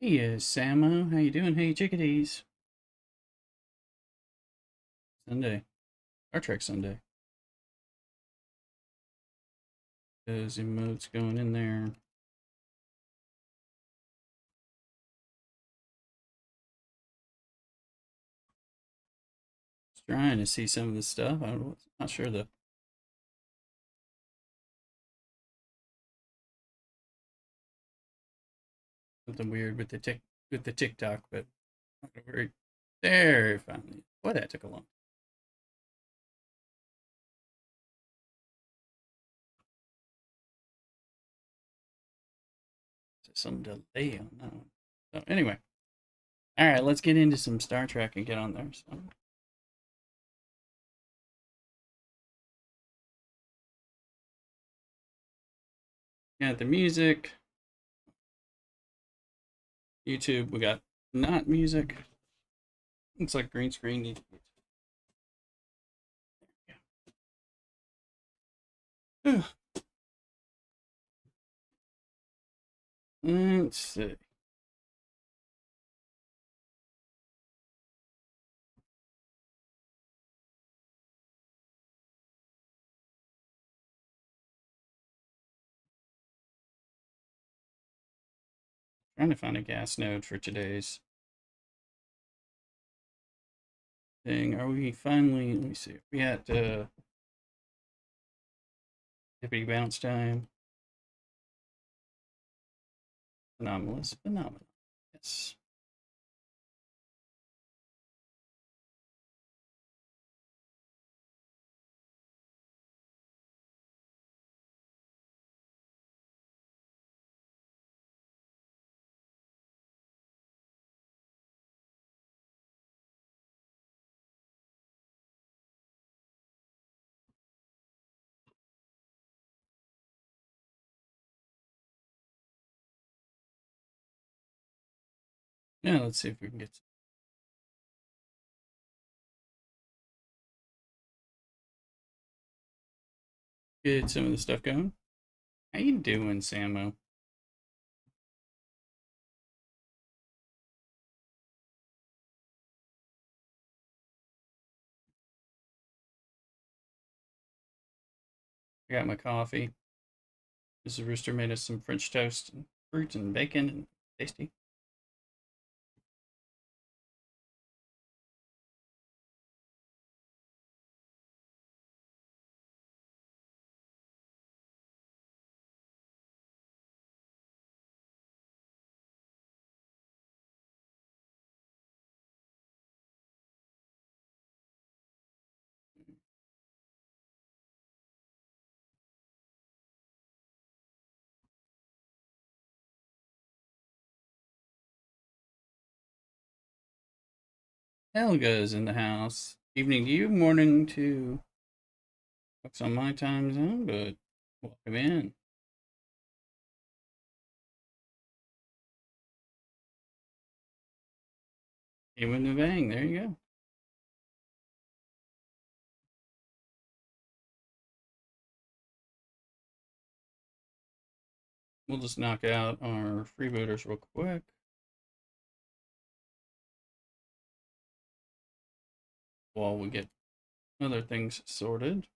Hey, Samo, how you doing? Hey, chickadees. Sunday, Star Trek Sunday. Those emotes going in there. Just trying to see some of the stuff. I'm not sure the something weird with the TikTok, but not very there finally. Boy, that took a long. Some delay on that one. So anyway, all right, let's get into some Star Trek and get on there. So got the music. YouTube, we got not music. Looks like green screen needs. Yeah. Let's see. Trying to find a gas node for today's thing. Are we finally? Let me see. We at Hippity bounce time. Anomalous phenomenon. Yes. Yeah. Let's see if we can get some of the stuff going. How you doing, Samo? I got my coffee. Mrs. Rooster made us some French toast and fruit and bacon and tasty. Helga's in the house. Evening to you, morning to folks on my time zone, but welcome in. Even the bang. There you go. We'll just knock out our freebooters real quick. While we get other things sorted.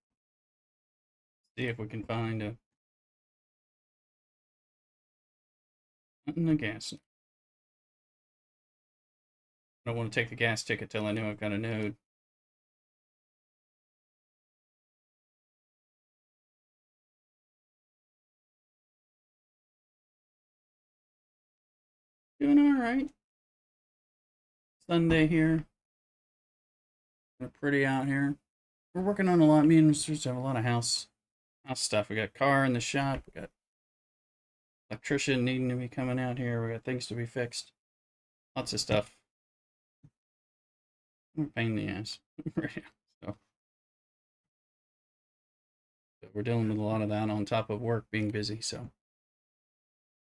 See if we can find the gas. I don't want to take the gas ticket till I know I've got a node. Doing all right. Sunday here. We're pretty out here. We're working on a lot. Me and Mr. have a lot of house stuff. We got car in the shop. We got electrician needing to be coming out here. We got things to be fixed. Lots of stuff. We're a pain in the ass. so we're dealing with a lot of that on top of work being busy. So,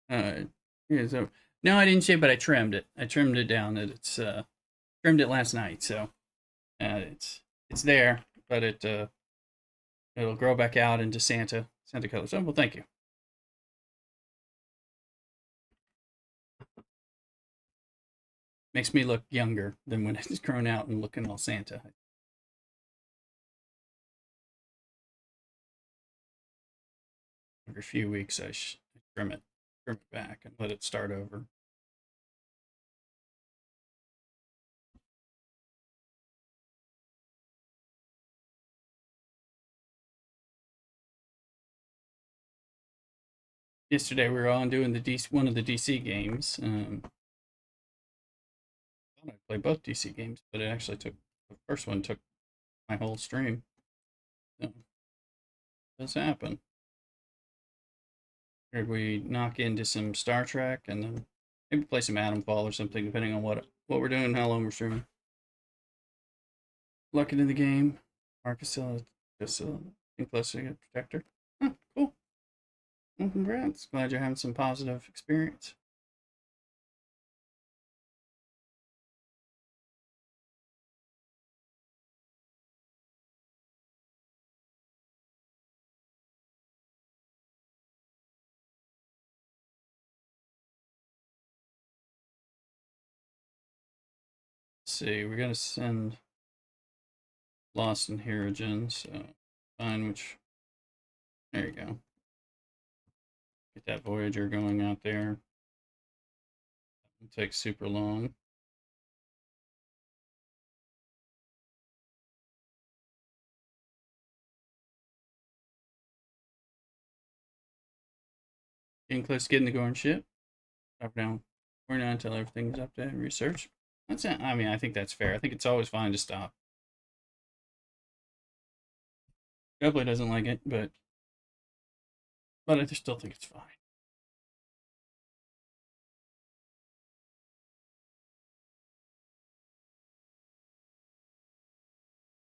yeah. So no, I didn't shave, but I trimmed it. I trimmed it down. It's trimmed it last night. So it's there, but it'll grow back out into Santa colors. Oh well, thank you. Makes me look younger than when it's grown out and looking all Santa. Every few weeks, I trim it back, and let it start over. Yesterday, we were on doing one of the DC games. I thought I'd play both DC games, but it actually took the first one took my whole stream. So this happen. Or we knock into some Star Trek and then maybe play some Atom Fall or something, depending on what we're doing, how long we're streaming. Luck into the game. Marcus just close to get protector. Oh, cool. Well, congrats. Glad you're having some positive experience. Let's see, we're gonna send Lost in Herogen, so find which. There you go. Get that Voyager going out there. It takes super long. Getting close to getting the Gorn ship. Up down. We're not until everything's up to research. That's it. I mean, I think that's fair. I think it's always fine to stop. Copley doesn't like it, but I still think it's fine.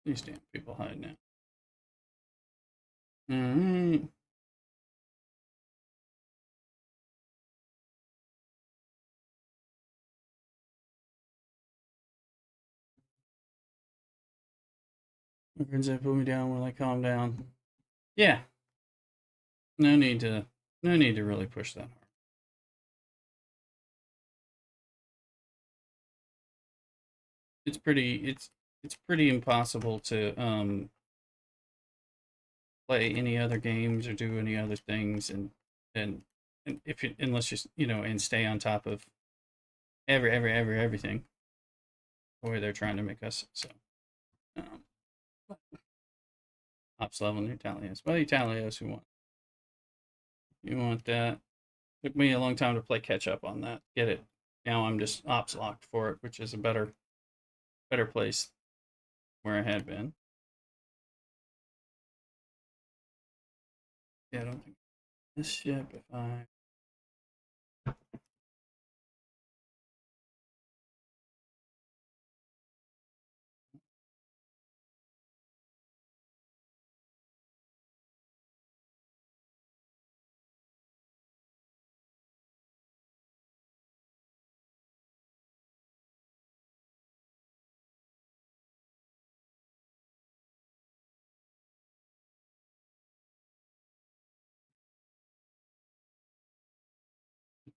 These damn people hiding out. Alright. My friends that put me down when I calm down. Yeah. No need to really push that hard. It's pretty impossible to play any other games or do any other things and, and if you unless you know and stay on top of everything the way they're trying to make us. So um, ops level new Talios. Well, you Talios, you want that. Took me a long time to play catch up on that. Get it. Now I'm just ops locked for it, which is a better place where I had been. Yeah, I don't think this ship. If I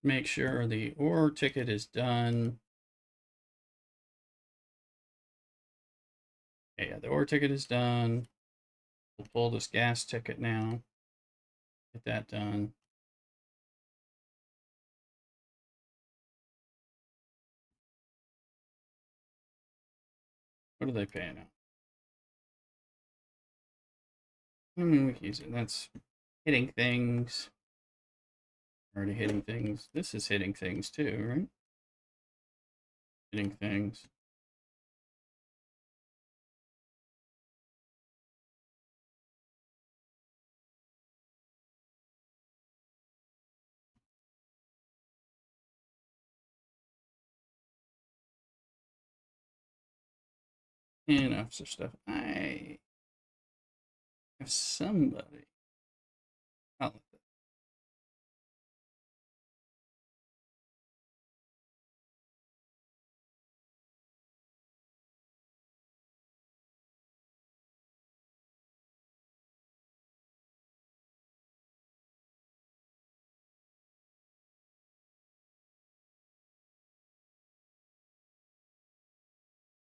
make sure the ore ticket is done. Okay, yeah, the ore ticket is done. We'll pull this gas ticket now. Get that done. What are they paying out? I mean, we can use it. That's hitting things. Already hitting things. This is hitting things too, right? Hitting things. And officer stuff. I have somebody. Oh,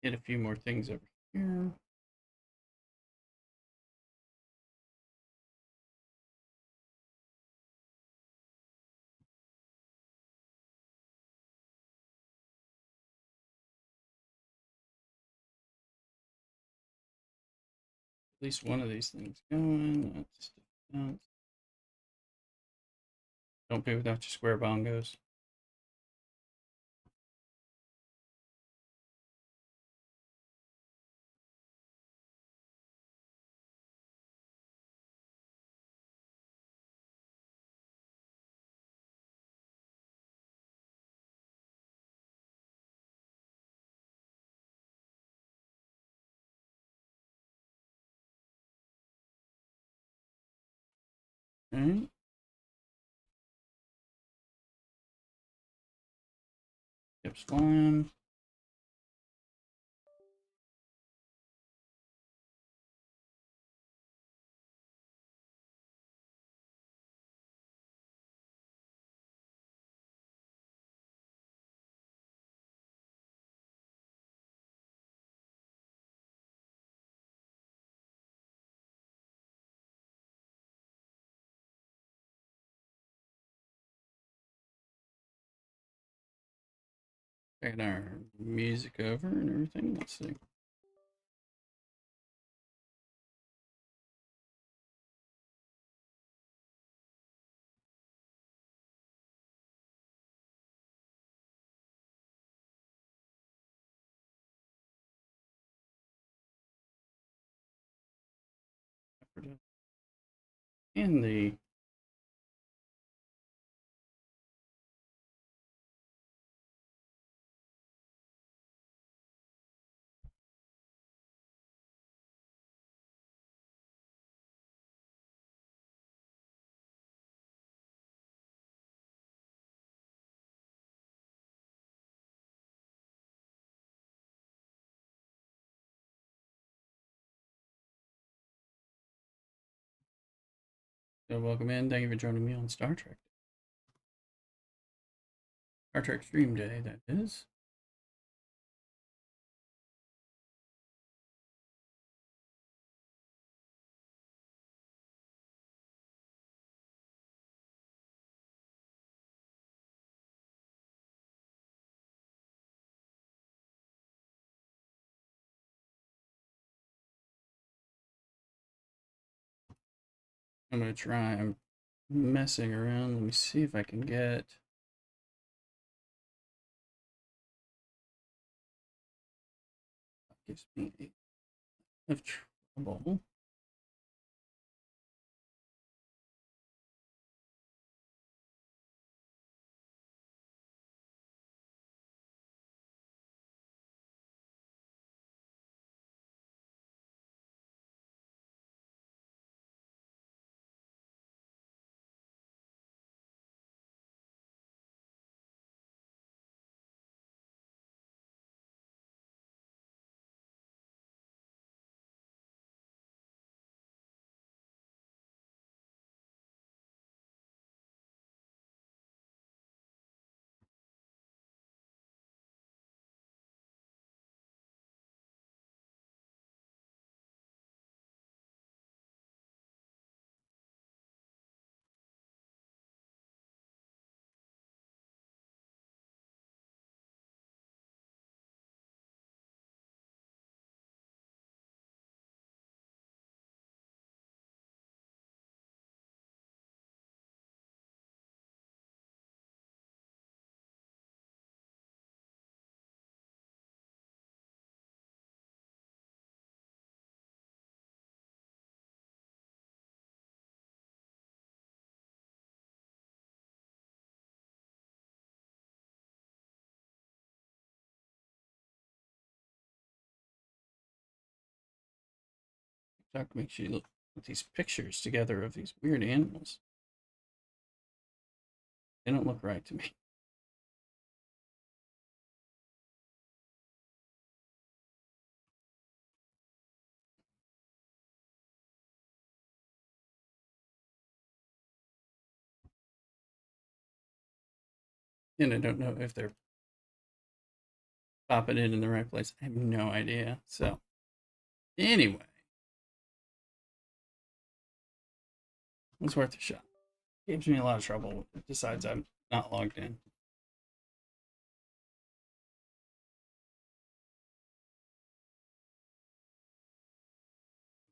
Get a few more things over here. At least one of these things going. That's defense. Don't be without your square bongos. Okay. Keeps flying. Get our music over and everything. Let's see. In the so welcome in. Thank you for joining me on Star Trek. Star Trek Stream Day, that is. I'm gonna try. I'm messing around. Let me see if I can get. Gives me of trouble. Talk makes you look at these pictures together of these weird animals. They don't look right to me. And I don't know if they're pop it in the right place. I have no idea. So anyway, it's worth a shot. Gives me a lot of trouble when it decides I'm not logged in.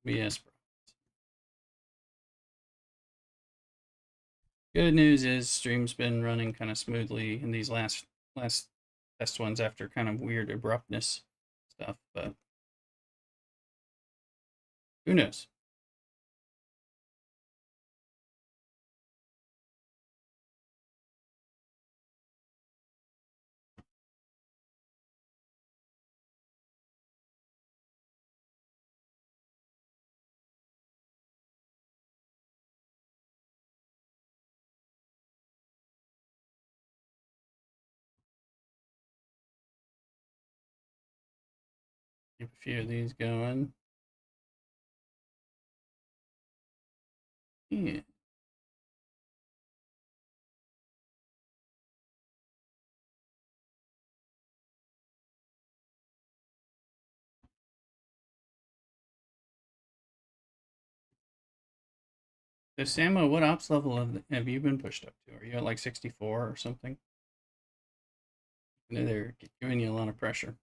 Yes, bro. Good news is stream's been running kind of smoothly in these last test ones after kind of weird abruptness stuff, but who knows? Keep a few of these going. Yeah. So Samo, what ops level have you been pushed up to? Are you at like 64 or something? I know they're giving you a lot of pressure.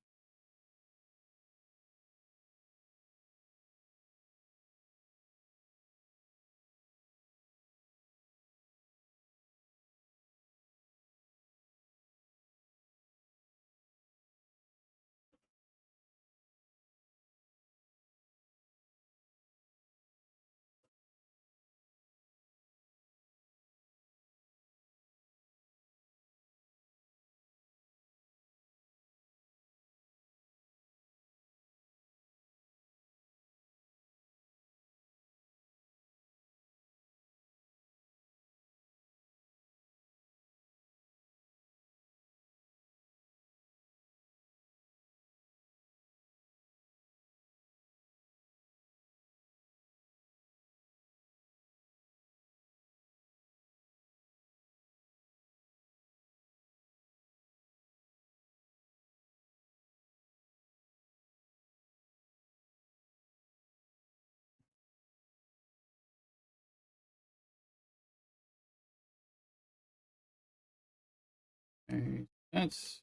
Okay, that's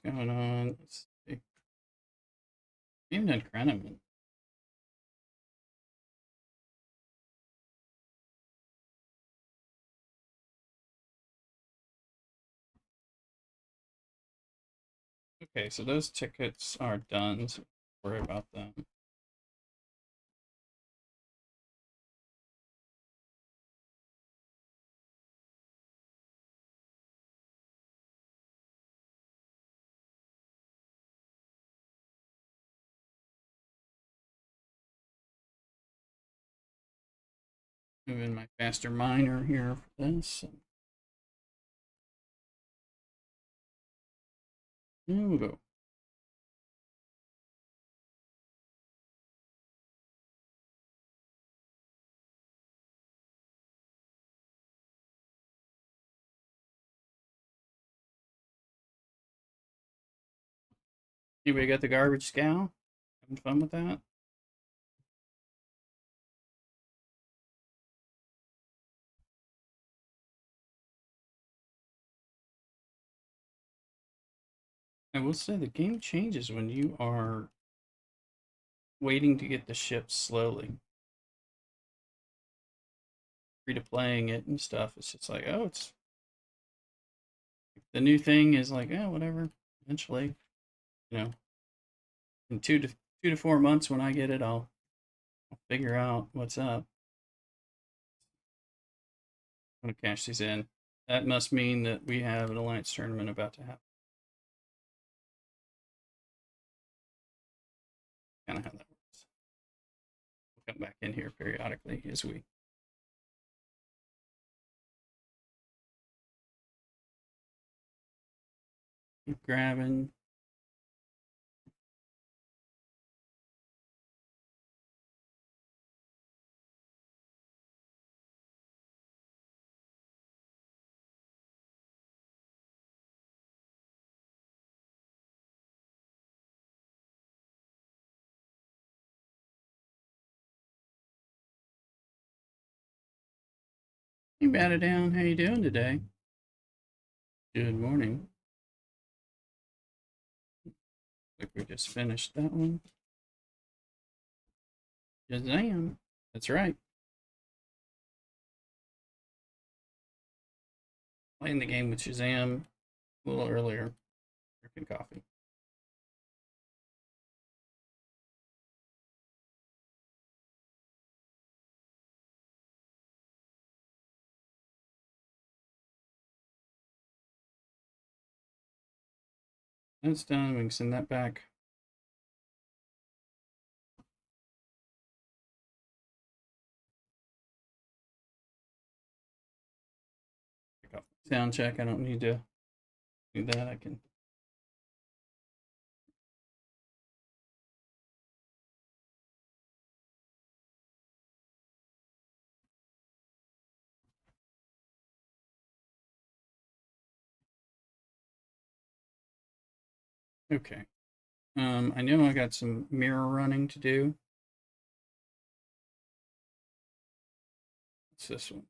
going on. Let's see. Even in Kreneman. Okay, so those tickets are done, so don't worry about them. Move in my faster miner here for this. There we go. Anybody got the garbage scow? Having fun with that? I will say the game changes when you are waiting to get the ship slowly. Free to playing it and stuff. It's just like, oh, it's the new thing is like, oh, whatever. Eventually, you know, in 2 to 4 months when I get it, I'll figure out what's up. I'm gonna cash these in. That must mean that we have an alliance tournament about to happen. Kind of how that works. We'll come back in here periodically as we keep grabbing. Hey, Batter Down, how you doing today? Good morning. Like we just finished that one. Shazam. That's right. Playing the game with Shazam a little earlier. Drinking coffee. That's done. We can send that back. Pick up sound check. I don't need to do that. I can. Okay. I know I got some mirror running to do. What's this one?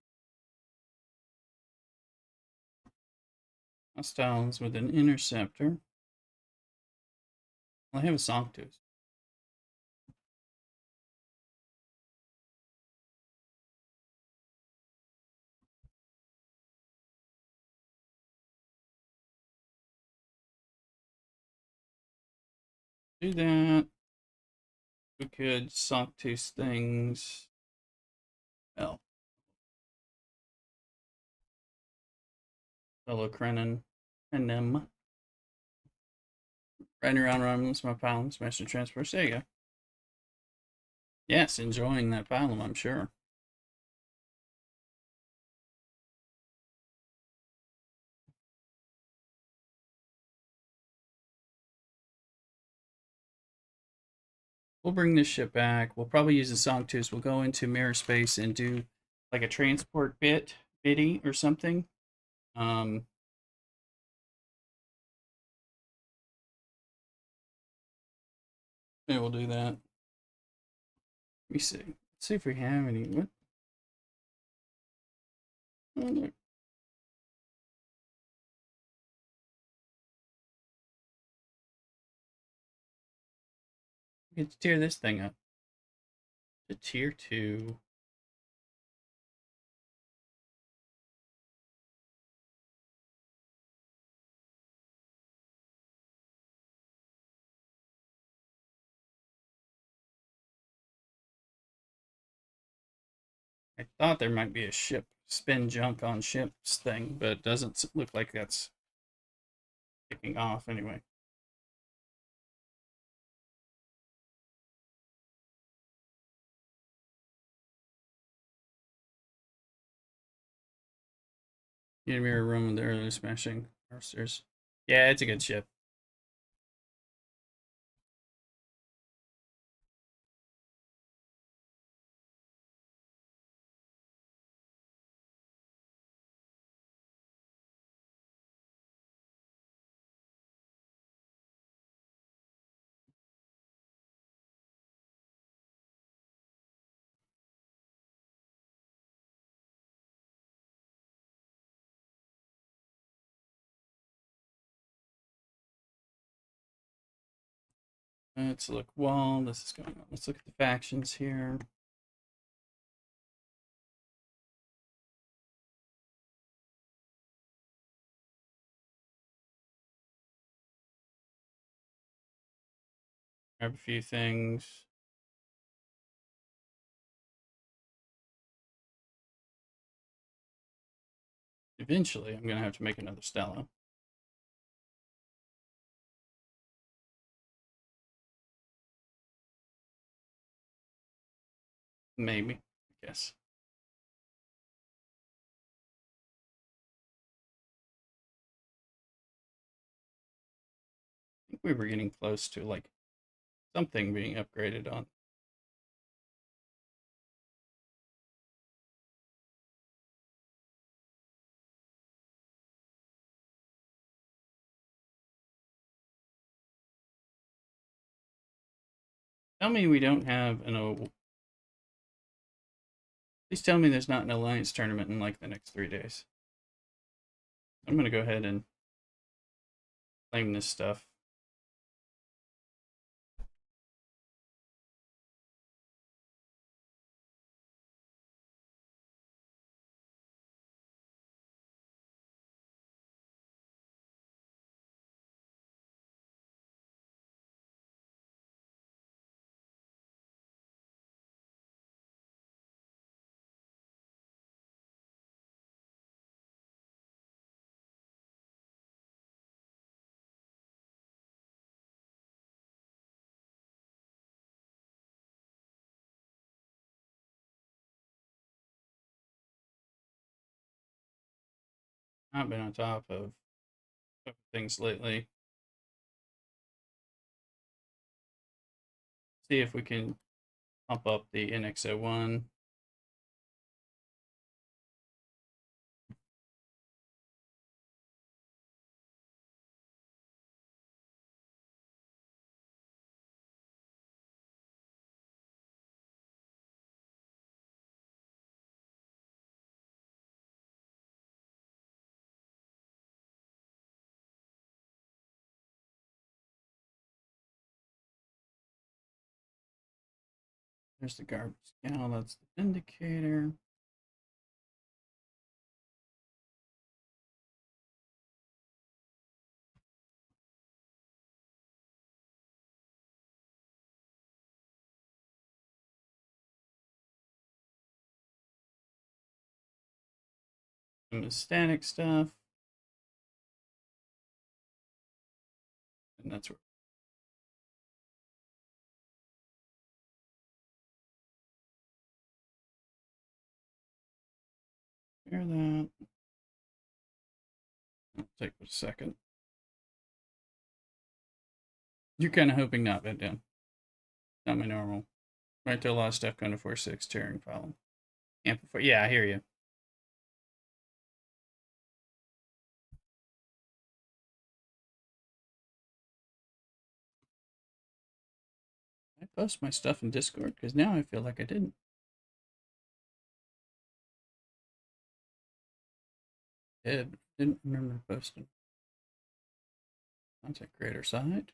Hostiles with an interceptor. Well, I have a Sanctus. Do that. We could Sanctus things. Well, fellow Krenin and them. Riding around Romulus, my Palom, Smash and Transport. There you go. Yes, enjoying that Palom, I'm sure. We'll bring this ship back. We'll probably use the Sanctus. We'll go into mirror space and do like a transport biddy or something. Um, Maybe we'll do that. Let me see. Let's see if we have any. What? Oh, look. We get to tear this thing up. The tier 2. I thought there might be a ship spin junk on ships thing, but it doesn't look like that's kicking off anyway. Need a mirror room with the early smashing monsters. Yeah, it's a good ship. Let's look while this is going on. Let's look at the factions here. Grab a few things. Eventually, I'm going to have to make another Stella. Maybe, I guess. I think we were getting close to like something being upgraded on. Tell me we don't have an Please tell me there's not an Alliance tournament in like the next 3 days. I'm going to go ahead and claim this stuff. I've been on top of things lately. See if we can pump up the NX01. There's the garbage scale. That's the indicator. Some of the static stuff. And that's where. Clear that. It'll take a second. You're kind of hoping not, but down. Not my normal. Right to a lot of stuff going to 4.6 tearing file. Amplify. Yeah, I hear you. I post my stuff in Discord because now I feel like I didn't. Didn't remember posting. Content creator side.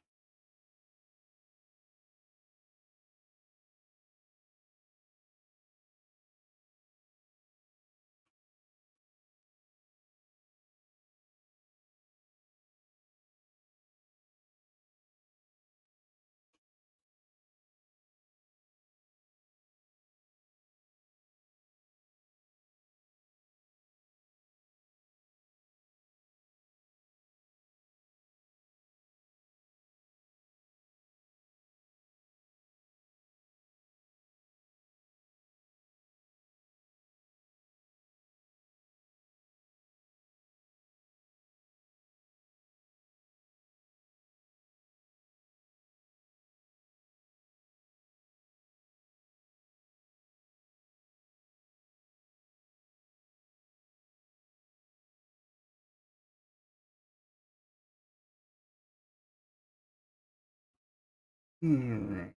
Alright.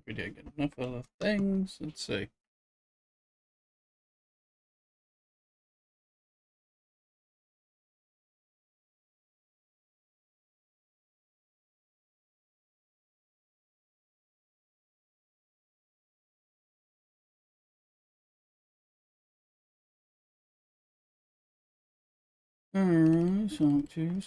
We did get enough of the things. Let's see. Alright, song two.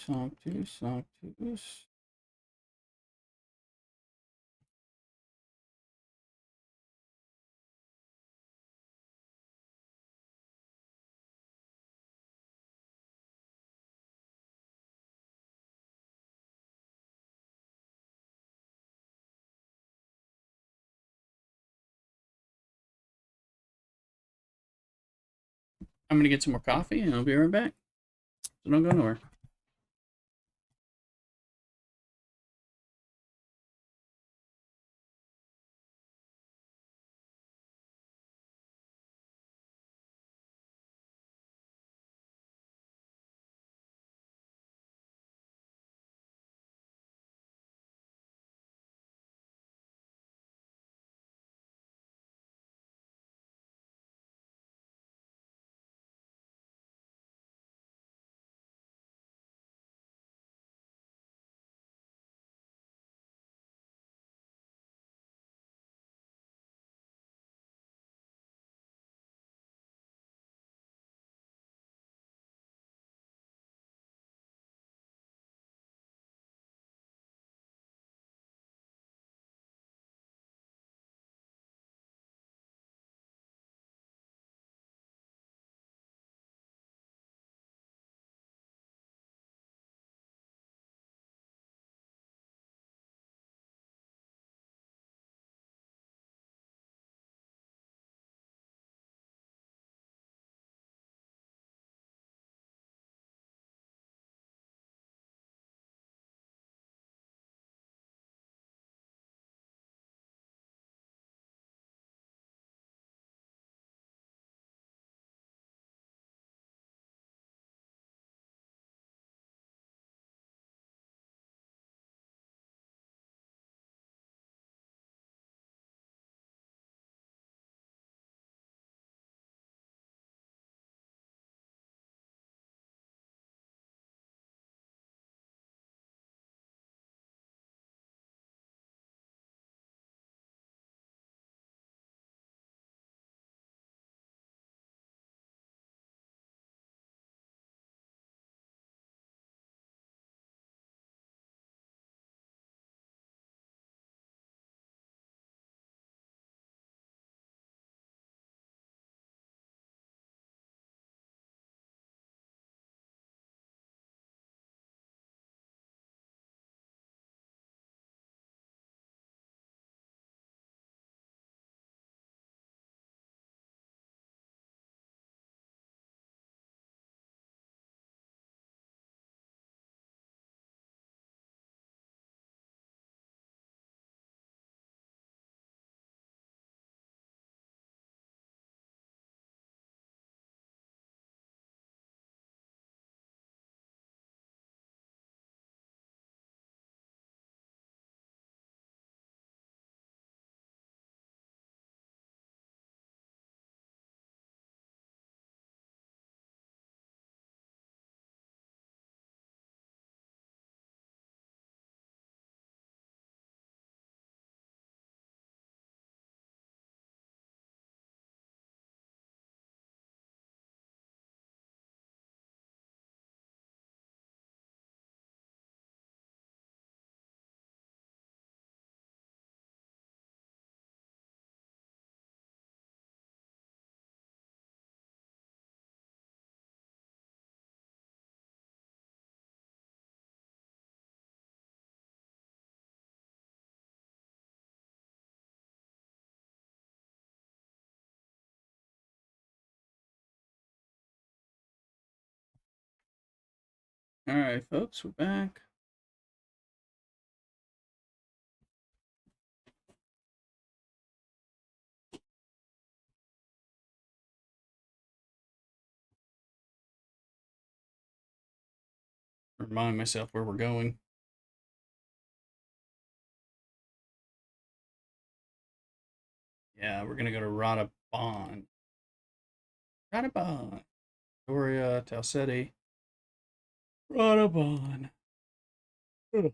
I'm gonna get some more coffee and I'll be right back. So don't go nowhere. All right, folks, we're back. Remind myself where we're going. Yeah, we're gonna go to Radabon. Radabon. Victoria, Talsetti. Radabon. Ugh.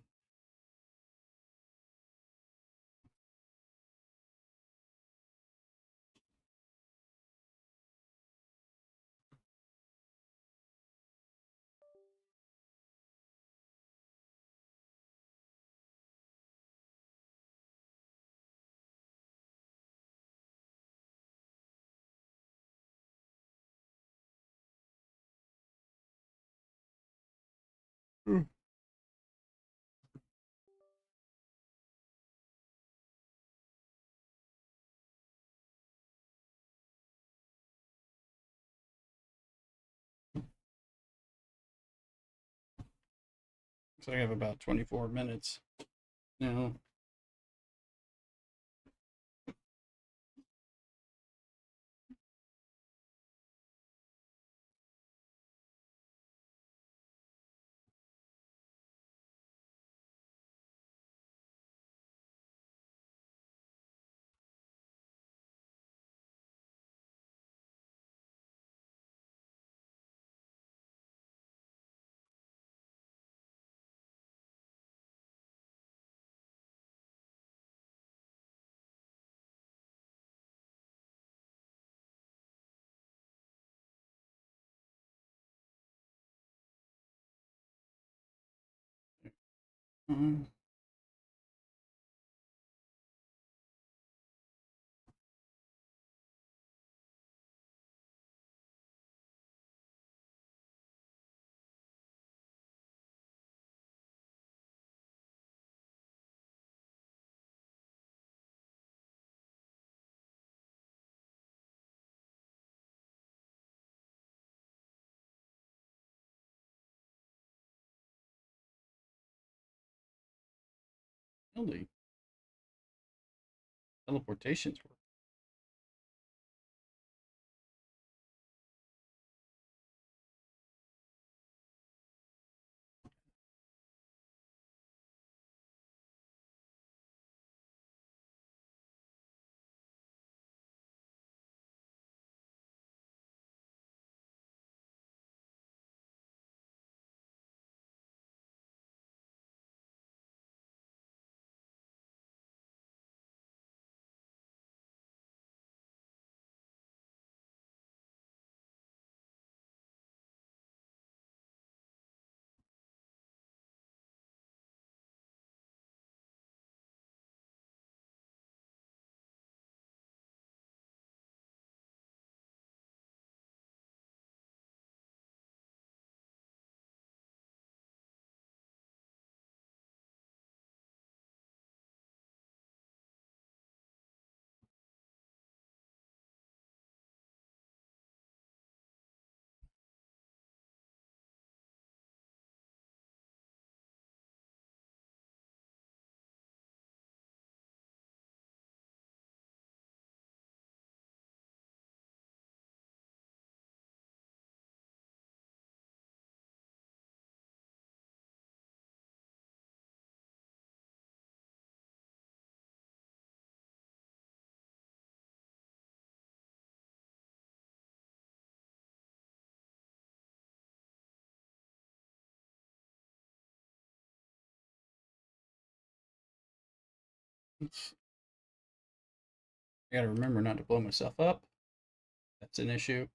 Mm. So I have about 24 minutes now. Um, really, teleportations work. I gotta remember not to blow myself up. That's an issue.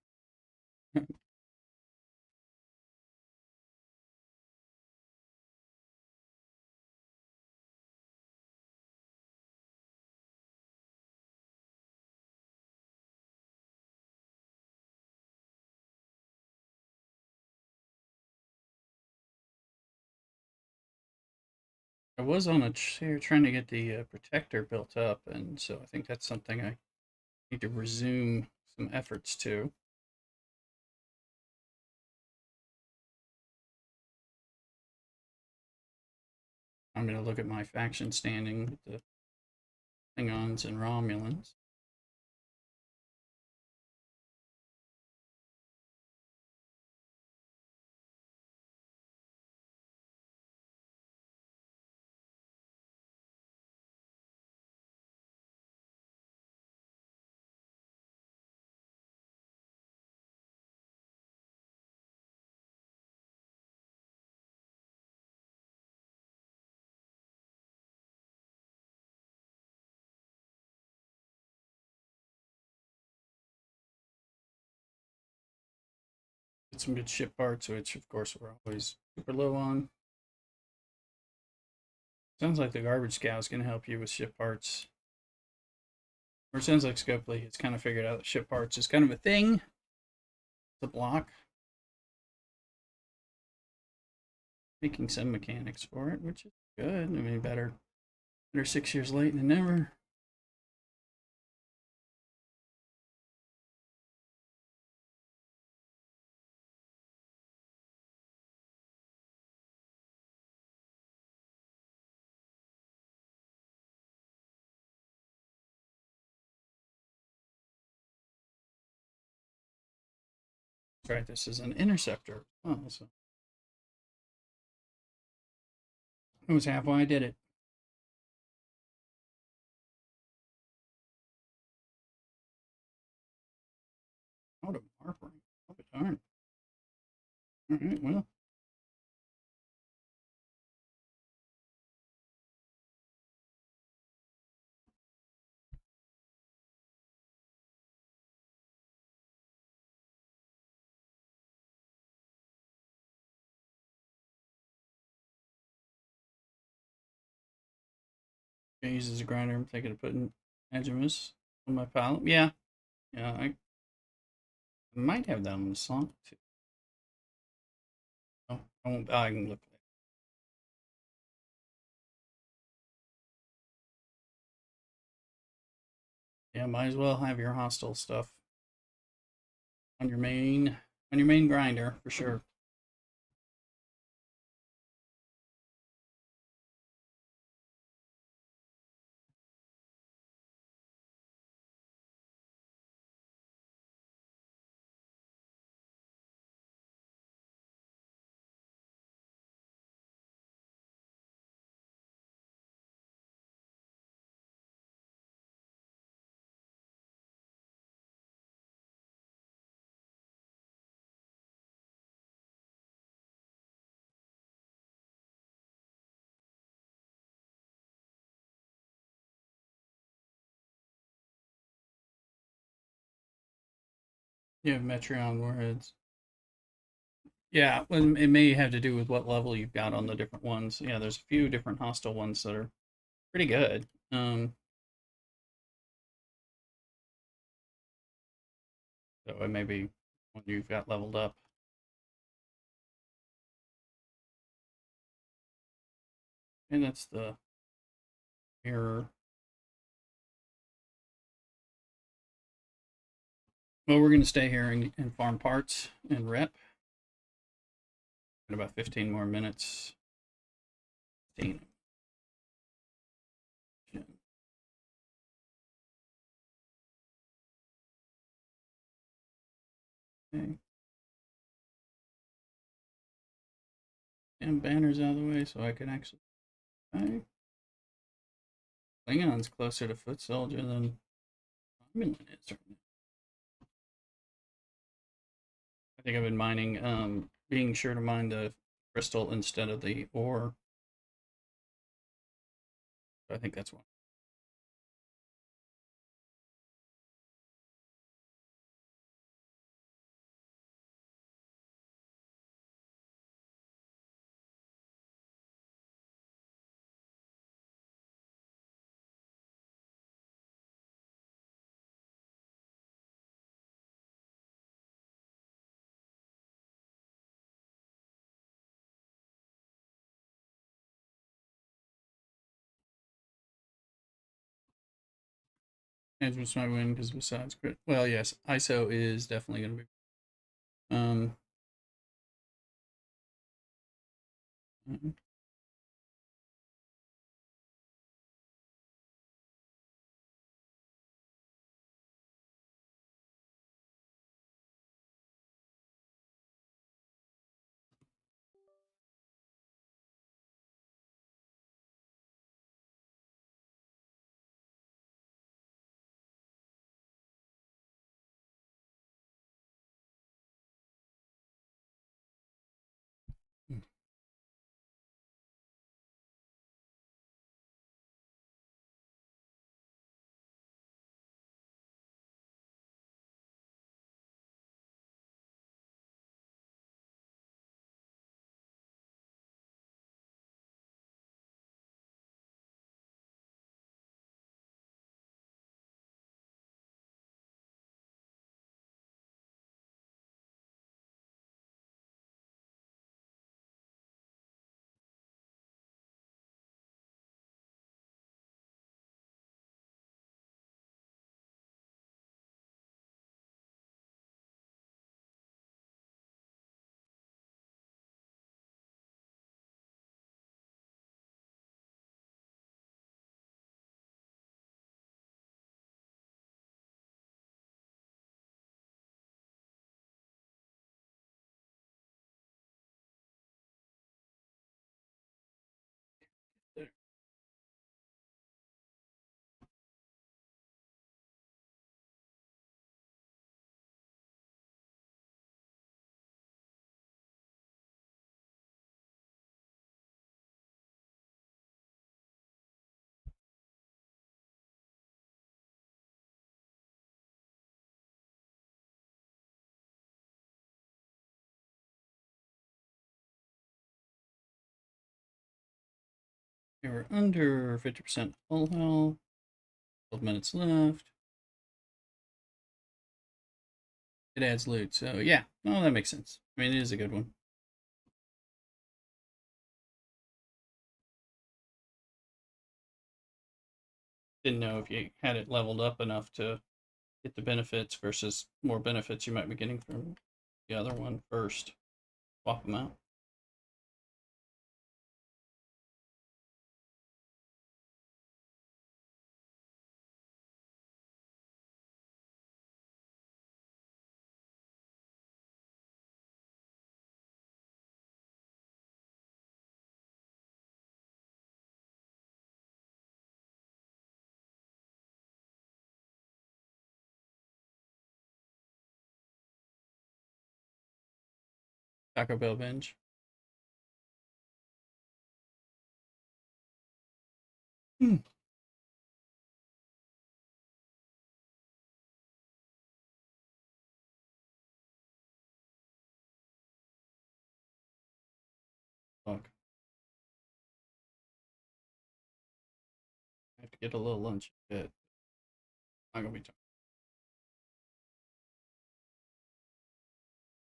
I was on a chair trying to get the protector built up, and so I think that's something I need to resume some efforts to. I'm going to look at my faction standing with the Klingons and Romulans. Get some good ship parts, which of course we're always super low on. Sounds like the garbage scow is going to help you with ship parts. Or it sounds like Scopely has kind of figured out that ship parts is kind of a thing to block. Making some mechanics for it, which is good. I mean, better 6 years late than never. Right, this is an interceptor. Oh, so it was halfway I did it. Oh, the Harper. Oh, darn. All right, well. I use as a grinder. I'm thinking of putting Agimus on my palette. Yeah, yeah, I might have that on the song too. Oh, I won't. I can look. Yeah, might as well have your hostile stuff on your main grinder for sure. Yeah, Metreon warheads. Yeah, well, it may have to do with what level you've got on the different ones. Yeah, there's a few different hostile ones that are pretty good. So it may be when you've got leveled up. And that's the mirror. Well, we're going to stay here and farm parts and rep. In about 15 more minutes. 15. Okay. And banners out of the way so I can actually. Okay. Klingon's closer to foot soldier than Romulan is right now. I think I've been mining, being sure to mine the crystal instead of the ore. I think that's one. Edgewood's my win because besides crit, well, yes, ISO is definitely going to be. Um, We were under 50% full health. 12 minutes left. It adds loot, so yeah. Oh, that makes sense. I mean, it is a good one. Didn't know if you had it leveled up enough to get the benefits versus more benefits you might be getting from the other one first. Swap them out. Taco Bell binge. Hmm. Fuck. I have to get a little lunch. But not gonna be time.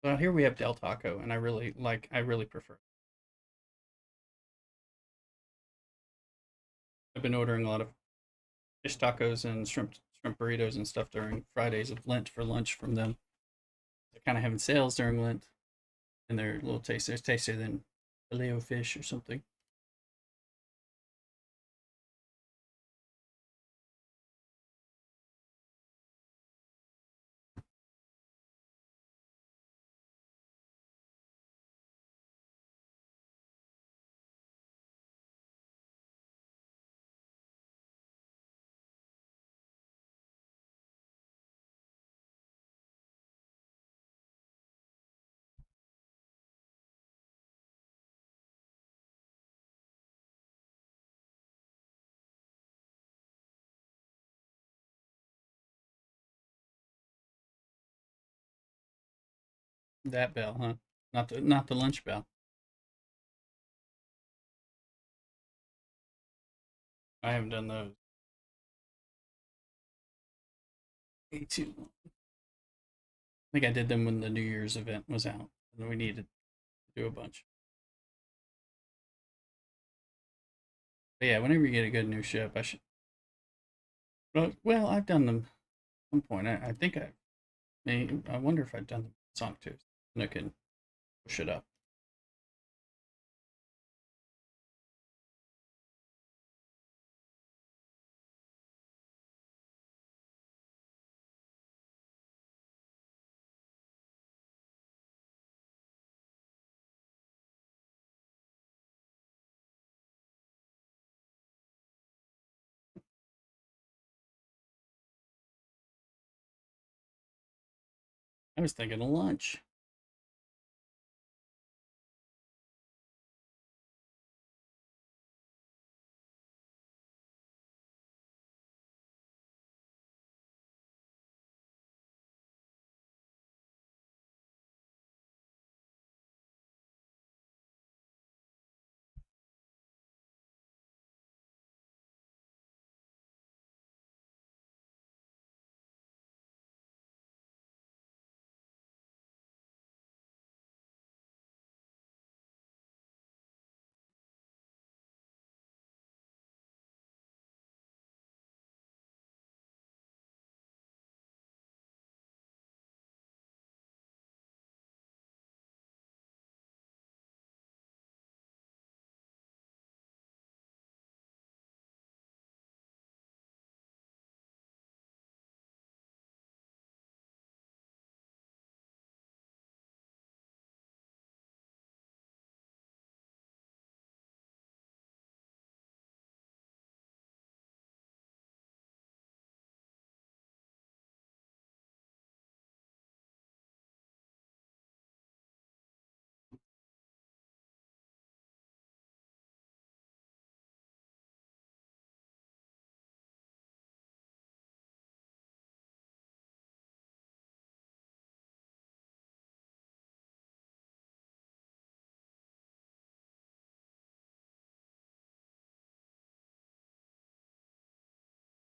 Well, here we have Del Taco, and I really prefer it. I've been ordering a lot of fish tacos and shrimp burritos and stuff during Fridays of Lent for lunch from them. They're kind of having sales during Lent, and they're a little tastier than filet o fish or something. That bell, huh? Not the lunch bell. I haven't done those. Way too long. I think I did them when the New Year's event was out, and we needed to do a bunch. But yeah, whenever you get a good new ship, I should. Well, I've done them at some point. I think I may. I wonder if I've done them in Sonic 2. And I can push it up. I was thinking of lunch.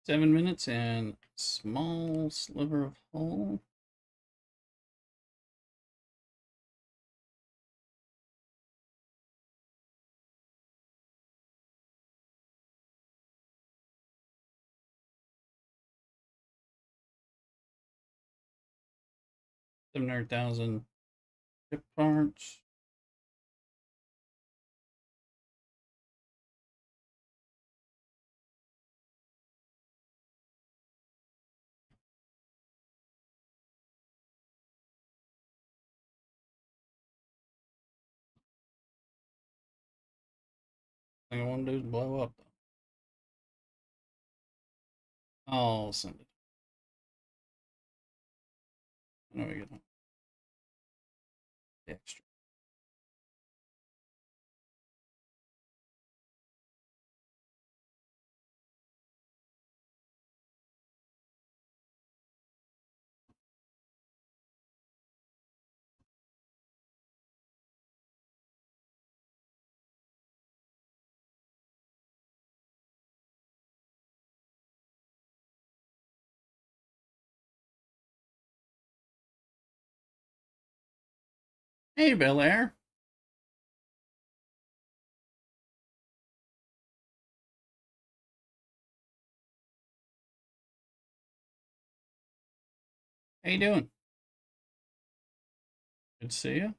7 minutes and small sliver of hull. $700,000 ship parts. Thing I want to do is blow up though. I'll send it. I know we get the extra. Hey, Bel Air. How you doing? Good to see you.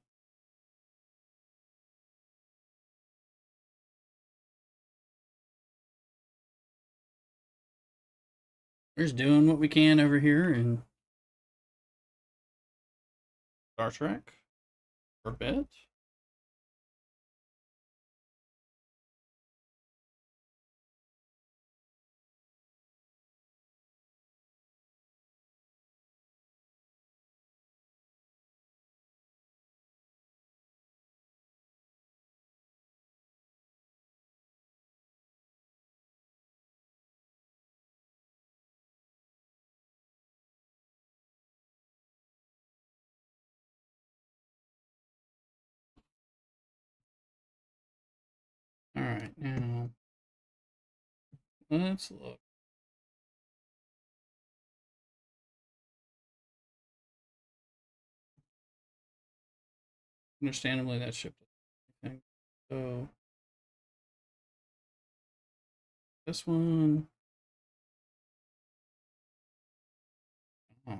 We're just doing what we can over here in Star Trek for a bit. All right, now let's look. Understandably, that shipped everything. So this one, oh,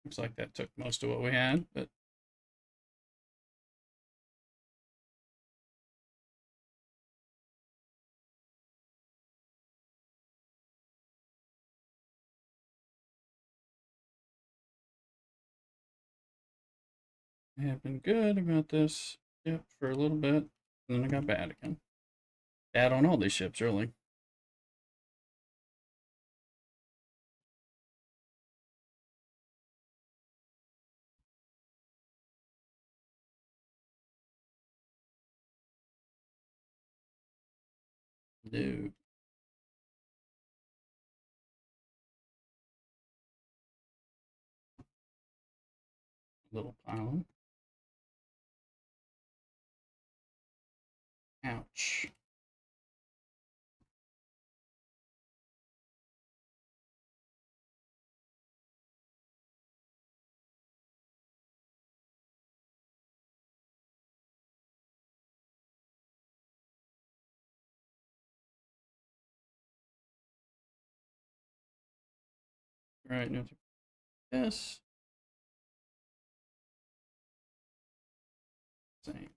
looks like that took most of what we had, but I have been good about this ship for a little bit, and then I got bad again. Bad on all these ships, really. Dude, little pile. Ouch. All right, now this. Same.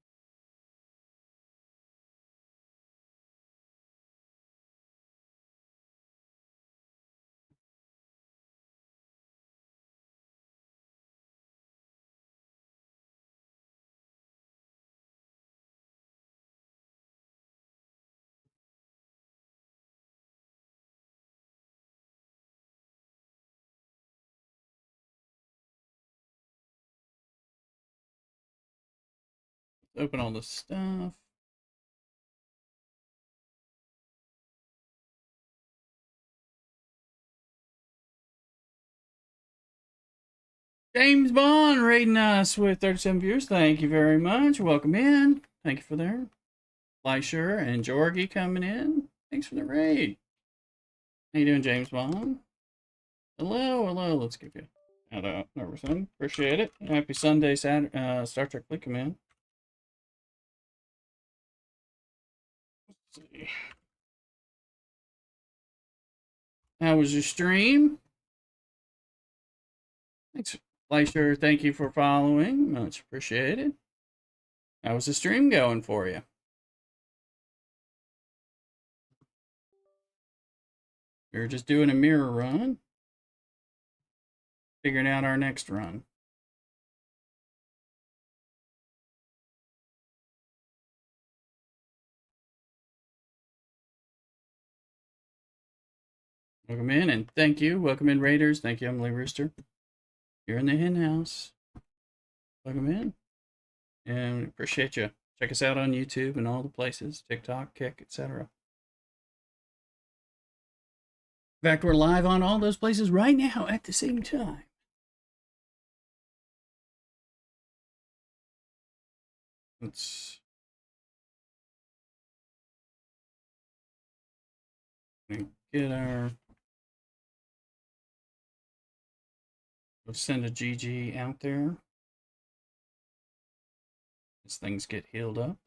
Open all this stuff. James Bond raiding us with 37 viewers. Thank you very much. Welcome in. Thank you for there. Fleischer and Jorgie coming in. Thanks for the raid. How you doing, James Bond? Hello, hello. Let's give you a shout out and everything. Appreciate it. Happy Sunday, Saturday, Star Trek Fleet Command. Let's see. How was your stream? Thanks, Fleischer. Thank you for following. Much appreciated. How was the stream going for you? We were just doing a mirror run, figuring out our next run. Welcome in, and thank you. Welcome in, Raiders. Thank you, Emily Rooster. You're in the hen house. Welcome in, and we appreciate you. Check us out on YouTube and all the places, TikTok, Kick, etc. In fact, we're live on all those places right now at the same time. Let's get our... We'll send a GG out there as things get healed up.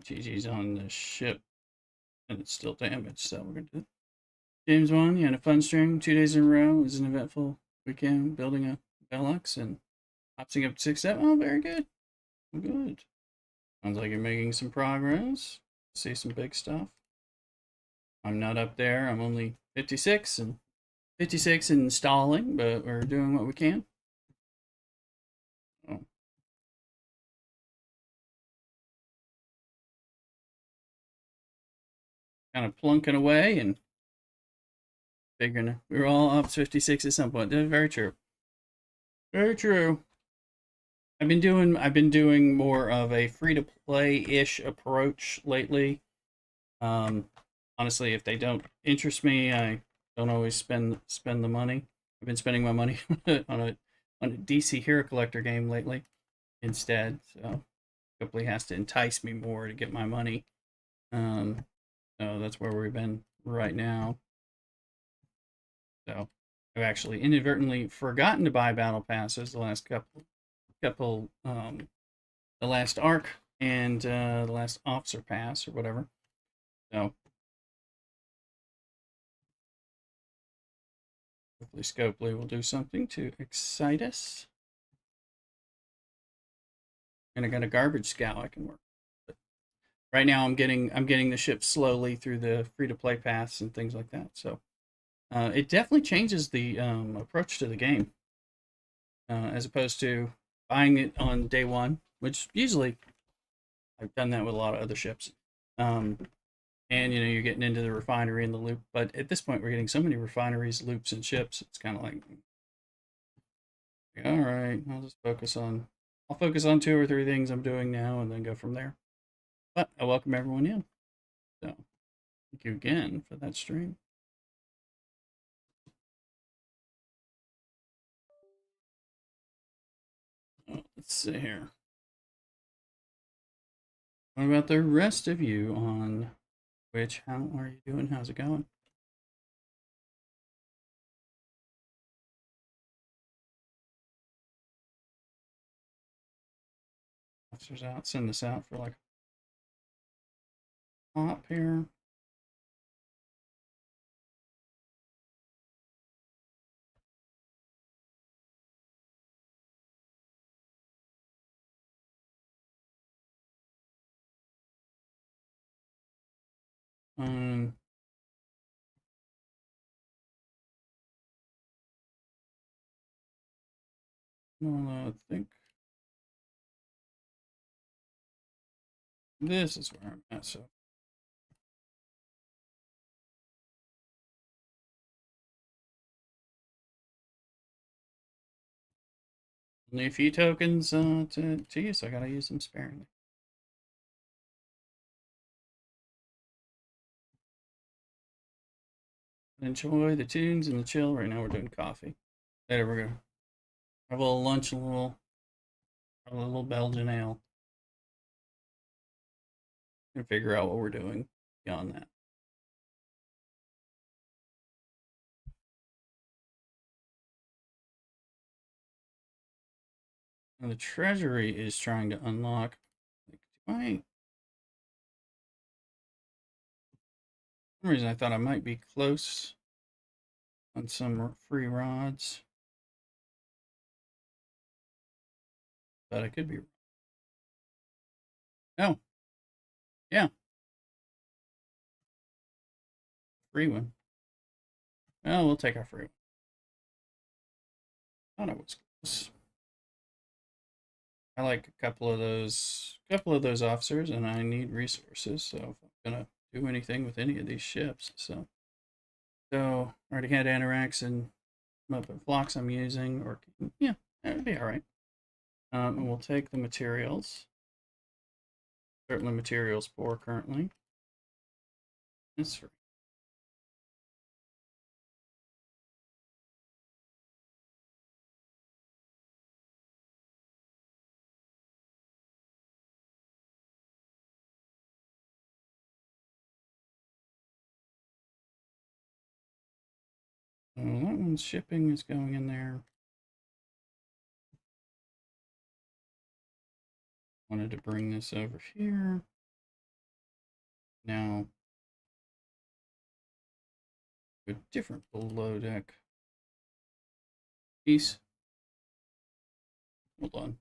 GG's on the ship, and it's still damaged, so we're going to do it. James 1, you had a fun stream 2 days in a row. It was an eventful weekend building a Velux and opting up to 6-7. Oh, very good. Good. Sounds like you're making some progress. See some big stuff. I'm not up there. I'm only 56 and installing, but we're doing what we can. Oh. Kind of plunking away and figuring we were all up to 56 at some point. Very true. Very true. I've been doing more of a free to play-ish approach lately. Honestly, if they don't interest me, I don't always spend the money. I've been spending my money on a DC Hero Collector game lately instead. So hopefully has to entice me more to get my money. So that's where we've been right now. So I've actually inadvertently forgotten to buy battle passes the last couple the last arc and the last officer pass or whatever. So hopefully Scopely will do something to excite us. And I got a garbage scow I can work. But right now I'm getting the ship slowly through the free to play paths and things like that. So it definitely changes the approach to the game as opposed to buying it on day one, which usually I've done that with a lot of other ships. And you're getting into the refinery and the loop, but at this point we're getting so many refineries, loops, and ships. It's kind of like, all right, I'll focus on 2 or 3 things I'm doing now, and then go from there. But I welcome everyone in. So thank you again for that stream. Oh, let's see here. What about the rest of you on Twitch? How are you doing? How's it going? Officers out. Send this out for like pop here. Well, I think this is where I'm at. So only a few tokens to use, so I gotta use them sparingly. Enjoy the tunes and the chill. Right now we're doing coffee. Later we're gonna have a little lunch, a little Belgian ale. And figure out what we're doing beyond that. And the Treasury is trying to unlock. Like, do I? For some reason I thought I might be close on some free rods, but I could be. No, yeah, free one. Oh, we'll take our free one. Thought I was close. I like couple of those officers, and I need resources. So if I'm gonna do anything with any of these ships, so already had Anorax and Muppet Flocks I'm using, or yeah, that'd be all right. And we'll take the materials. Certainly materials poor currently. That's free. So that one's shipping is going in there. Wanted to bring this over here. Now, a different below deck piece. Hold on.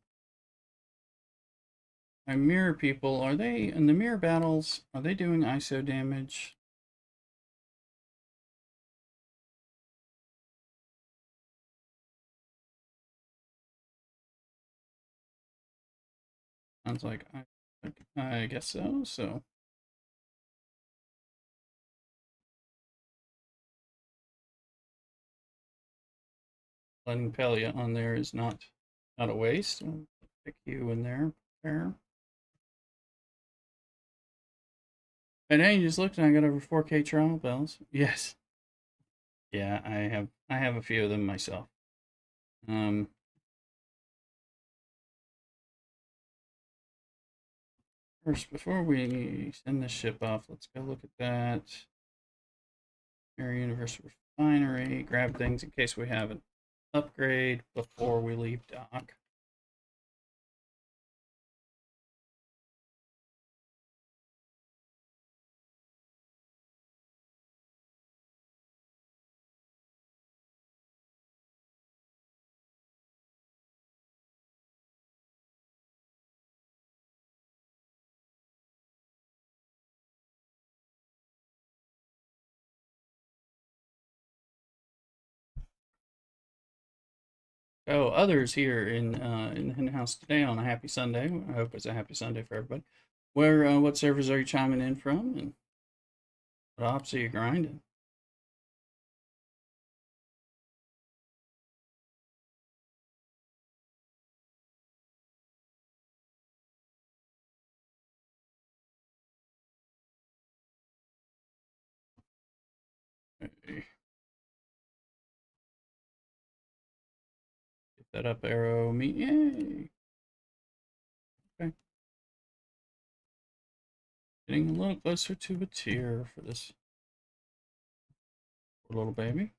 My mirror people, are they in the mirror battles? Are they doing ISO damage? Sounds like I guess so. So letting Pelia on there is not a waste. I'll pick you in there. And hey, you just looked and I got over 4K trial bells. Yes. Yeah, I have a few of them myself. Um First, before we send this ship off, let's go look at that. Air Universe Refinery, grab things in case we have an upgrade before we leave dock. Oh, others here in the house today on a happy Sunday. I hope it's a happy Sunday for everybody. Where what servers are you chiming in from, and what ops are you grinding? Get that up arrow me. Yay! Okay, getting a little closer to a tier for this little baby.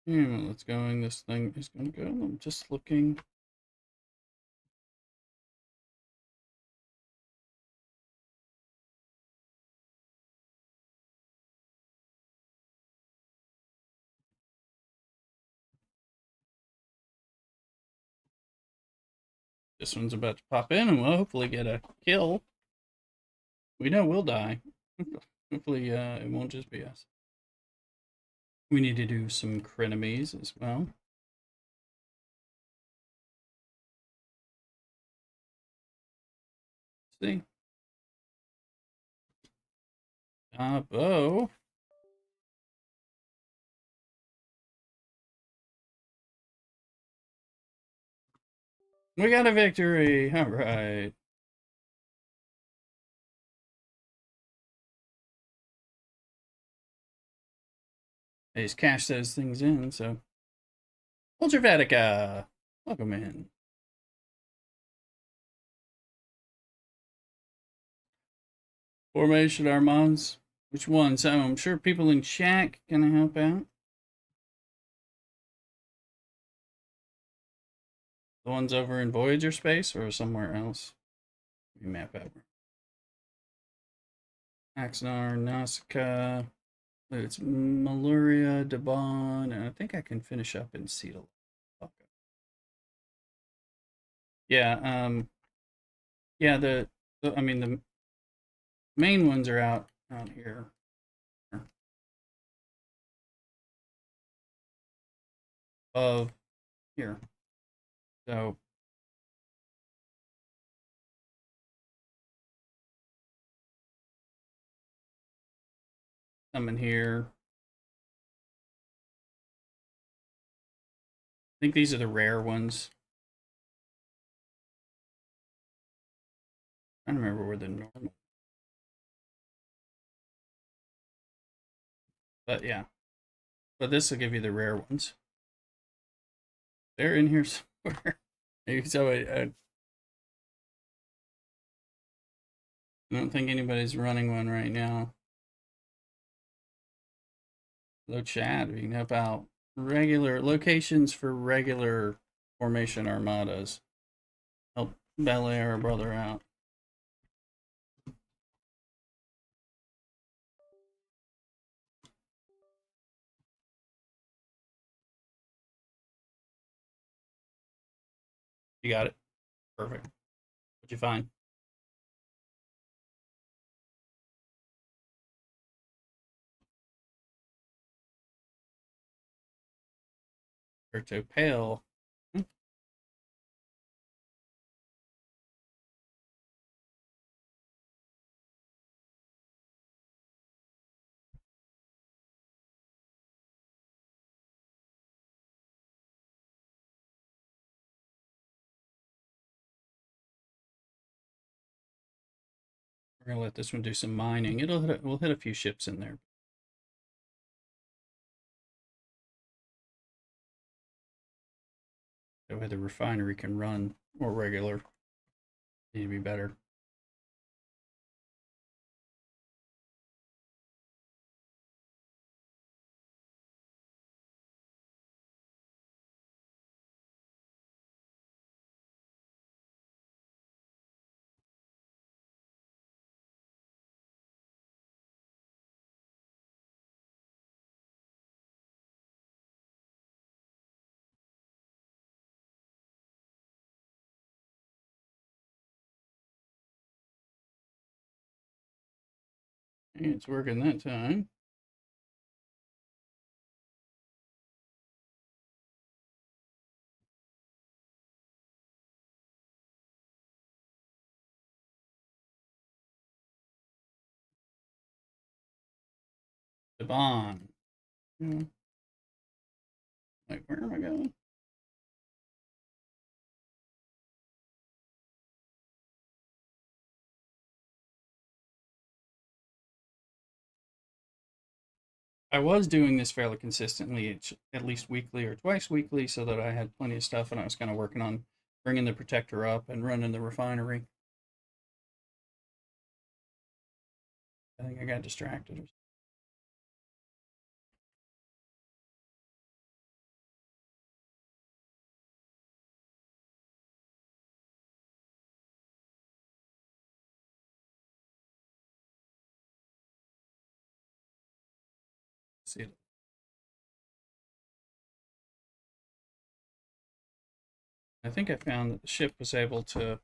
Yeah, let's going. This thing is going to go. I'm just looking. This one's about to pop in, and we'll hopefully get a kill. We know we'll die. Hopefully, it won't just be us. We need to do some crenomies as well. See? Oh. We got a victory! Alright. I just cashed those things in, so. Ultravatica! Welcome in. Formation Armands. Which one? So I'm sure people in chat can help out. The ones over in Voyager space or somewhere else? Let me map out. Axanar, Nausicaa. It's Maluria, Debon, and I think I can finish up in Cedal. Yeah, yeah, I mean the main ones are out here. Of here. So some in here. I think these are the rare ones. I don't remember where the normal. But yeah. But this will give you the rare ones. They're in here somewhere. So I don't think anybody's running one right now. Hello, chat. We can help out. Regular locations for regular formation armadas. Help Ballet our brother out. You got it. Perfect. What'd you find? Erto Pale. We're gonna let this one do some mining. We'll hit a few ships in there. That way the refinery can run more regular. Need to be better. It's working that time. Devon. Like, where am I going? I was doing this fairly consistently, at least weekly or twice weekly, so that I had plenty of stuff, and I was kind of working on bringing the protector up and running the refinery. I think I got distracted. See it. I think I found that the ship was able to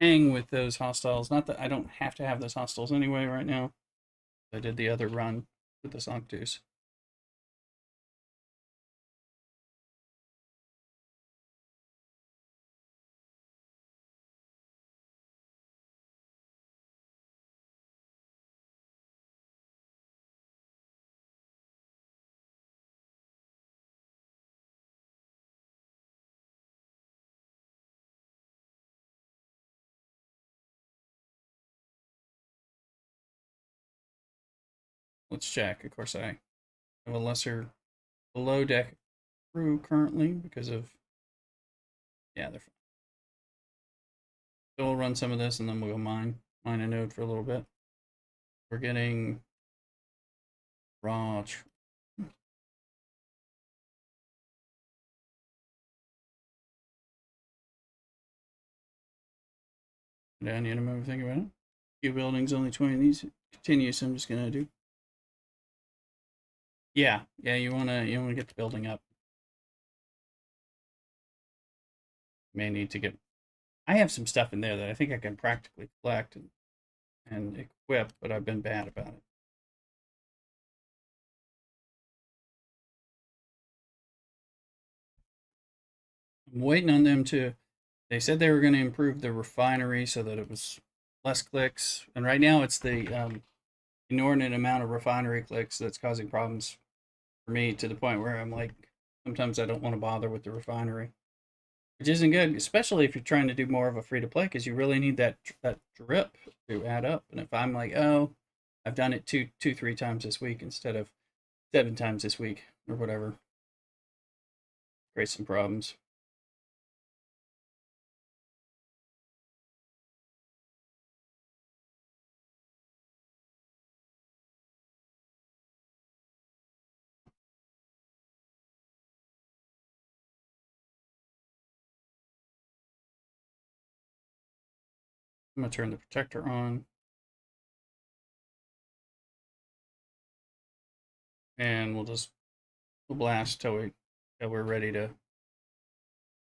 hang with those hostiles. Not that I don't have to have those hostiles anyway right now. I did the other run with the Sanctus. let's check. Of course, I have a lesser below deck crew currently because of, yeah, they're fine. So we'll run some of this and then we'll go mine a node for a little bit. We're getting raw. I need to remember think about it. Few buildings, only 20 of these. Continue, so I'm just gonna do. Yeah, you wanna get the building up. May need to get. I have some stuff in there that I think I can practically collect and equip, but I've been bad about it. I'm waiting on them to. They said they were going to improve the refinery so that it was less clicks, and right now it's the inordinate amount of refinery clicks that's causing problems for me to the point where I'm like, sometimes I don't want to bother with the refinery, which isn't good, especially if you're trying to do more of a free to play because you really need that drip to add up. And if I'm like, oh, I've done it 3 times this week instead of 7 times this week or whatever, creates some problems. I'm gonna turn the protector on, and we'll blast till we're ready to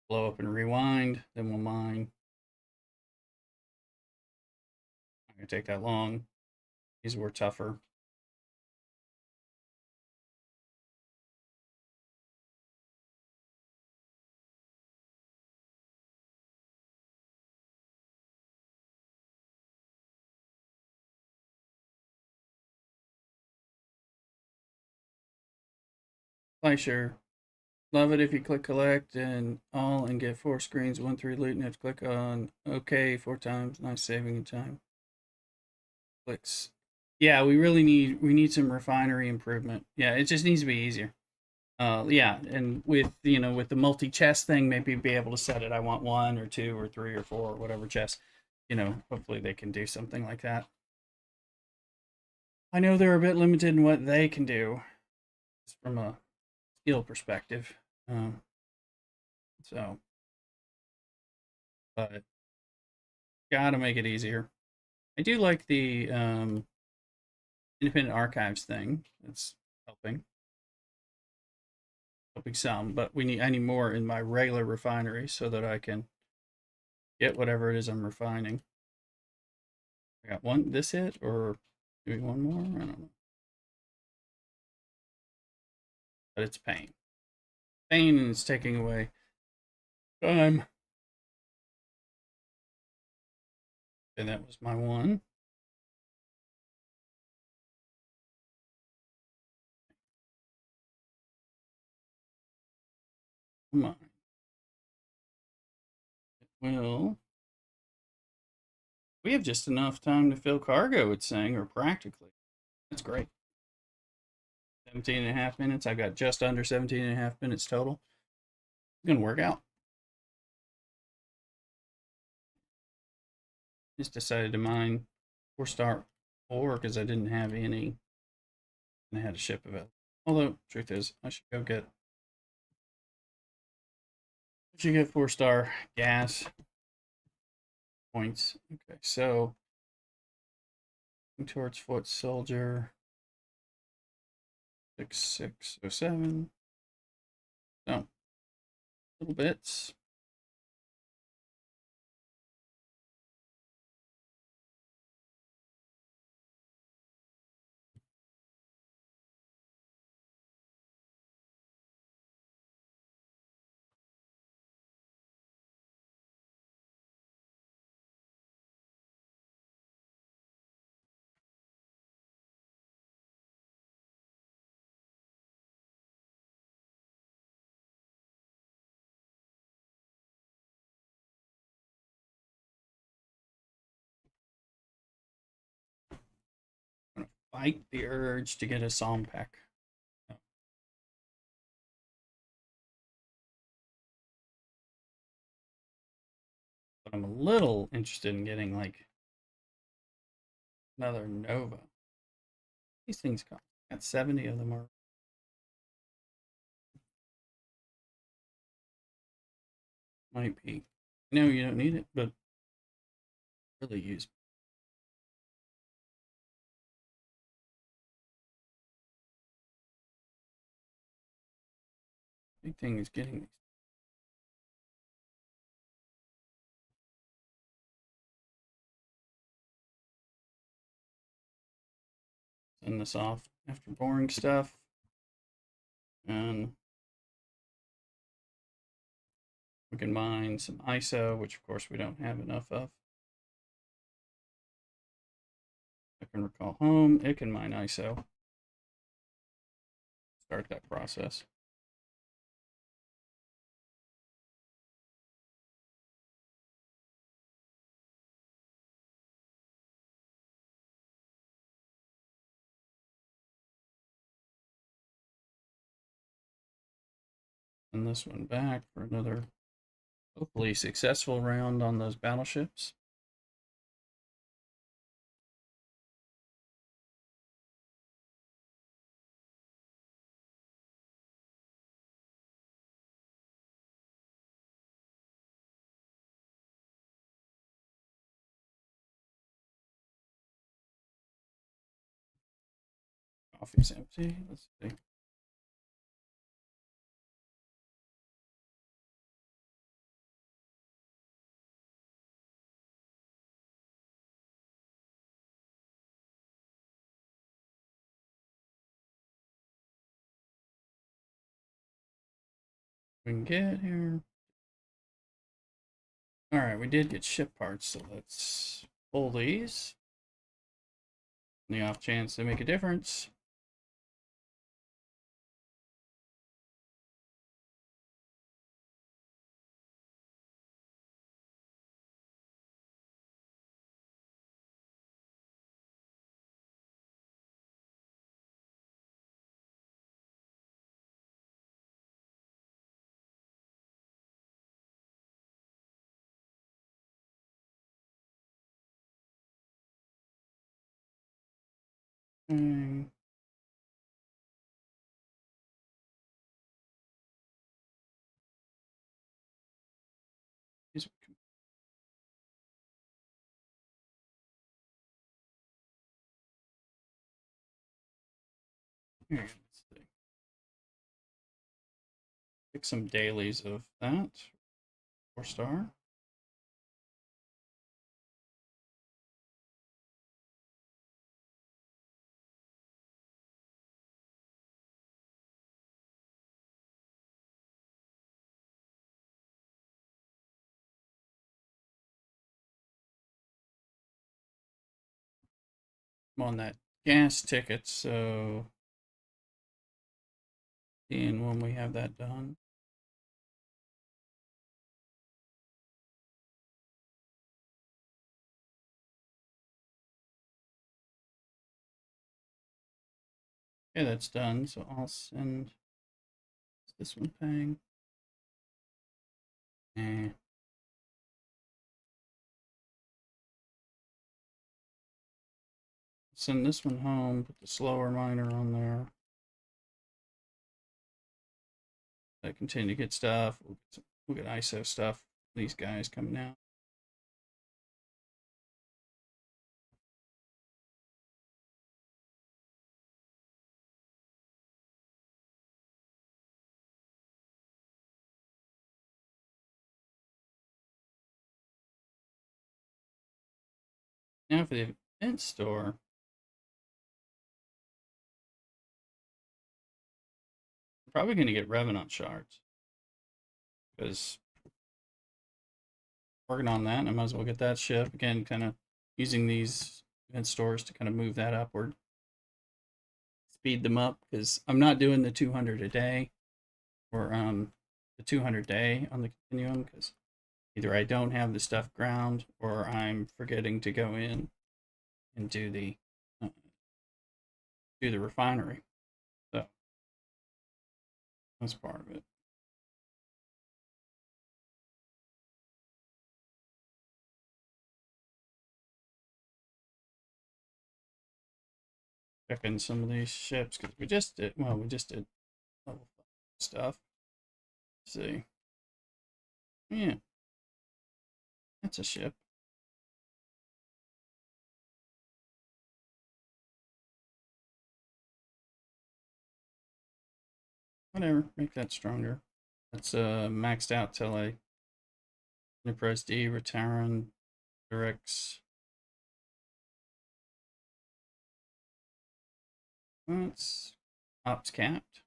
blow up and rewind. Then we'll mine. Not gonna take that long. These were tougher. Like sure. Love it if you click collect and all and get 4 screens, 1 3 loot, and have to click on OK 4 times. Nice saving in time. Clicks. Yeah, we need some refinery improvement. Yeah, it just needs to be easier. Yeah, and with the multi chest thing, maybe be able to set it. I want 1 or 2 or 3 or 4 or whatever chest. Hopefully they can do something like that. I know they're a bit limited in what they can do from a skill perspective. Um, so, but gotta make it easier. I do like the independent archives thing. That's helping, helping some. But I need more in my regular refinery so that I can get whatever it is I'm refining. I got one. This hit or maybe one more. I don't know. But it's pain. Pain, and it's taking away time. And that was my one. Come on. Well, we have just enough time to fill cargo, it's saying, or practically. That's great. 17 and a half minutes. I've got just under 17 and a half minutes total. It's going to work out. Just decided to mine 4-star ore because I didn't have any and I had a ship of it. Although, truth is, I should get 4-star gas points. Okay, so towards foot soldier 6607. So little bits. fight the urge to get a psalm pack. But I'm a little interested in getting like another Nova. These things cost. Got 70 of them are. Might be. No, you don't need it, but really use. Big thing is getting these. Send this off after boring stuff. And we can mine some ISO, which of course we don't have enough of. I can recall home, it can mine ISO. Start that process. And this one back for another hopefully successful round on those battleships. Coffee's empty. Let's see. We can get here. All right, we did get ship parts, so let's pull these. On the off chance they make a difference. Mm, here, let's see. Pick some dailies of that. 4-star. I'm on that gas ticket, so and when we have that done. Okay, that's done. So I'll send this one paying. Send this one home, put the slower miner on there. I continue to get stuff. We'll get ISO stuff. These guys coming out. Now for the event store. I'm probably going to get Revenant shards. Because working on that, and I might as well get that ship. Again, kind of using these event stores to kind of move that upward. Speed them up, because I'm not doing the 200 a day. Or the 200 day on the continuum, because either I don't have the stuff ground or I'm forgetting to go in and do the to the refinery. So that's part of it. Checking some of these ships because we just did, well, we just did level 5 stuff. Let's see. Yeah, that's a ship. Whatever, make that stronger. That's maxed out till I Enterprise D, Retaran, Directs. That's ops capped.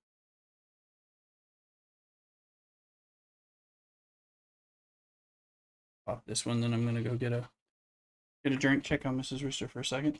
Pop this one, then I'm gonna go get a drink. Check on Mrs. Rooster for a second.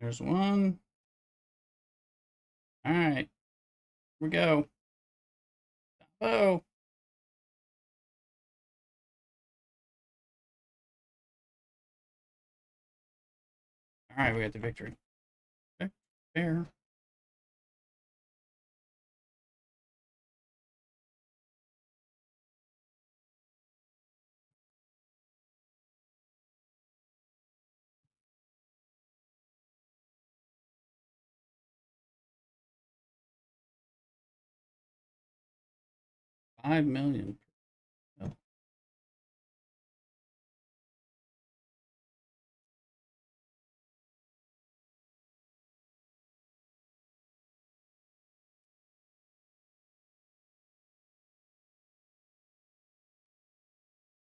There's one. All right, here we go. Oh, all right, we got the victory. Okay, fair. $5 million. Oh,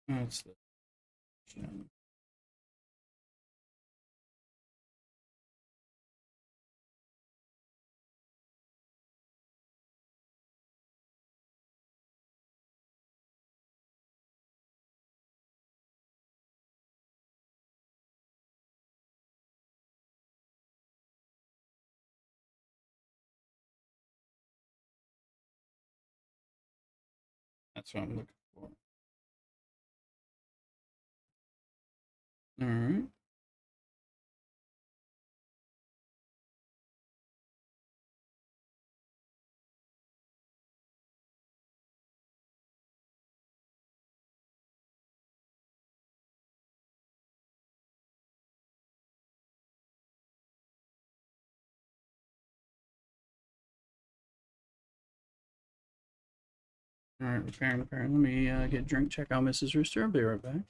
that's the. That's what I'm looking for. All right. All right, repairing. Let me get a drink. Check out Mrs. Rooster. I'll be right back.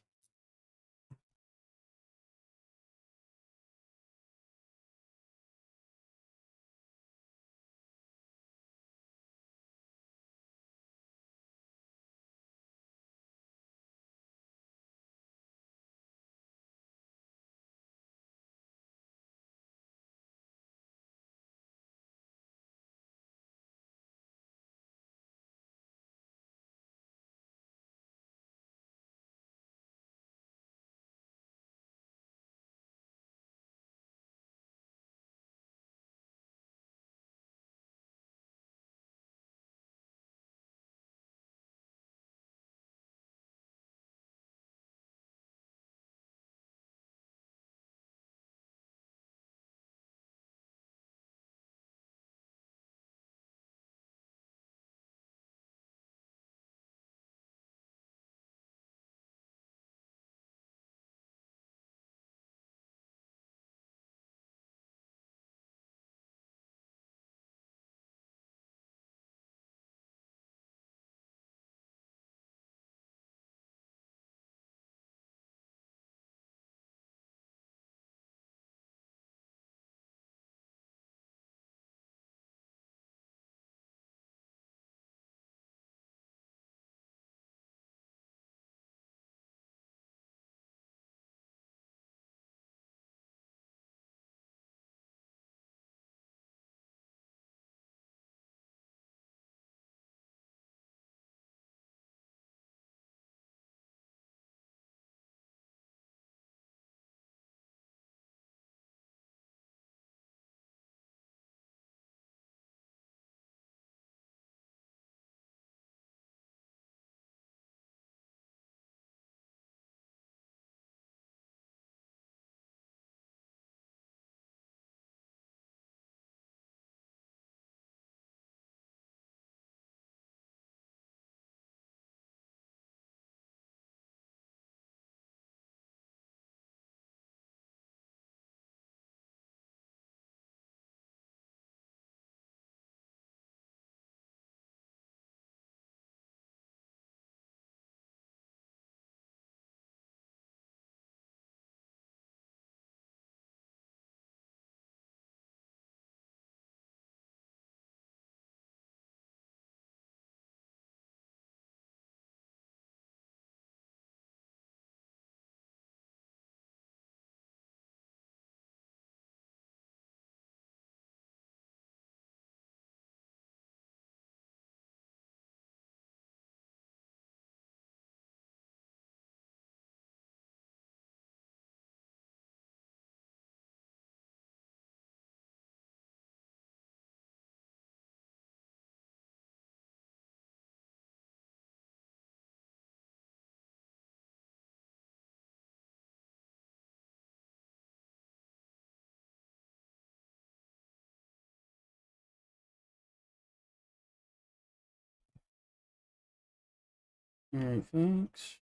Alright, folks.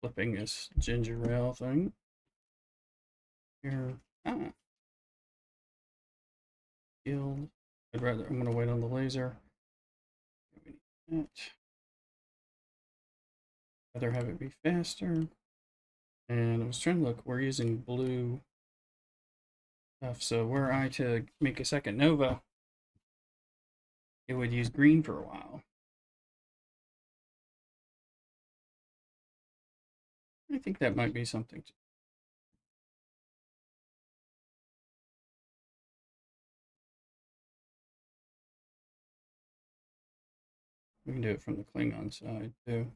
Flipping this ginger ale thing. Here. Ah. Guild. I'm gonna wait on the laser. I'd rather have it be faster. And I was trying to look, we're using blue stuff, so were I to make a second Nova, it would use green for a while. I think that might be something to we can do it from the Klingon side too.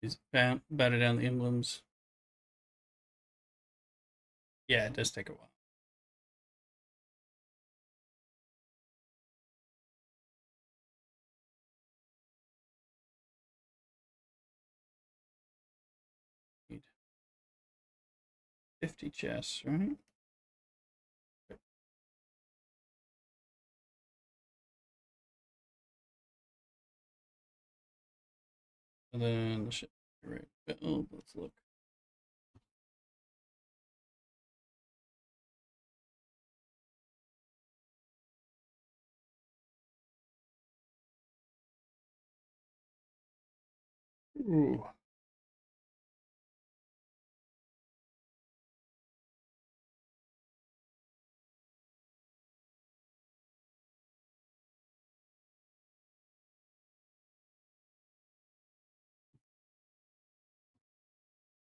Is batted down the emblems. Yeah, it does take a while. Need 50 chests, right? And then the ship. Right. Oh, let's look. Ooh.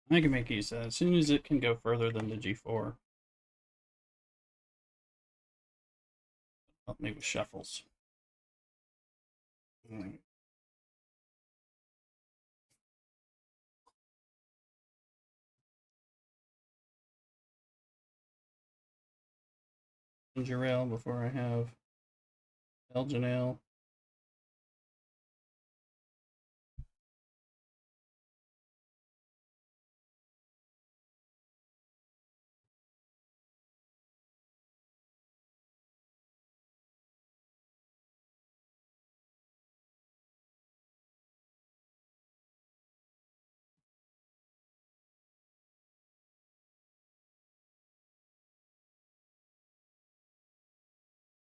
I can make use of that as soon as it can go further than the G4. Help me with shuffles. Ginger ale before I have Belgian ale.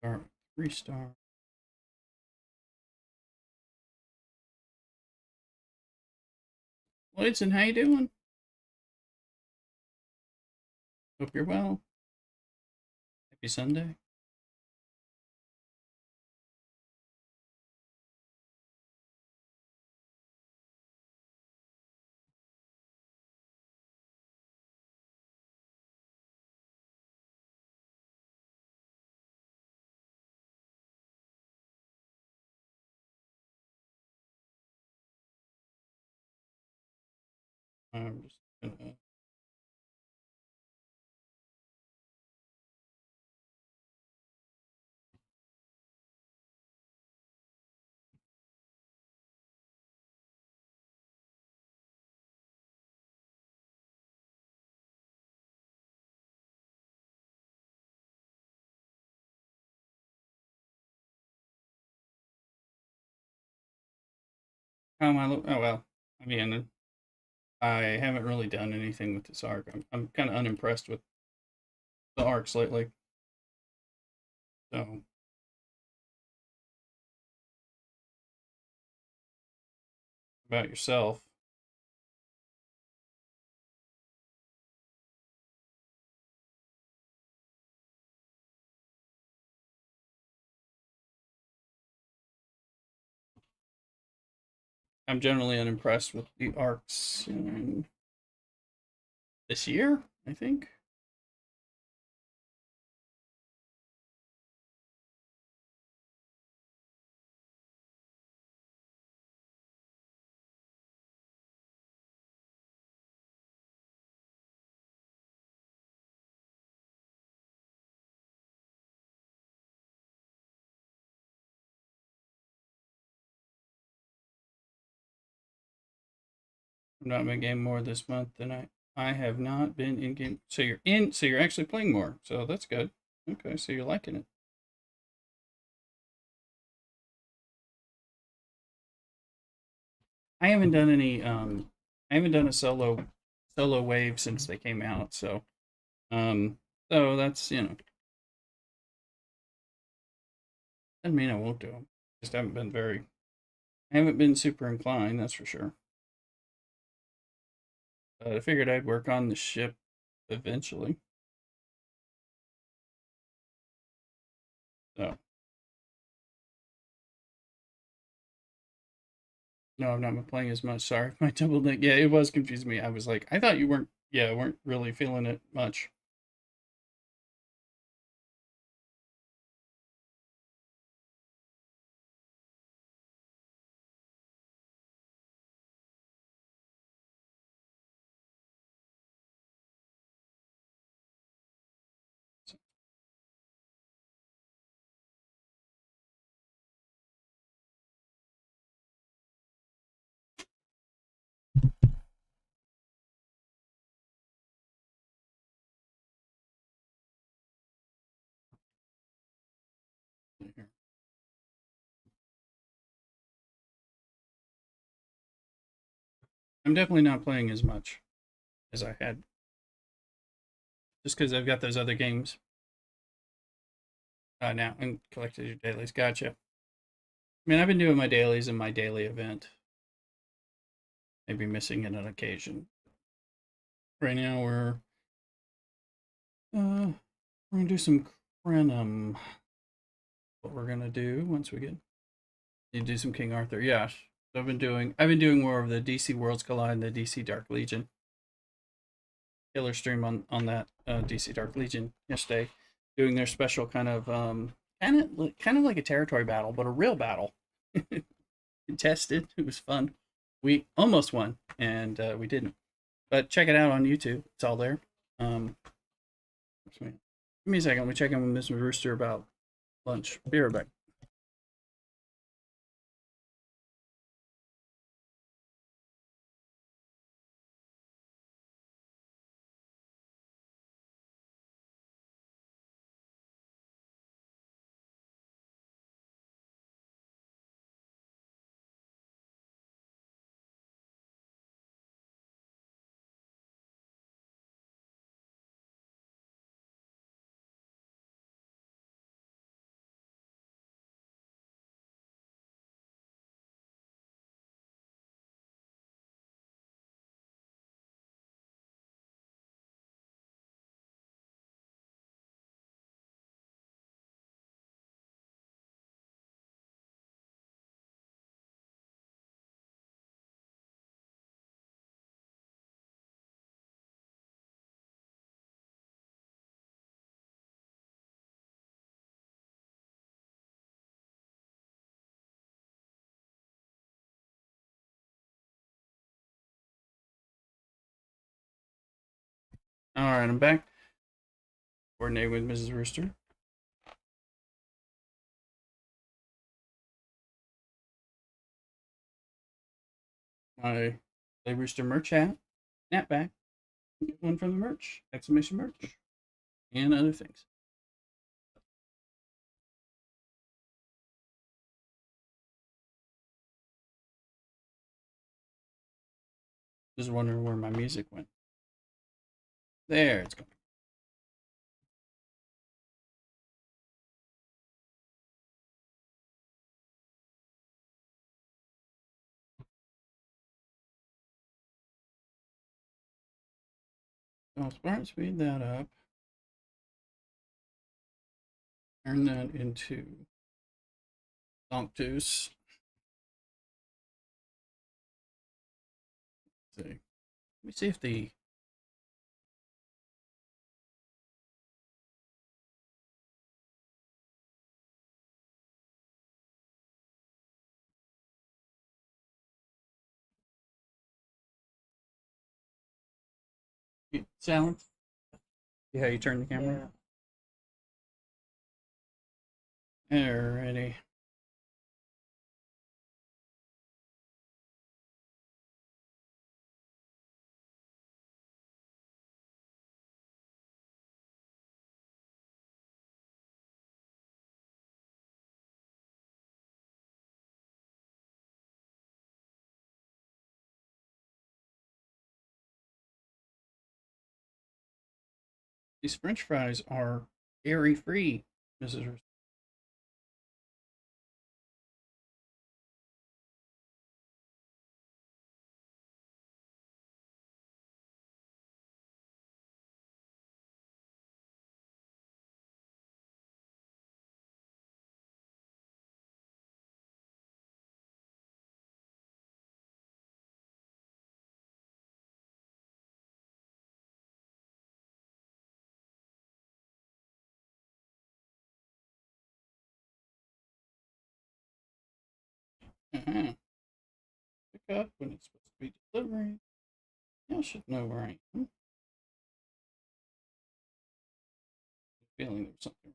Star, 3-star. Lloydson, how you doing? Hope you're well. Happy Sunday. I'm just gonna. How am I look? Oh well. I mean, I haven't really done anything with this arc. I'm kind of unimpressed with the arcs lately. So about yourself. I'm generally unimpressed with the arcs this year, I think. I've not been game more this month than I have not been in game. So you're in. So you're actually playing more. So that's good. Okay, so you're liking it. I haven't done any. I haven't done a solo wave since they came out. Um, so that's doesn't mean I won't do them. Just haven't been very. I haven't been super inclined. That's for sure. But I figured I'd work on the ship eventually. So no, I've not been playing as much. Sorry, my double neck. Yeah, it was confusing me. I was like, I thought you weren't. Yeah, weren't really feeling it much. I'm definitely not playing as much as I had, just because I've got those other games now and collected your dailies. Gotcha. I mean, I've been doing my dailies and my daily event. Maybe missing it on occasion. Right now we're gonna do some Crenum. What we're gonna do once we get you do some King Arthur. Yeah, so I've been doing more of the DC Worlds Collide and the DC Dark Legion. Killer stream on that DC Dark Legion yesterday, doing their special kind of like a territory battle, but a real battle. Contested. It was fun. We almost won, and we didn't. But check it out on YouTube. It's all there. Give me a second. Let me check in with Mr. Rooster about lunch. Be right back. All right, I'm back. Coordinate with Mrs. Rooster. My Play Rooster merch hat, snapback, get one from the merch, exclamation merch, and other things. Just wondering where my music went. There, it's going. So I'll smart speed that up. Turn that into Sanctus. Let me see if the sound. See how you turn the camera? Yeah. Alrighty. These French fries are dairy free, Mrs. Uh-huh. Pick up when it's supposed to be delivering. Y'all should know where I am. Feeling there's something.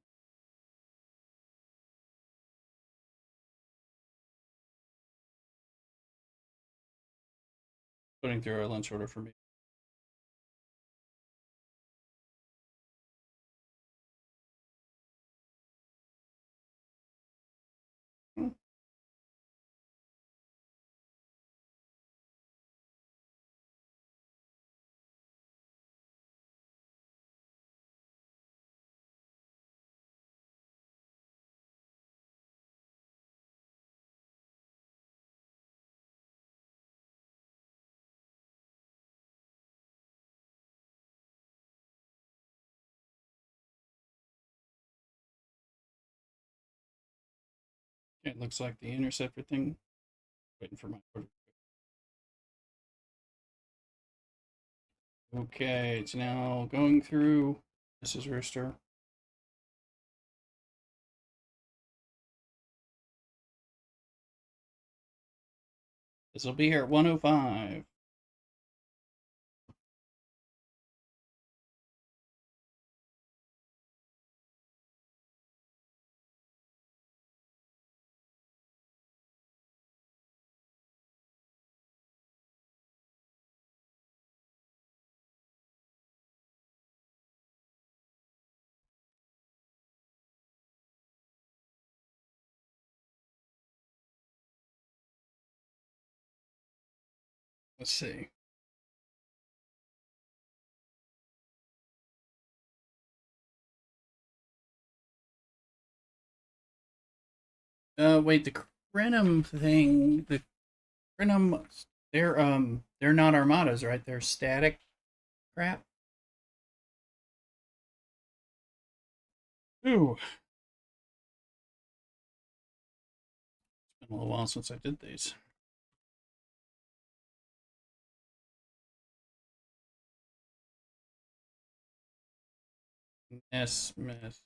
Putting through a lunch order for me. Hmm. It looks like the interceptor thing. Waiting for my order. Okay, it's now going through Mrs. Rooster. This will be here at 1:05. Let's see. Wait, the Crenum thing, the Crenum, they're not armadas, right? They're static crap. Ooh, it's been a little while since I did these. S. Smith,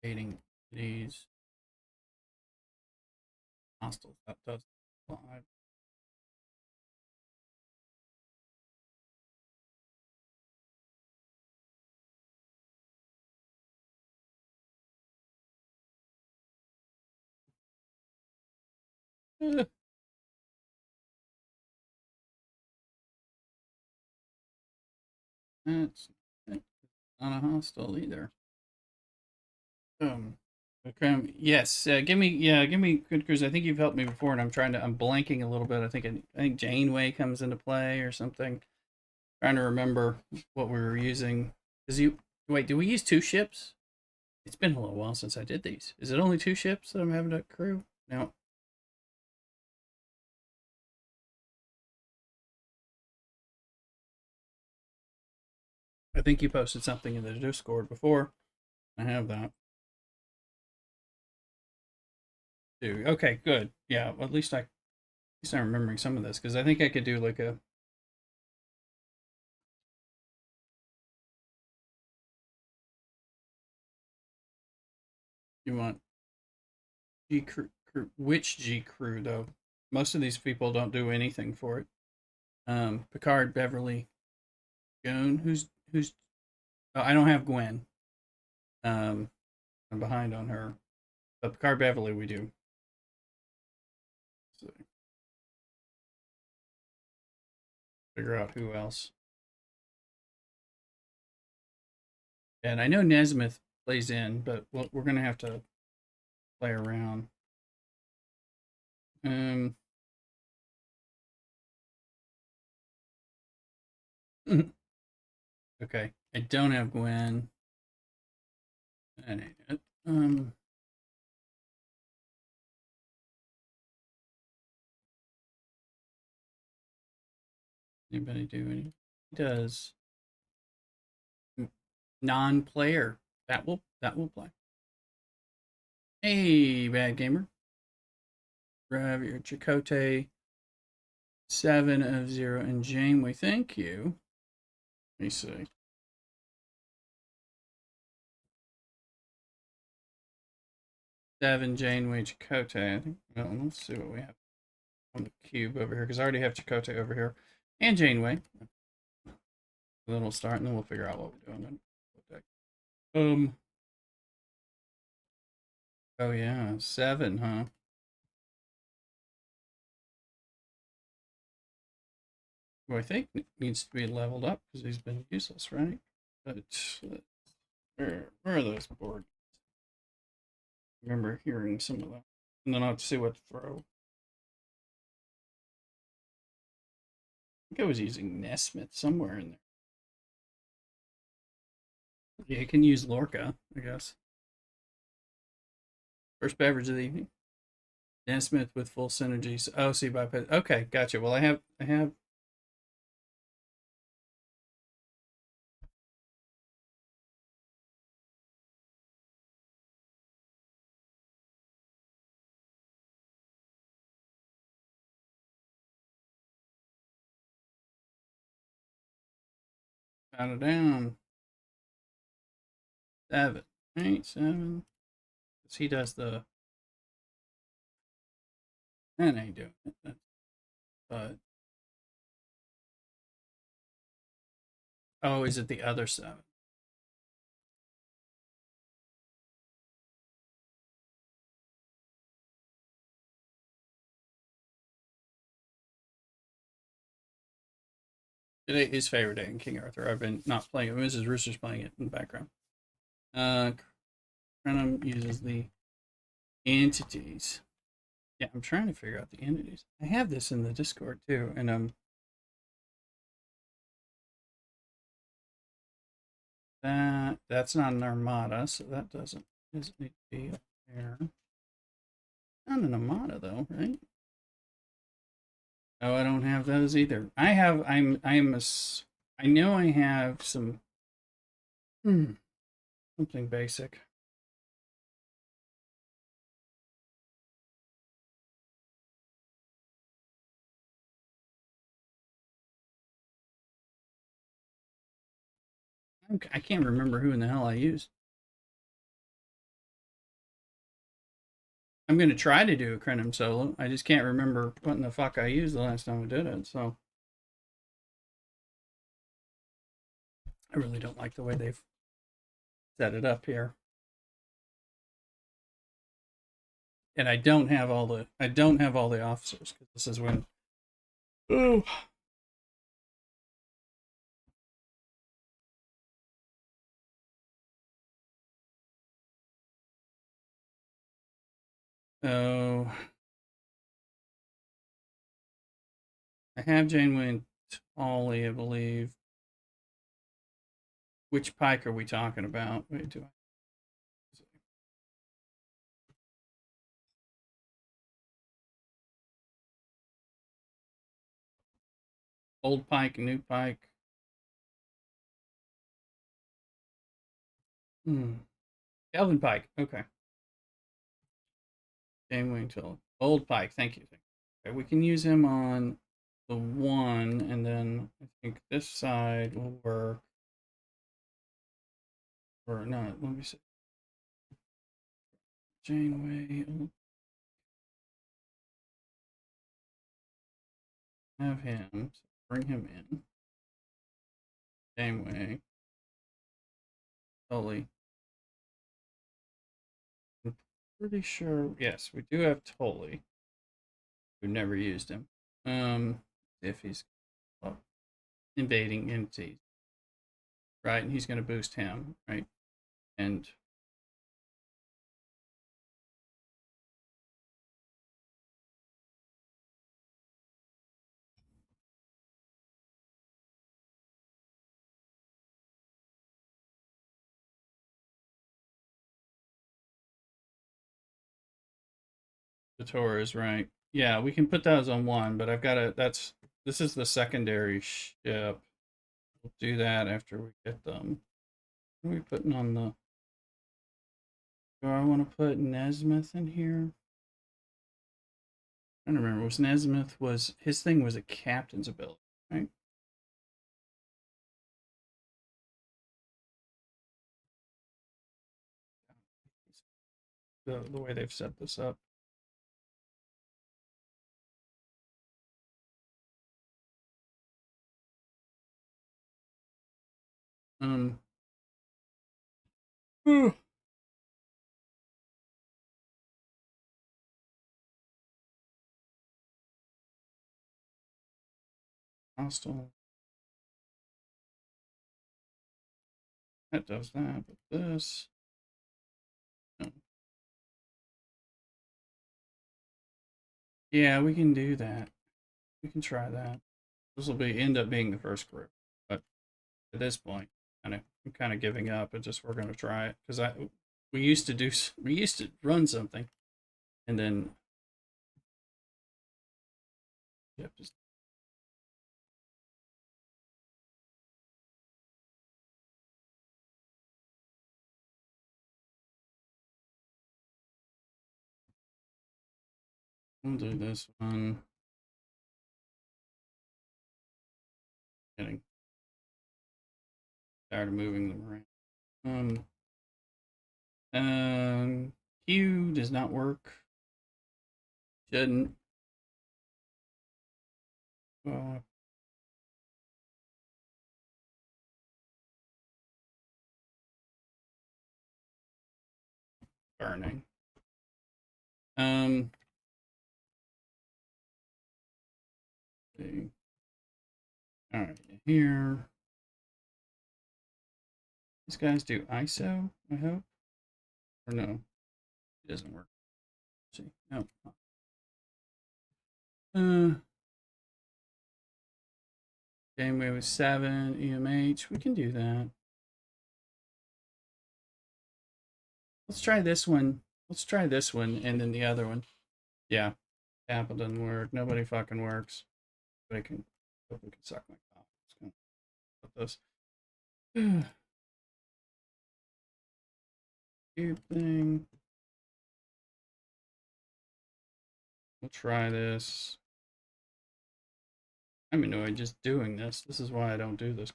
dating these hostels. That does apply. Eh, that's not a hostel either. Okay. Yes. Give me good cruise. I think you've helped me before, and I'm blanking a little bit. I think Janeway comes into play or something. Trying to remember what we were using. Is you wait? Do we use two ships? It's been a little while since I did these. Is it only two ships that I'm having to crew? No. I think you posted something in the Discord before. I have that too. Okay, good. Yeah, well, at least I'm remembering some of this because I think I could do like a. You want G crew? Which G crew though? Most of these people don't do anything for it. Picard, Beverly, Goon. Who's? Oh, I don't have Gwen. Um, I'm behind on her. But Picard, Beverly, we do. So figure out who else. And I know Nesmith plays in, but we're gonna have to play around. Um, okay. I don't have Gwen. That ain't it. Anybody do any? Does non-player that will play. Hey, bad gamer. Grab your Chakotay 7 of 0 and Janeway. Thank you. Let me see. Seven Janeway Chakotay. I think. Well, let's see what we have on the cube over here because I already have Chakotay over here and Janeway. Then we'll start and then we'll figure out what we're doing. Oh yeah, 7, huh? Who I think needs to be leveled up because he's been useless, right? But where are those boards? I remember hearing some of them. And then I'll have to see what to throw. I think I was using Nesmith somewhere in there. Yeah, you can use Lorca, I guess. First beverage of the evening. Nesmith with full synergies. Oh, see bypass. Okay, gotcha. Well, I have. Count it down. 7. Right, 7. Because he does the. That ain't doing it. But. Oh, is it the other 7? Today is favorite day in King Arthur. I've been not playing it. Mrs. Rooster's playing it in the background. Crenum uses the entities. Yeah, I'm trying to figure out the entities. I have this in the Discord too, and that's not an armada, so that doesn't need to be up there. Not an armada though, right? Oh, I don't have those either. I know I have some something basic. I can't remember who in the hell I used. I'm going to try to do a Crenum solo. I just can't remember what in the fuck I used the last time I did it, so. I really don't like the way they've set it up here. And I don't have all the officers because this is when. Oh. Oh. I have Janeway and Ollie, I believe. Which pike are we talking about? Wait, do I? Old pike, new pike. Calvin Pike. Okay. Janeway until old pike. Thank you. Okay, we can use him on the 1, and then I think this side will work. Or no, let me see. Janeway. Have him. So bring him in. Janeway. Tully. I'm pretty sure. Yes, we do have Tully. We've never used him. If he's invading entities, right? And he's going to boost him, right? And The Taurus, right? Yeah, we can put those on one, but I've got to. This is the secondary ship. We'll do that after we get them. What are we putting on the? Do I want to put Nesmith in here? I don't remember. Was Nesmith his thing was a captain's ability, right? The way they've set this up. Um. Hostile. That does that, but this. No. Yeah, we can do that. We can try that. This will end up being the first group, but at this point, I'm kind of giving up. And just we're going to try it because we used to run something, and then yep, just we'll do this one. Getting tired of moving them around. Q does not work. Shouldn't. Uh, Burning. See. All right, here. These guys do ISO, I hope. Or no, it doesn't work. Let's see, no. Gameway with 7, EMH. We can do that. Let's try this one. Let's try this one and then the other one. Yeah. Apple doesn't work. Nobody fucking works. But I can hope we can suck my cock. Let's go put this. Cube thing. We'll try this. I'm annoyed just doing this. This is why I don't do this.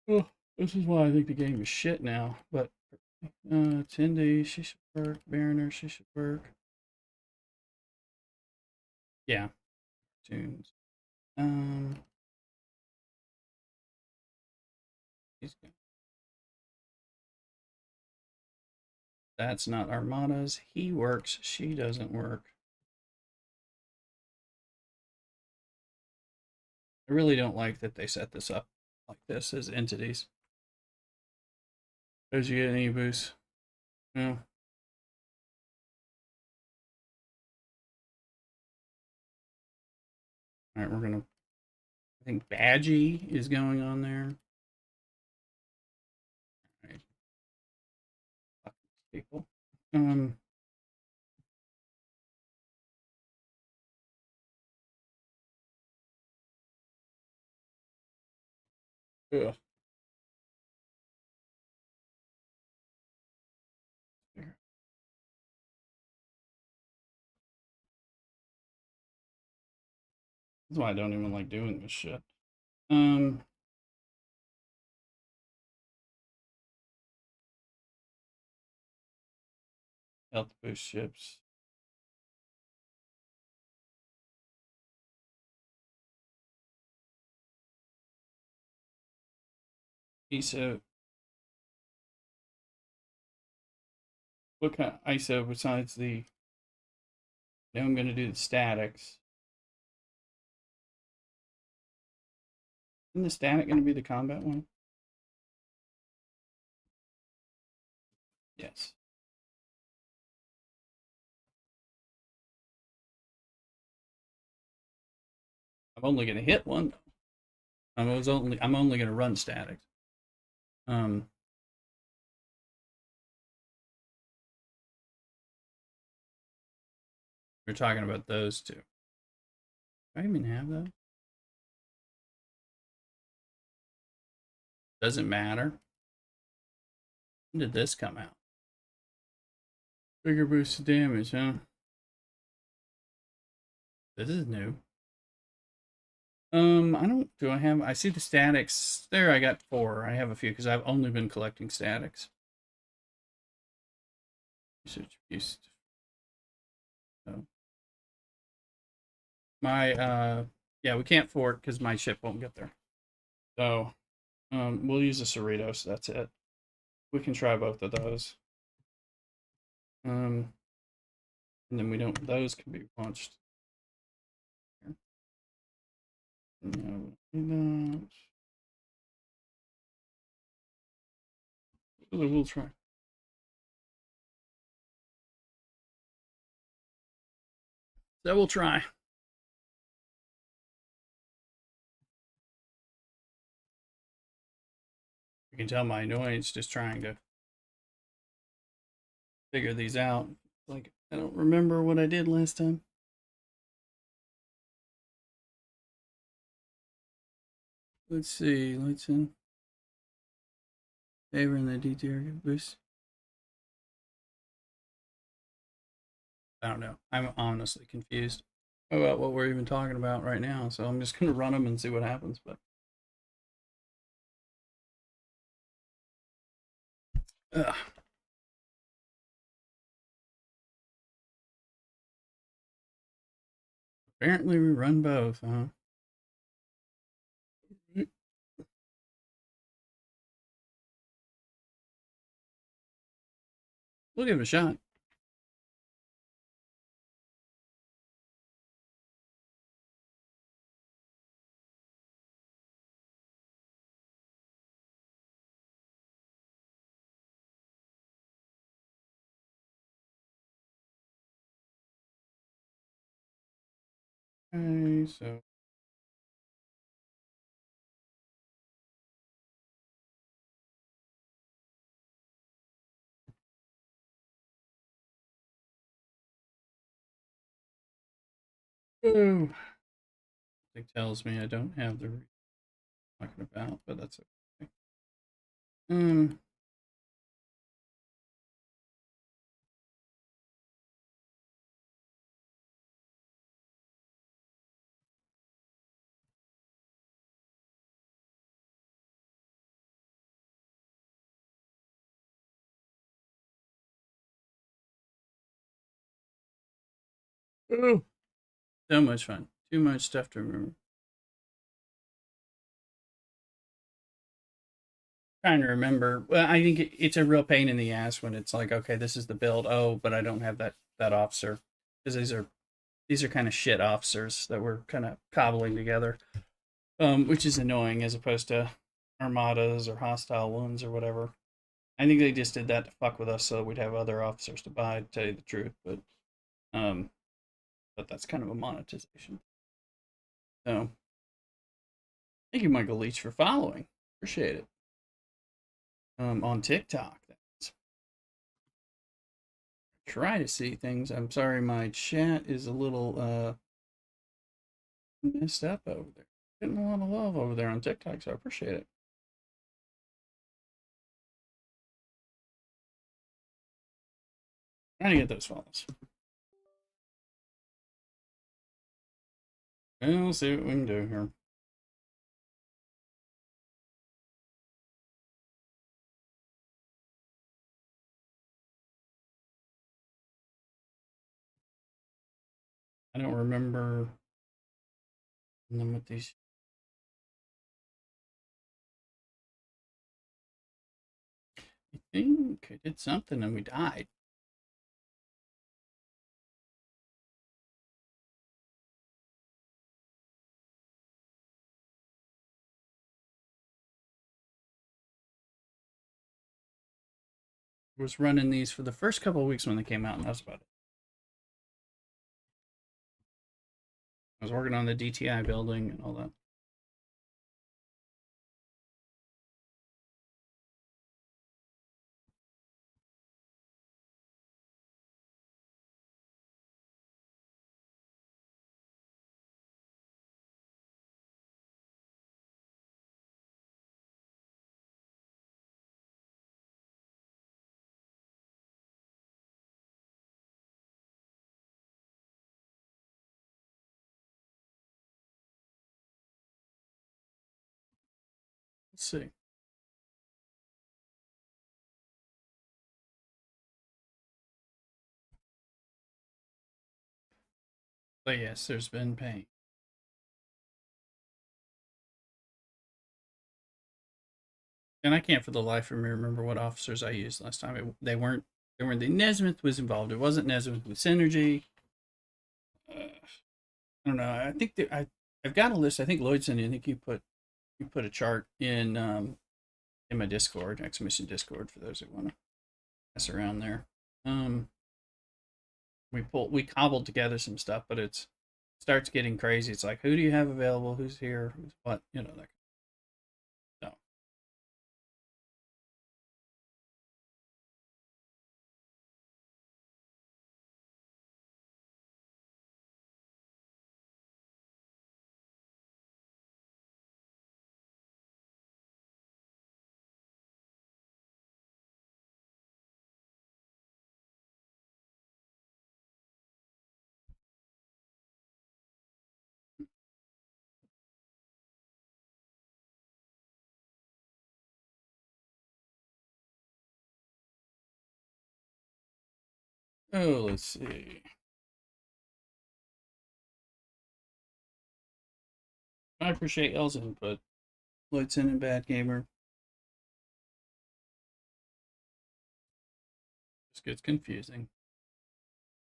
Oh, this is why I think the game is shit now. But Tindy, she should work. Mariner, she should work. Yeah. Tunes. He's good. That's not Armada's. He works. She doesn't work. I really don't like that they set this up like this as entities. Did you get any boosts? No. All right, we're gonna. I think Badgie is going on there. All right. Fuck these people. Ugh. That's why I don't even like doing this shit. Health boost ships. ISO. What kind of ISO besides the? Now I'm gonna do the statics. Isn't the static gonna be the combat one? Yes. I'm only gonna hit one. I'm only gonna run statics. Um, We're talking about those two. Do I even have those? Doesn't matter. When did this come out? Bigger boost of damage, huh? This is new. I don't. Do I have? I see the statics there. I got 4. I have a few because I've only been collecting statics. Research beast. So my yeah, we can't fort because my ship won't get there. So we'll use a Cerritos. That's it. We can try both of those. And then we don't. Those can be launched. No, we'll try. So we'll try. You can tell my annoyance just trying to figure these out. Like, I don't remember what I did last time. Let's see. Let's in. Favor in the DTR boost. I don't know. I'm honestly confused about what we're even talking about right now. So I'm just gonna run them and see what happens. But ugh. Apparently we run both, huh? We'll give it a shot. Okay, so oh, it tells me I don't have the talking about, but that's okay. Um, oh, so much fun. Too much stuff to remember. Trying to remember. Well, I think it's a real pain in the ass when it's like, okay, this is the build. Oh, but I don't have that officer because these are kind of shit officers that we're kind of cobbling together, which is annoying as opposed to armadas or hostile ones or whatever. I think they just did that to fuck with us so we'd have other officers to buy. To tell you the truth, um, but that's kind of a monetization. So, thank you, Michael Leach, for following. Appreciate it. On TikTok. Try to see things. I'm sorry, my chat is a little messed up over there. Getting a lot of love over there on TikTok, so I appreciate it. Trying to get those follows. And we'll see what we can do here. I don't remember them with these. I think I did something and we died. I was running these for the first couple of weeks when they came out, and that was about it. I was working on the DTI building and all that. Let's see. But yes, there's been pain. And I can't for the life of me remember what officers I used last time. They weren't the Nesmith was involved. It wasn't Nesmith with Synergy. I don't know. I think I've got a list. I think Lloyd sent you. I think you put a chart in my Discord, Exhibition Discord, for those who want to mess around there. Um, we cobbled together some stuff, but it starts getting crazy. It's like, who do you have available? Who's here? Who's what? That. So, oh, let's see. I appreciate L's input. Lloyd sent in Bad Gamer. This gets confusing.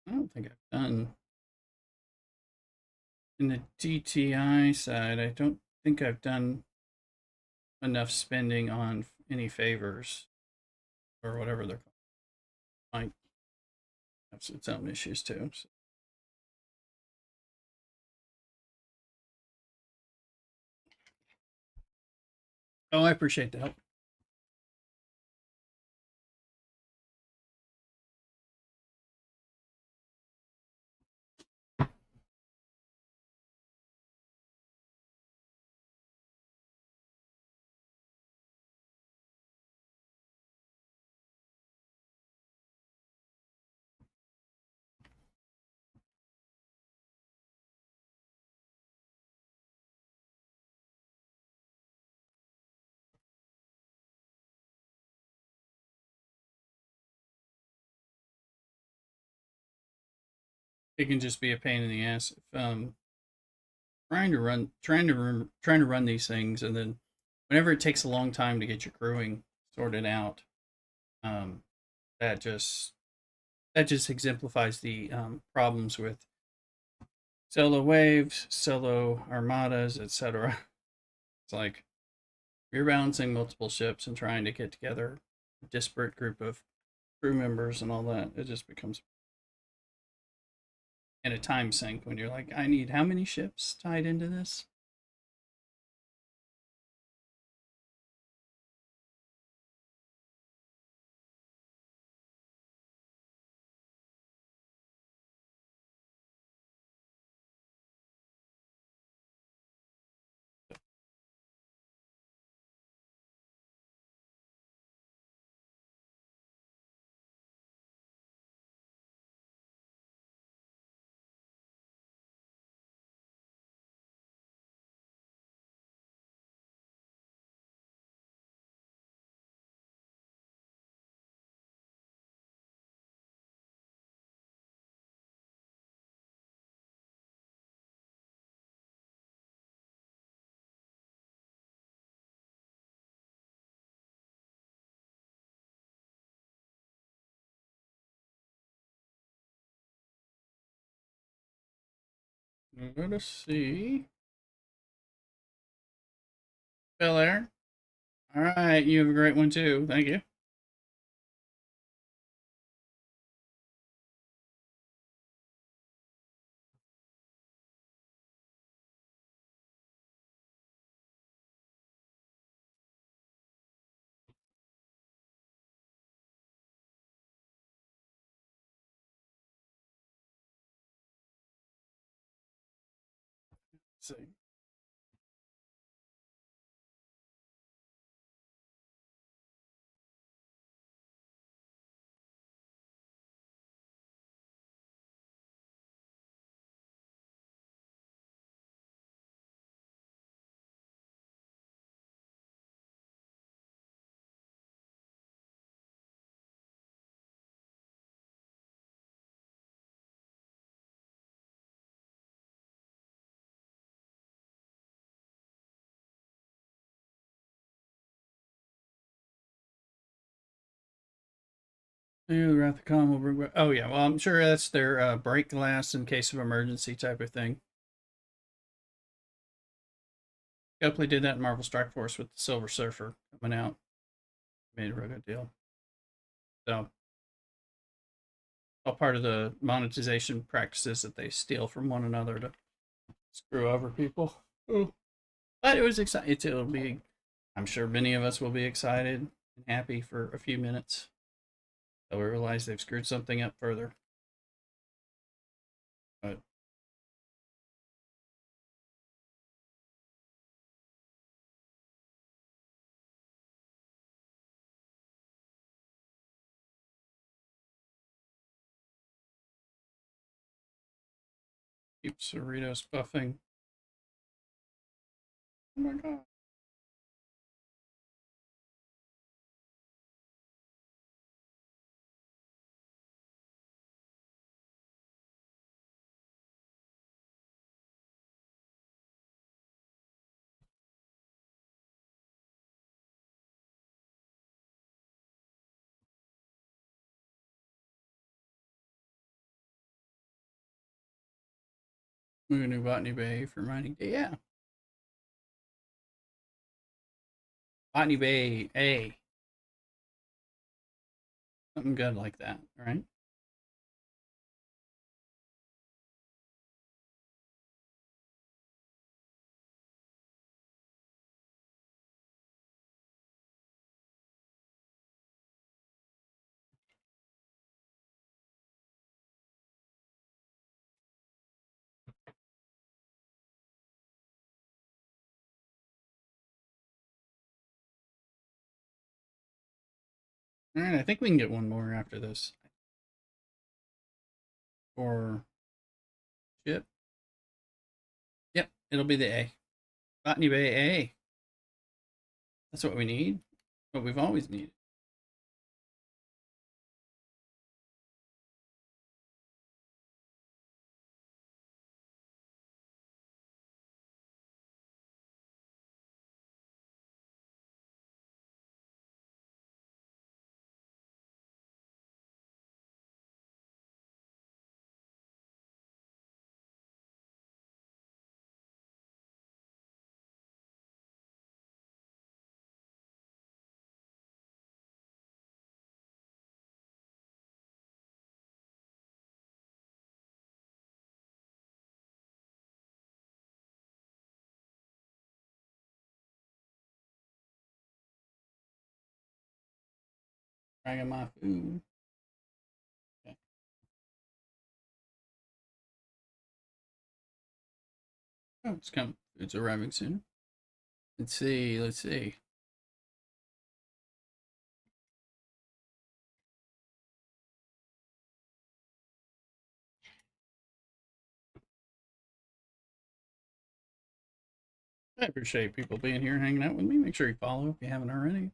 I don't think I've done in the DTI side. I don't think I've done enough spending on any favors or whatever they're called. Might have its own issues too. So. Oh, I appreciate the help. It can just be a pain in the ass if trying to run these things, and then whenever it takes a long time to get your crewing sorted out, um, that just exemplifies the problems with solo waves, solo armadas, etc. It's like you're balancing multiple ships and trying to get together a disparate group of crew members and all that. It just becomes in a time sink when you're like, I need how many ships tied into this? Let us see. Bel Air. All right, you have a great one too. Thank you. Let's see. Ooh, Rathacon will bring. Oh yeah, well I'm sure that's their break glass in case of emergency type of thing. Copley did that in Marvel Strike Force with the Silver Surfer coming out. Made a real good deal. So all part of the monetization practices that they steal from one another to screw over people. Ooh. But it was exciting. It'll be. I'm sure many of us will be excited and happy for a few minutes. So we realize they've screwed something up further. But keep Cerritos buffing. Oh my god. We're gonna do Botany Bay for mining day. Yeah. Botany Bay A. Something good like that, right? Alright, I think we can get one more after this. Or ship. Yep, it'll be the A. Botany Bay A. That's what we need. What we've always needed. Dragging my food. Okay. Oh, it's coming. It's arriving soon. Let's see. Let's see. I appreciate people being here and hanging out with me. Make sure you follow if you haven't already.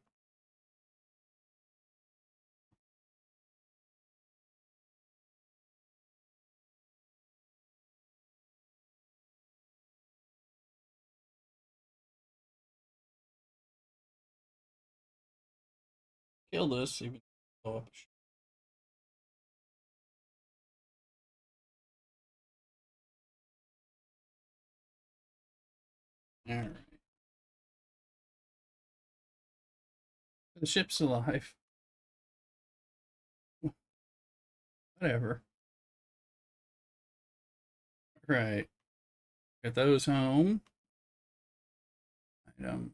Kill this. Even blow up. All right. The ship's alive. Whatever. Right. Get those home. Item.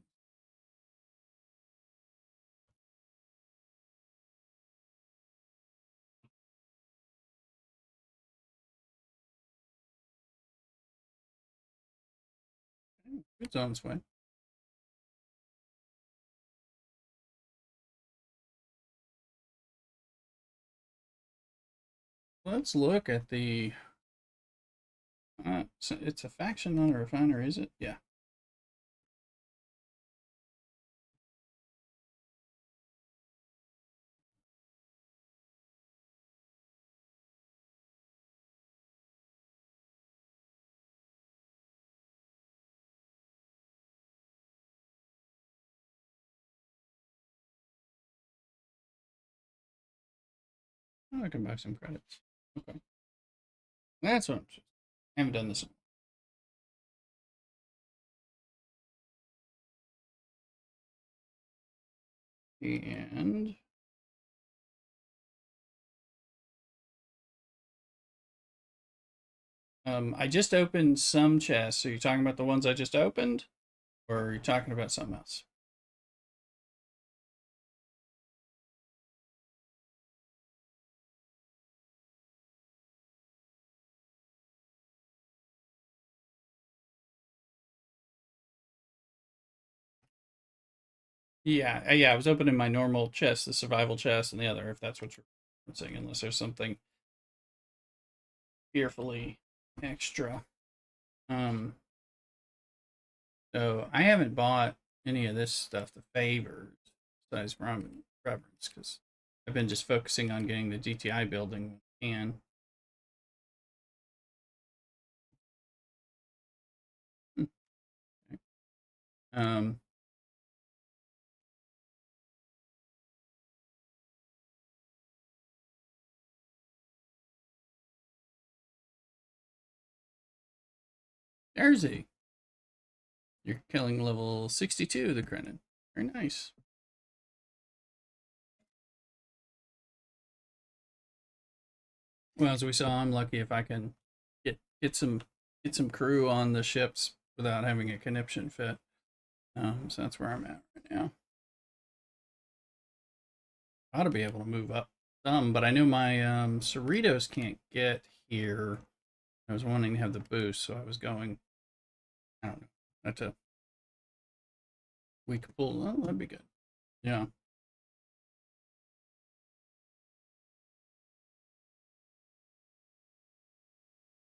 It's on its way. Let's look at the. It's a faction, not a refiner, is it? Yeah. Oh, I can buy some credits. Okay. That's what I'm saying. I haven't done this. And I just opened some chests. Are you talking about the ones I just opened? Or are you talking about something else? Yeah, yeah, I was opening my normal chest, the survival chest, and the other, if that's what you're referencing, unless there's something fearfully extra. Um, so I haven't bought any of this stuff, the favors, besides ramen reverence, because I've been just focusing on getting the GTI building and um, there's a you're killing level 62 the Krenin. Very nice. Well, as we saw, I'm lucky if I can get some crew on the ships without having a conniption fit. So that's where I'm at right now. I ought to be able to move up some, but I know my Cerritos can't get here. I was wanting to have the boost, so I was going. I don't know. That's a we could pull. Oh, that'd be good. Yeah.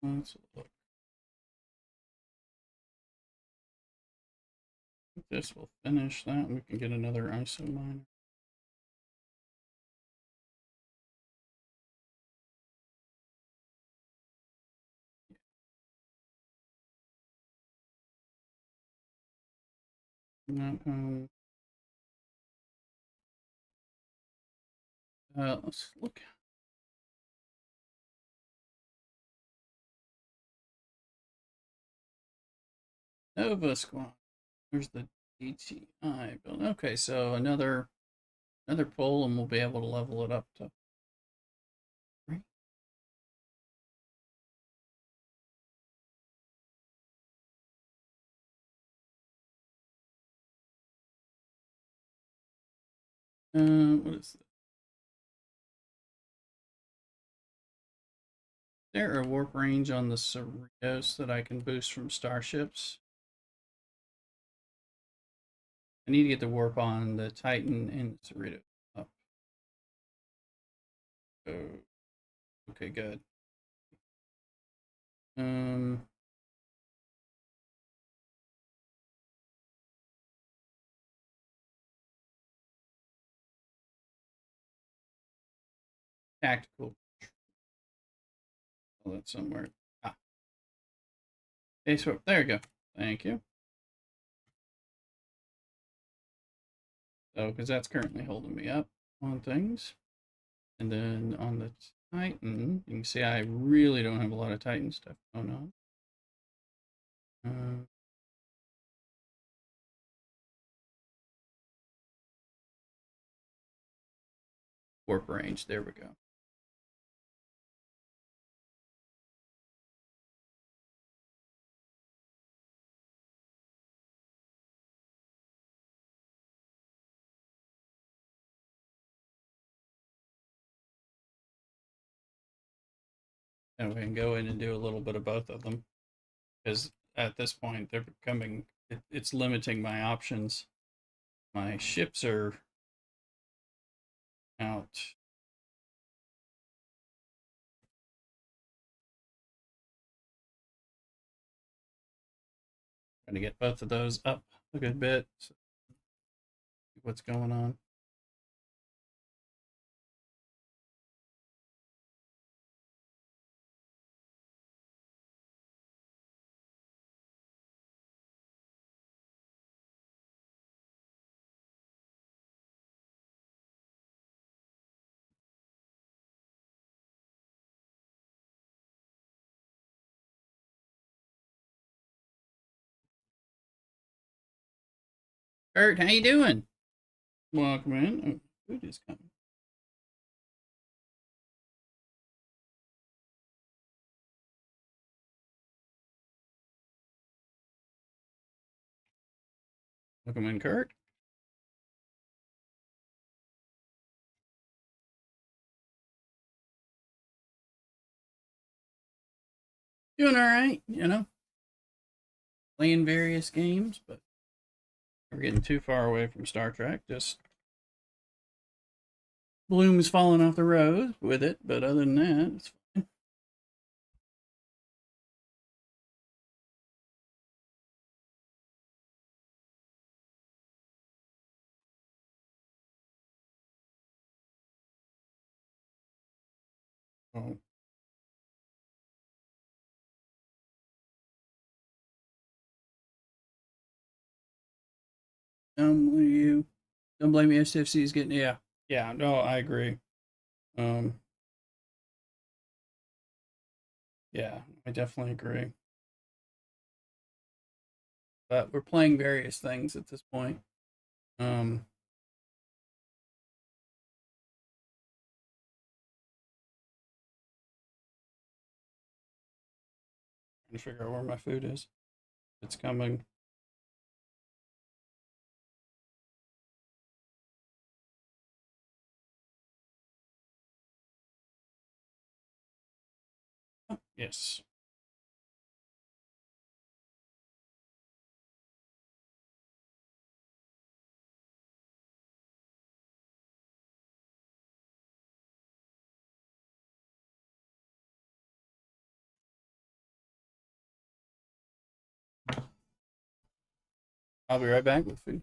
Let's look. This will finish that. We can get another ISO miner. No, let's look. Nova Squad. Where's the DTI build? Okay, so another pull, and we'll be able to level it up to 3. What is it? There a warp range on the Cerritos that I can boost from starships? I need to get the warp on the Titan and the Cerritos up. Oh, okay, good. Um, tactical. Oh, that's somewhere. Ah, base warp. There you go. Thank you. So, because that's currently holding me up on things. And then on the Titan, you can see I really don't have a lot of Titan stuff going on. Uh, warp range. There we go. And we can go in and do a little bit of both of them because at this point they're becoming it's limiting my options. My ships are out. Trying to get both of those up a good bit. So what's going on? Kurt, how you doing? Welcome in. Oh, food is coming. Welcome in, Kurt. Doing all right, playing various games, but we're getting too far away from Star Trek. Just bloom's falling off the rose with it, but other than that, it's fine. Oh, you. Don't blame me. STFC is getting, yeah. Yeah, no, I agree. Um, yeah, I definitely agree. But we're playing various things at this point. Um, Trying to figure out where my food is. It's coming. Yes. I'll be right back with food.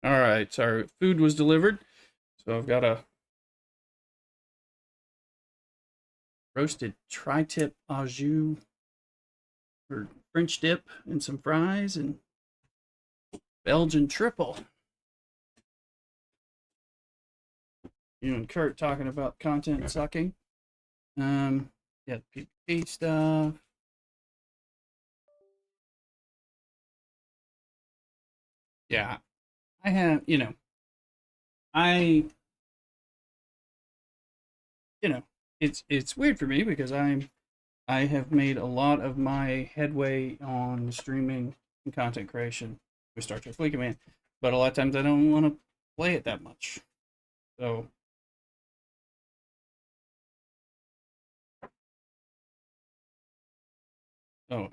All right, so food was delivered. So I've got a roasted tri-tip au jus or French dip and some fries and Belgian triple. You and Kurt talking about content sucking. Yeah, PvP stuff. Yeah, I have, I, you know, it's weird for me because I have made a lot of my headway on streaming and content creation with Star Trek Fleet Command, but a lot of times I don't want to play it that much. So, oh,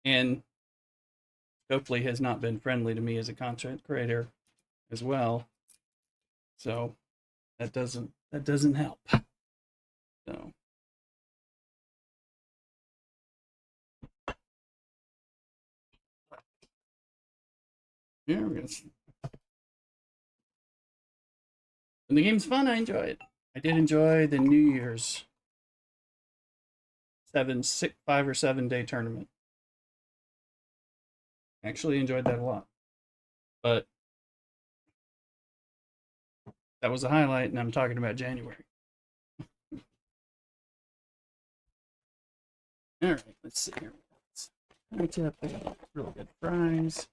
and Scopely has not been friendly to me as a content creator as well. So that doesn't help. So yeah, when the game's fun, I enjoy it. I did enjoy the New Year's 5 or 7 day tournament. Actually enjoyed that a lot. But that was a highlight, and I'm talking about January. All right, let's see here. Really good fries.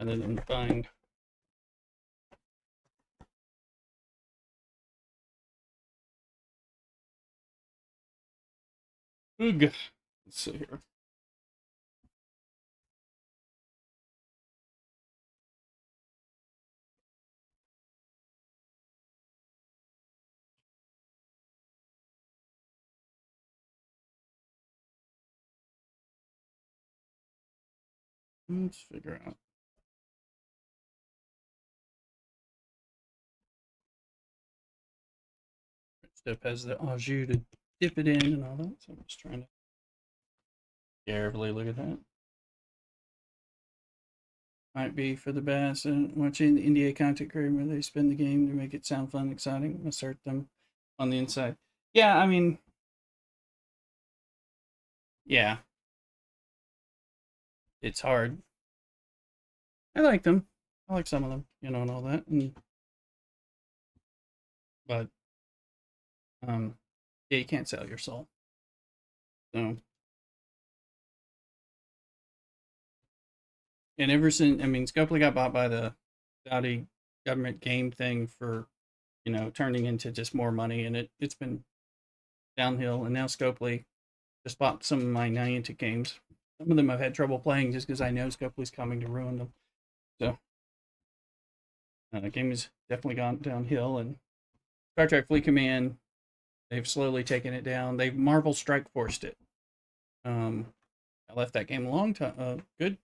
And then I'm buying Oog. Let's see here. Let's figure out. Step has the au jus to dip it in and all that. So I'm just trying to carefully look at that. Might be for the best. And watching the NDA content creator where they spin the game to make it sound fun, exciting, assert them on the inside. Yeah, I mean, yeah, it's hard. I like them. I like some of them, and all that. But yeah, you can't sell your soul. So, and ever since, I mean, Scopely got bought by the Saudi government game thing for, turning into just more money, and it's been downhill. And now Scopely just bought some of my Niantic games. Some of them I've had trouble playing just because I know Scopely's coming to ruin them. So, the game has definitely gone downhill. And Star Trek Fleet Command, they've slowly taken it down. They've Marvel Strike Forced it. I left that game a long time, good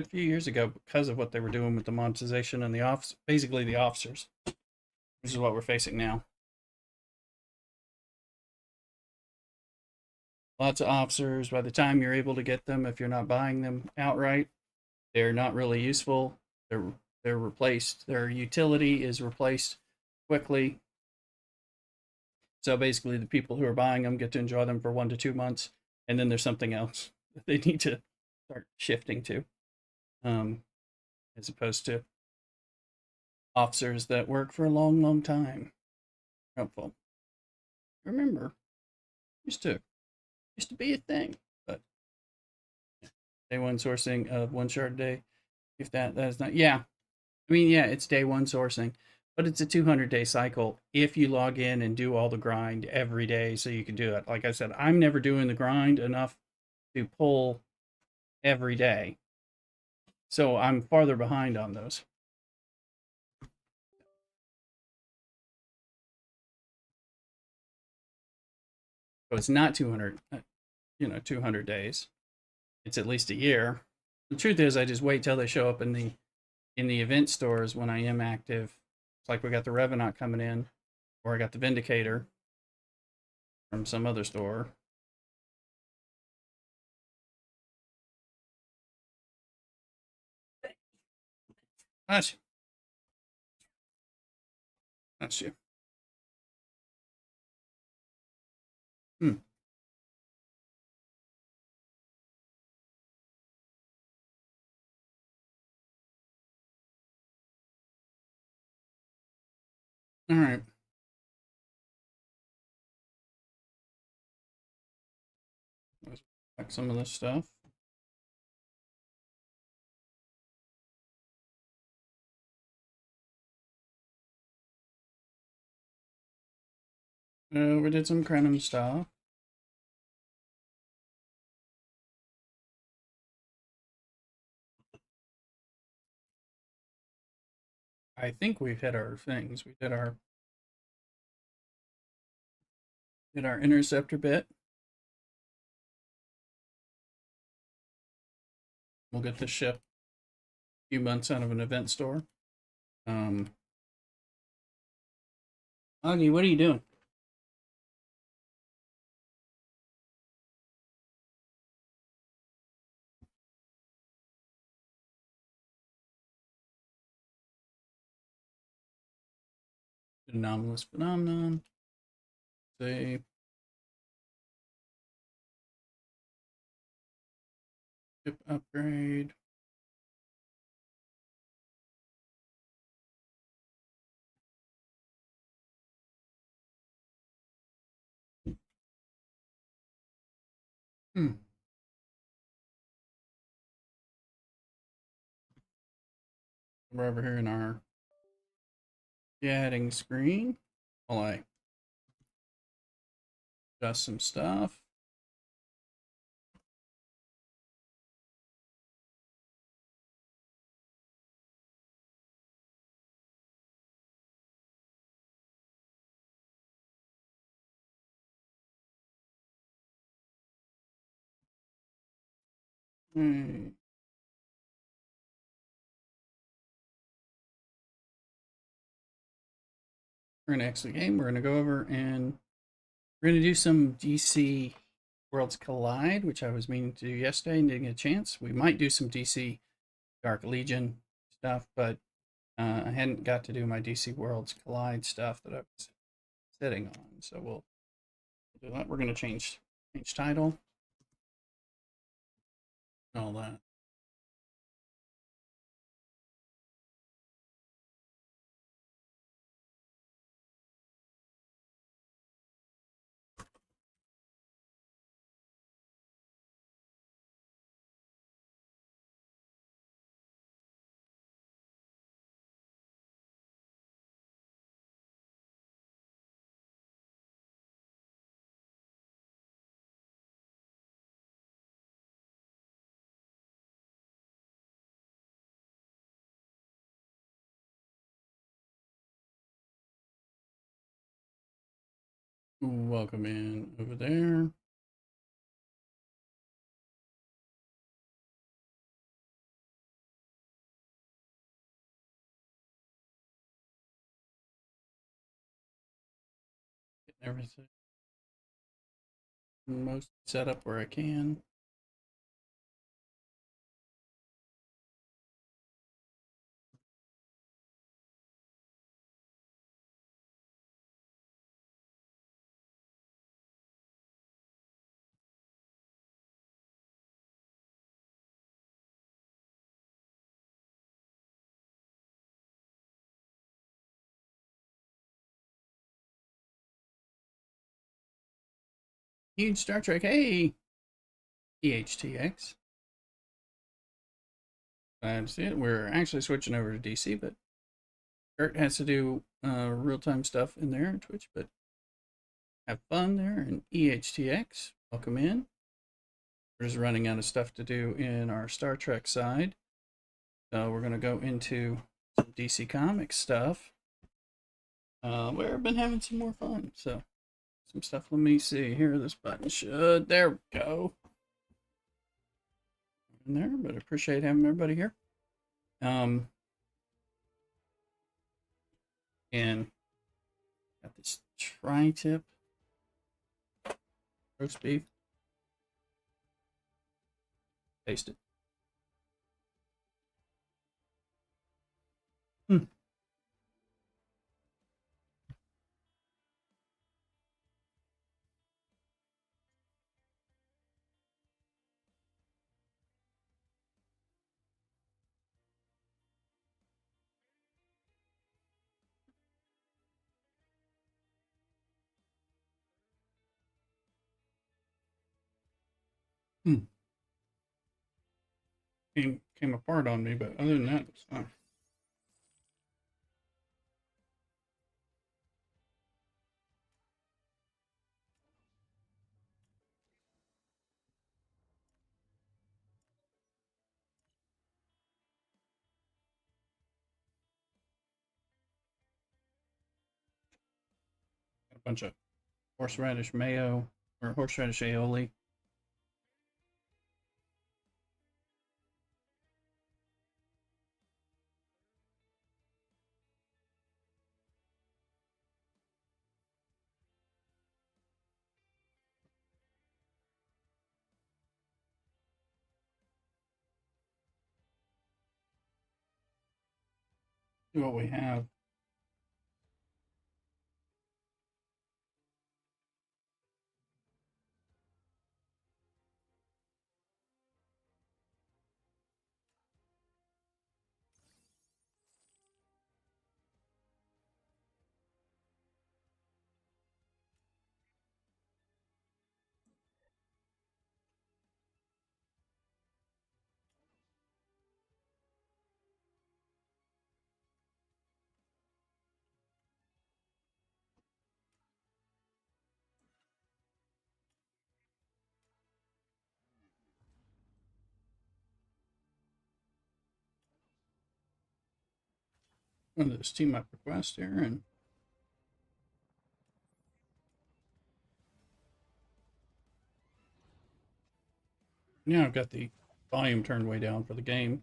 few years ago because of what they were doing with the monetization and basically the officers. This is what we're facing now. Lots of officers. By the time you're able to get them, if you're not buying them outright, they're not really useful. They're replaced. Their utility is replaced quickly. So basically, the people who are buying them get to enjoy them for 1 to 2 months, and then there's something else that they need to start shifting to, as opposed to officers that work for a long, long time. Helpful. Remember, used to used to be a thing, but day one sourcing of 1 shard a day. If that is not, yeah, I mean, yeah, it's day one sourcing, but it's a 200-day cycle if you log in and do all the grind every day, so you can do it. Like I said, I'm never doing the grind enough to pull every day, so I'm farther behind on those. So it's not 200, 200 days. It's at least a year. The truth is, I just wait till they show up in the event stores when I am active. It's like we got the Revenant coming in, or I got the Vindicator from some other store. That's you. Hmm. All right. Let's back some of this stuff. We did some Krenim stuff. I think we've hit our things. We did our interceptor bit. We'll get the ship a few months out of an event store. Augie, what are you doing? Anomalous phenomenon. Say ship upgrade. Hmm. We're over here in our chatting screen. While I adjust some stuff. Hmm. We're gonna exit the game. We're gonna go over and we're gonna do some DC Worlds Collide, which I was meaning to do yesterday and didn't get a chance. We might do some DC Dark Legion stuff, but I hadn't got to do my DC Worlds Collide stuff that I was sitting on. So we'll do that. We're gonna change title, all that. Welcome in over there. Get everything most set up where I can. Huge Star Trek. Hey, EHTX. Glad to see it. We're actually switching over to DC, but Kurt has to do real time stuff in there on Twitch. But have fun there. And EHTX, welcome in. We're just running out of stuff to do in our Star Trek side. So we're going to go into some DC Comics stuff. We've been having some more fun. So some stuff. Let me see here. This button should. There we go. In there, but I appreciate having everybody here. And got this tri-tip roast beef. Taste it. Hmm. Came apart on me, but other than that, it's fine. Got a bunch of horseradish mayo or horseradish aioli. See what we have. One of this team up request here, and now I've got the volume turned way down for the game.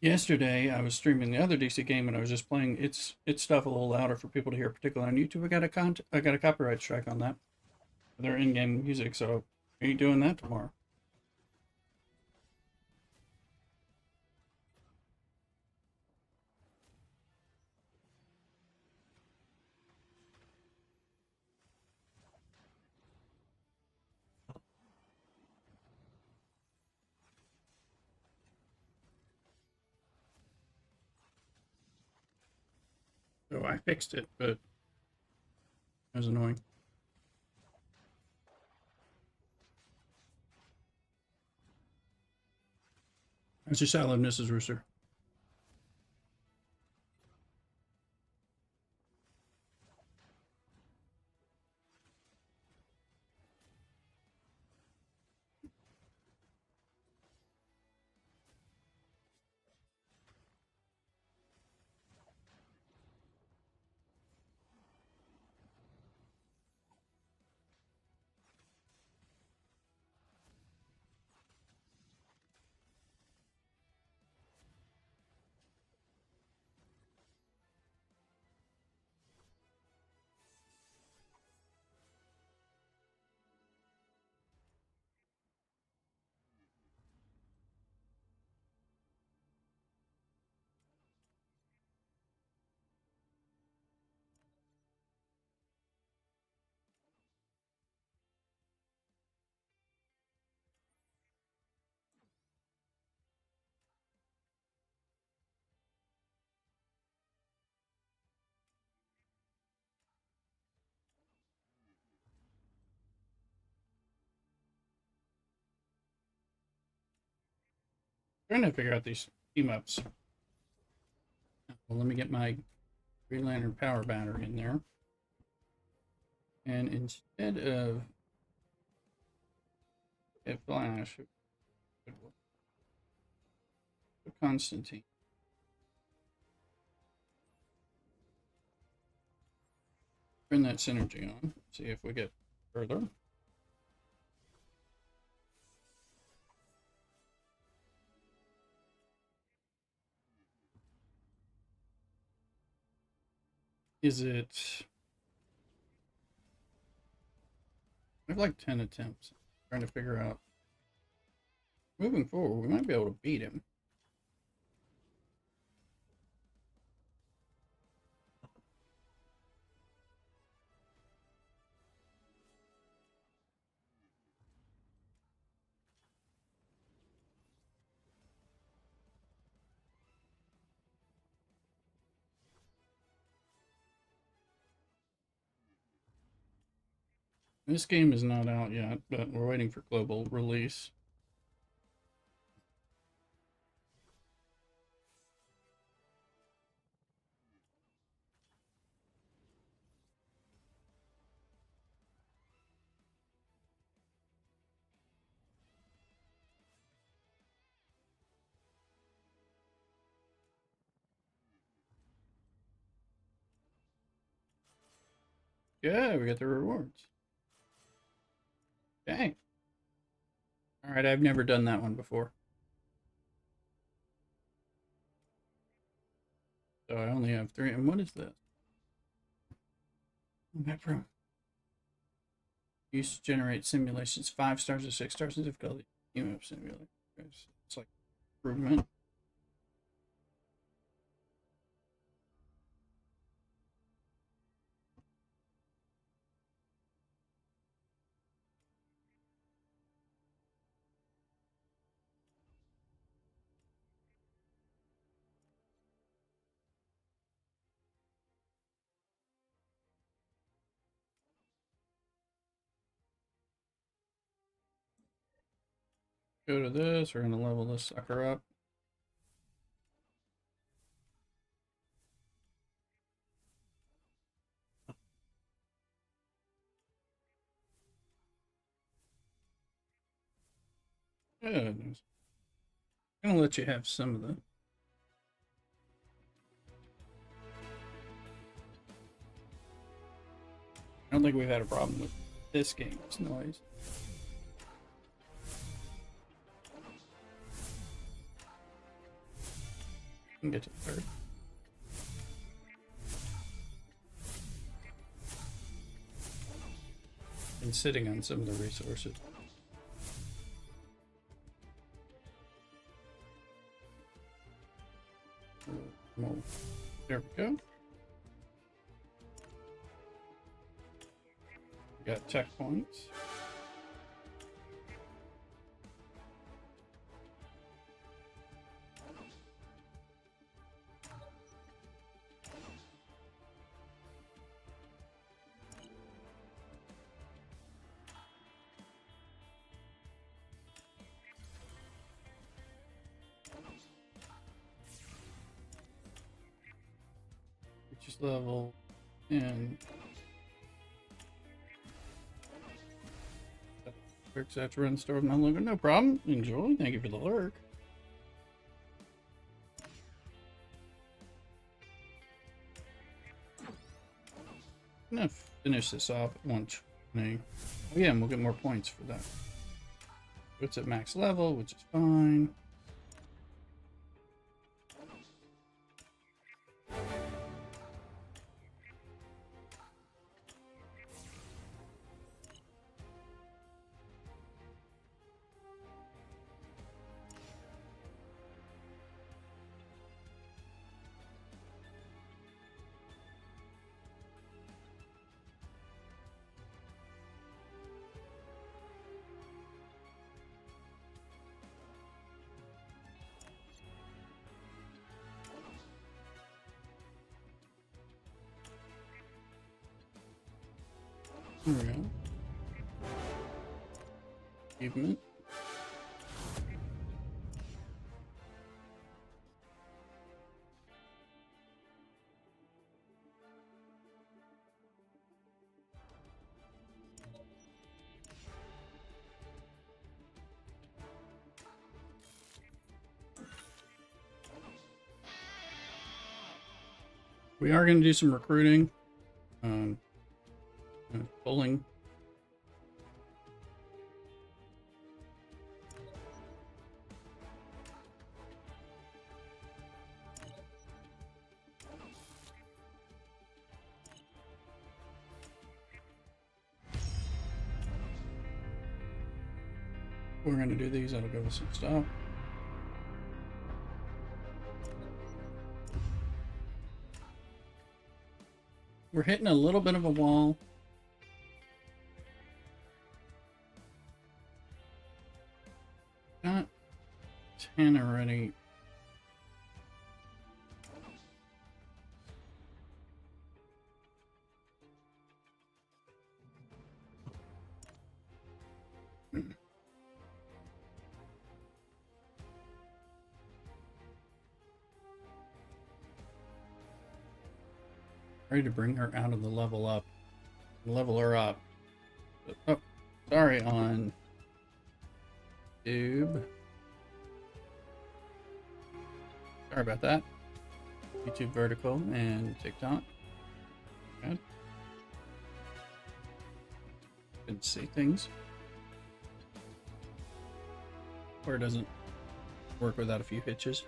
Yesterday, I was streaming the other DC game, and I was just playing its stuff a little louder for people to hear, particularly on YouTube. I got a copyright strike on that. Their in-game music, so are you doing that tomorrow? So I fixed it, but it was annoying. How's your salad, Mrs. Rooster? Trying to figure out these team ups. Well, let me get my Green Lantern power battery in there. And instead of a flash, Constantine. Turn that synergy on. See if we get further. Is it? I have like 10 attempts. Trying to figure out. Moving forward, we might be able to beat him. This game is not out yet, but we're waiting for global release. Yeah, we got the rewards. Okay. All right, I've never done that one before. So I only have 3. And what is this? Map room. Used to generate simulations 5 stars or 6 stars in difficulty. EMF simulator. It's like improvement. Go to this. We're gonna level this sucker up. Good. I'm gonna let you have some of the. I don't think we've had a problem with this game's noise. We can get to the third. Been sitting on some of the resources. There we go. We got checkpoints. Just level and quick set to run store with my logo. No problem. Enjoy. Thank you for the lurk. I'm gonna finish this off at 120. Oh yeah, and we'll get more points for that. It's at max level, which is fine. There we go. Achievement. We are going to do some recruiting. Pulling. We're going to do these. That'll give us some stuff. We're hitting a little bit of a wall. Got 10 already. Ready to bring her out of the level up. Level her up. Oh, sorry on YouTube. Sorry about that. YouTube vertical and TikTok. Good. Couldn't see things. Or it doesn't work without a few hitches.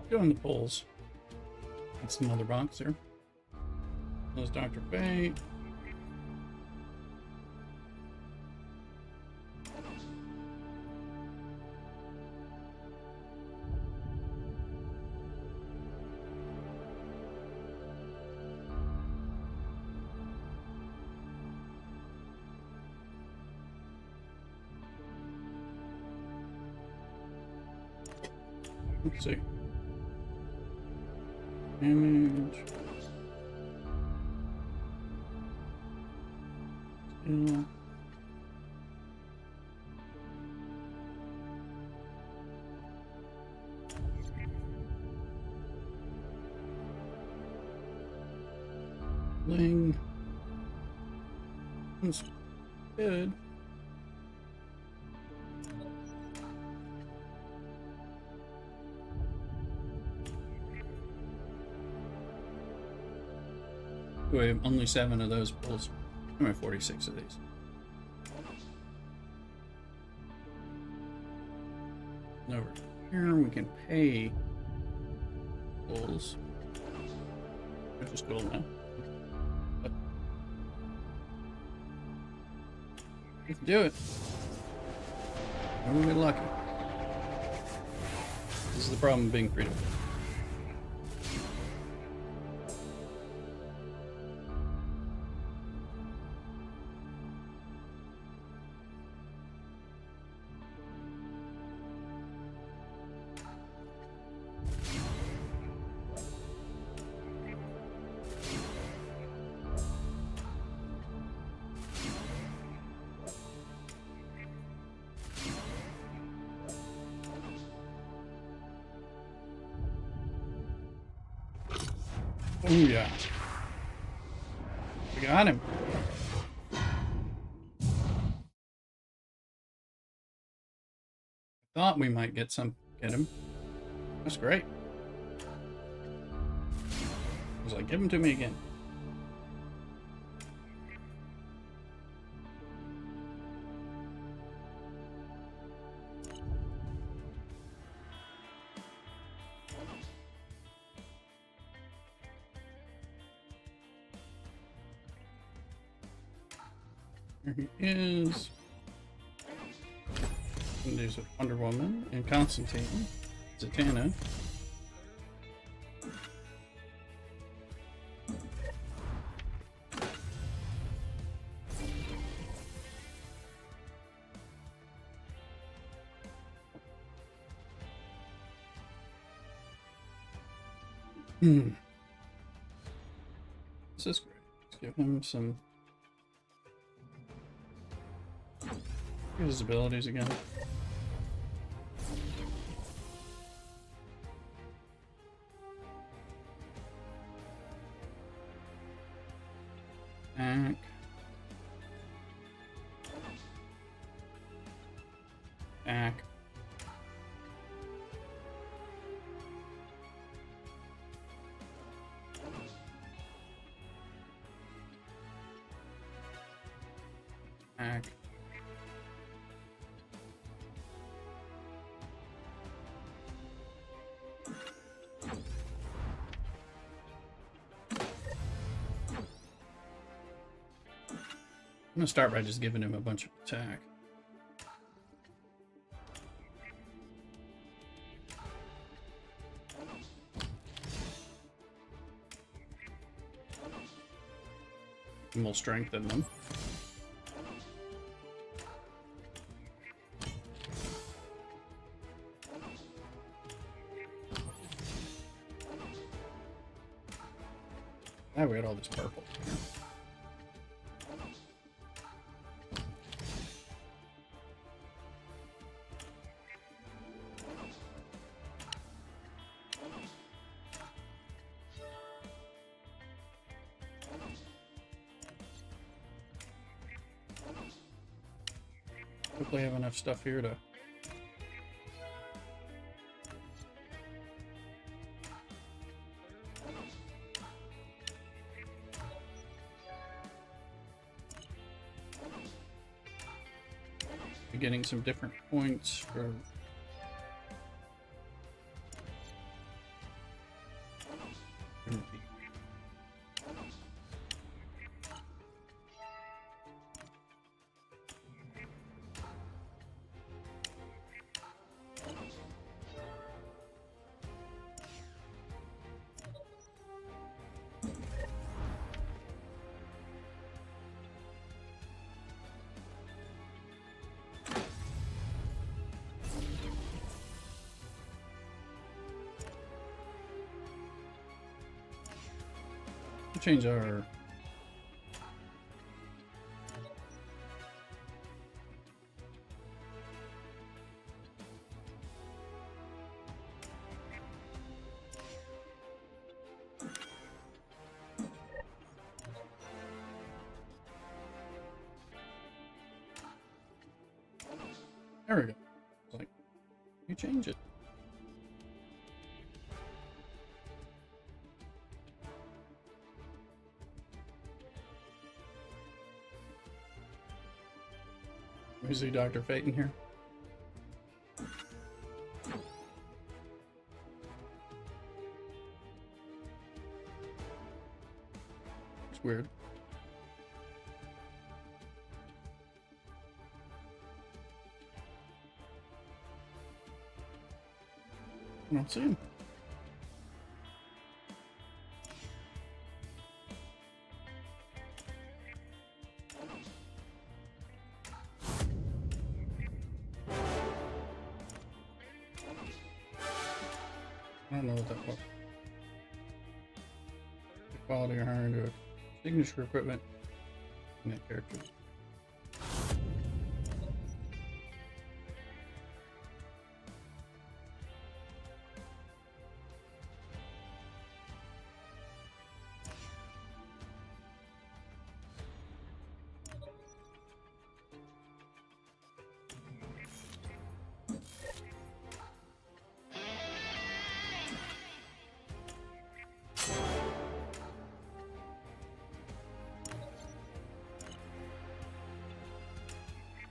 Go in the polls. That's the mother box here. There's Dr. Fate. Let's see. Damage. Still. Bling. That's good. We have only 7 of those pulls. I have 46 of these. Over here we can pay pulls, which is cool now. But we can do it. We'll be lucky. This is the problem of being free to play. Oh yeah. We got him. Thought we might get him. That's great. I was like, give him to me again. Here he is. And there's a Wonder Woman and Constantine, Zatanna. This is great. Let's give him some. Get his abilities again. Ack. Ack. Ack. I'm gonna start by just giving him a bunch of attack. And we'll strengthen them. Now we got all this purple. Hopefully I have enough stuff here to be getting some different points for change our there we go. It's like you change it. We see Dr. Fate in here. It's weird. I don't see him. I don't know what that was. Quality or higher into a signature equipment. Net characters.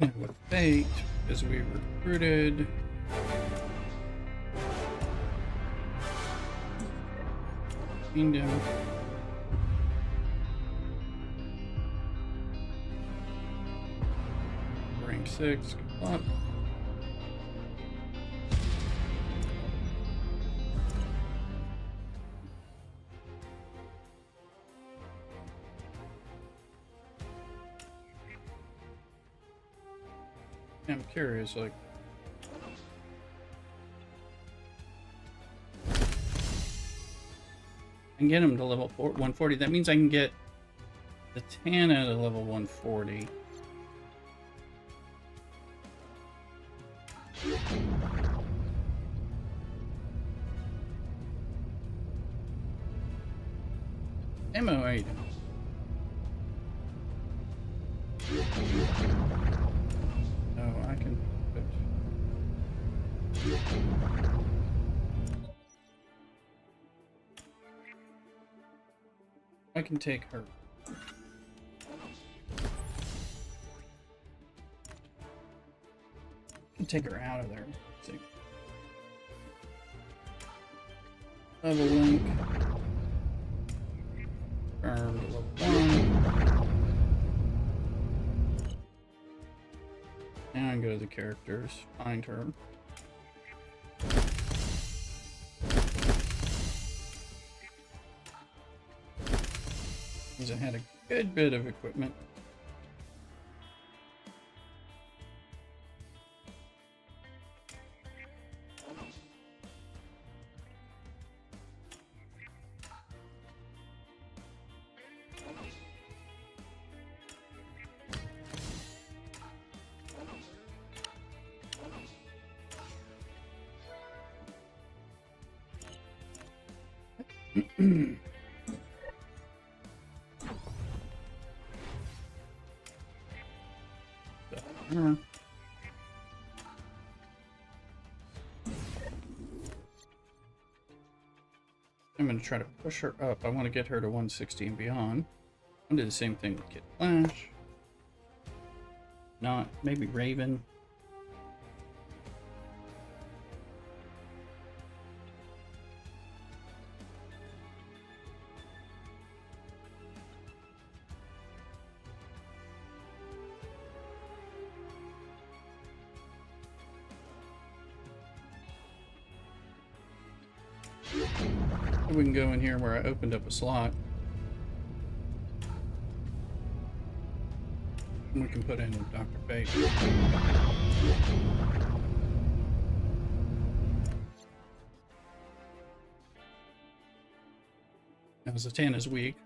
And with Fate, as we recruited Kingdom. Rank 6, good luck. I'm curious, like, I can get him to level 140. That means I can get the Tana to level 140. Ammo item. Oh, I can put... I can take her. I can take her out of there. Let's see. Level link. Confirmed level 1. Now I can go to the characters, find her. Because I had a good bit of equipment. I'm going to try to push her up. I want to get her to 160 and beyond. I'll do the same thing with Kid Flash. Not, maybe Raven. We can go in here where I opened up a slot. And we can put in Dr. Fate. Now Zatanna's weak.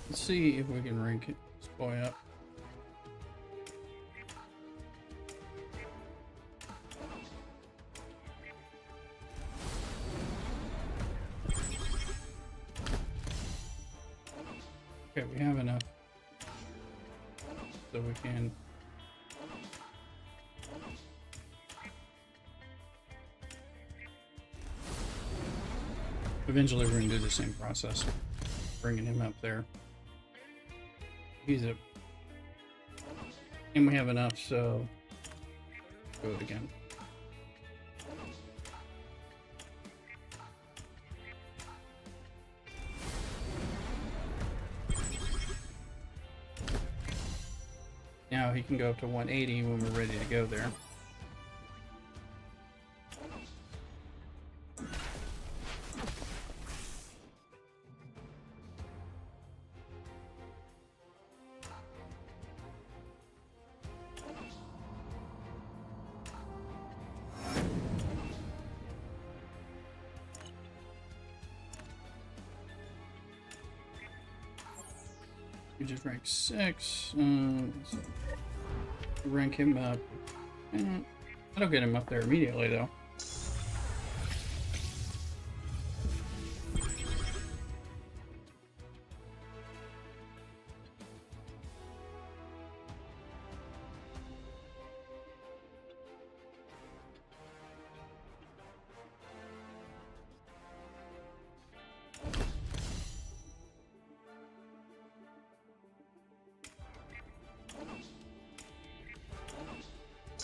Let's see if we can rank this boy up. Okay, we have enough so we can eventually we're going to do the same process, bringing him up there. He's a, and we have enough, so do it again. Now he can go up to 180 when we're ready to go there. We just rank 6. Rank him up. I don't get him up there immediately though.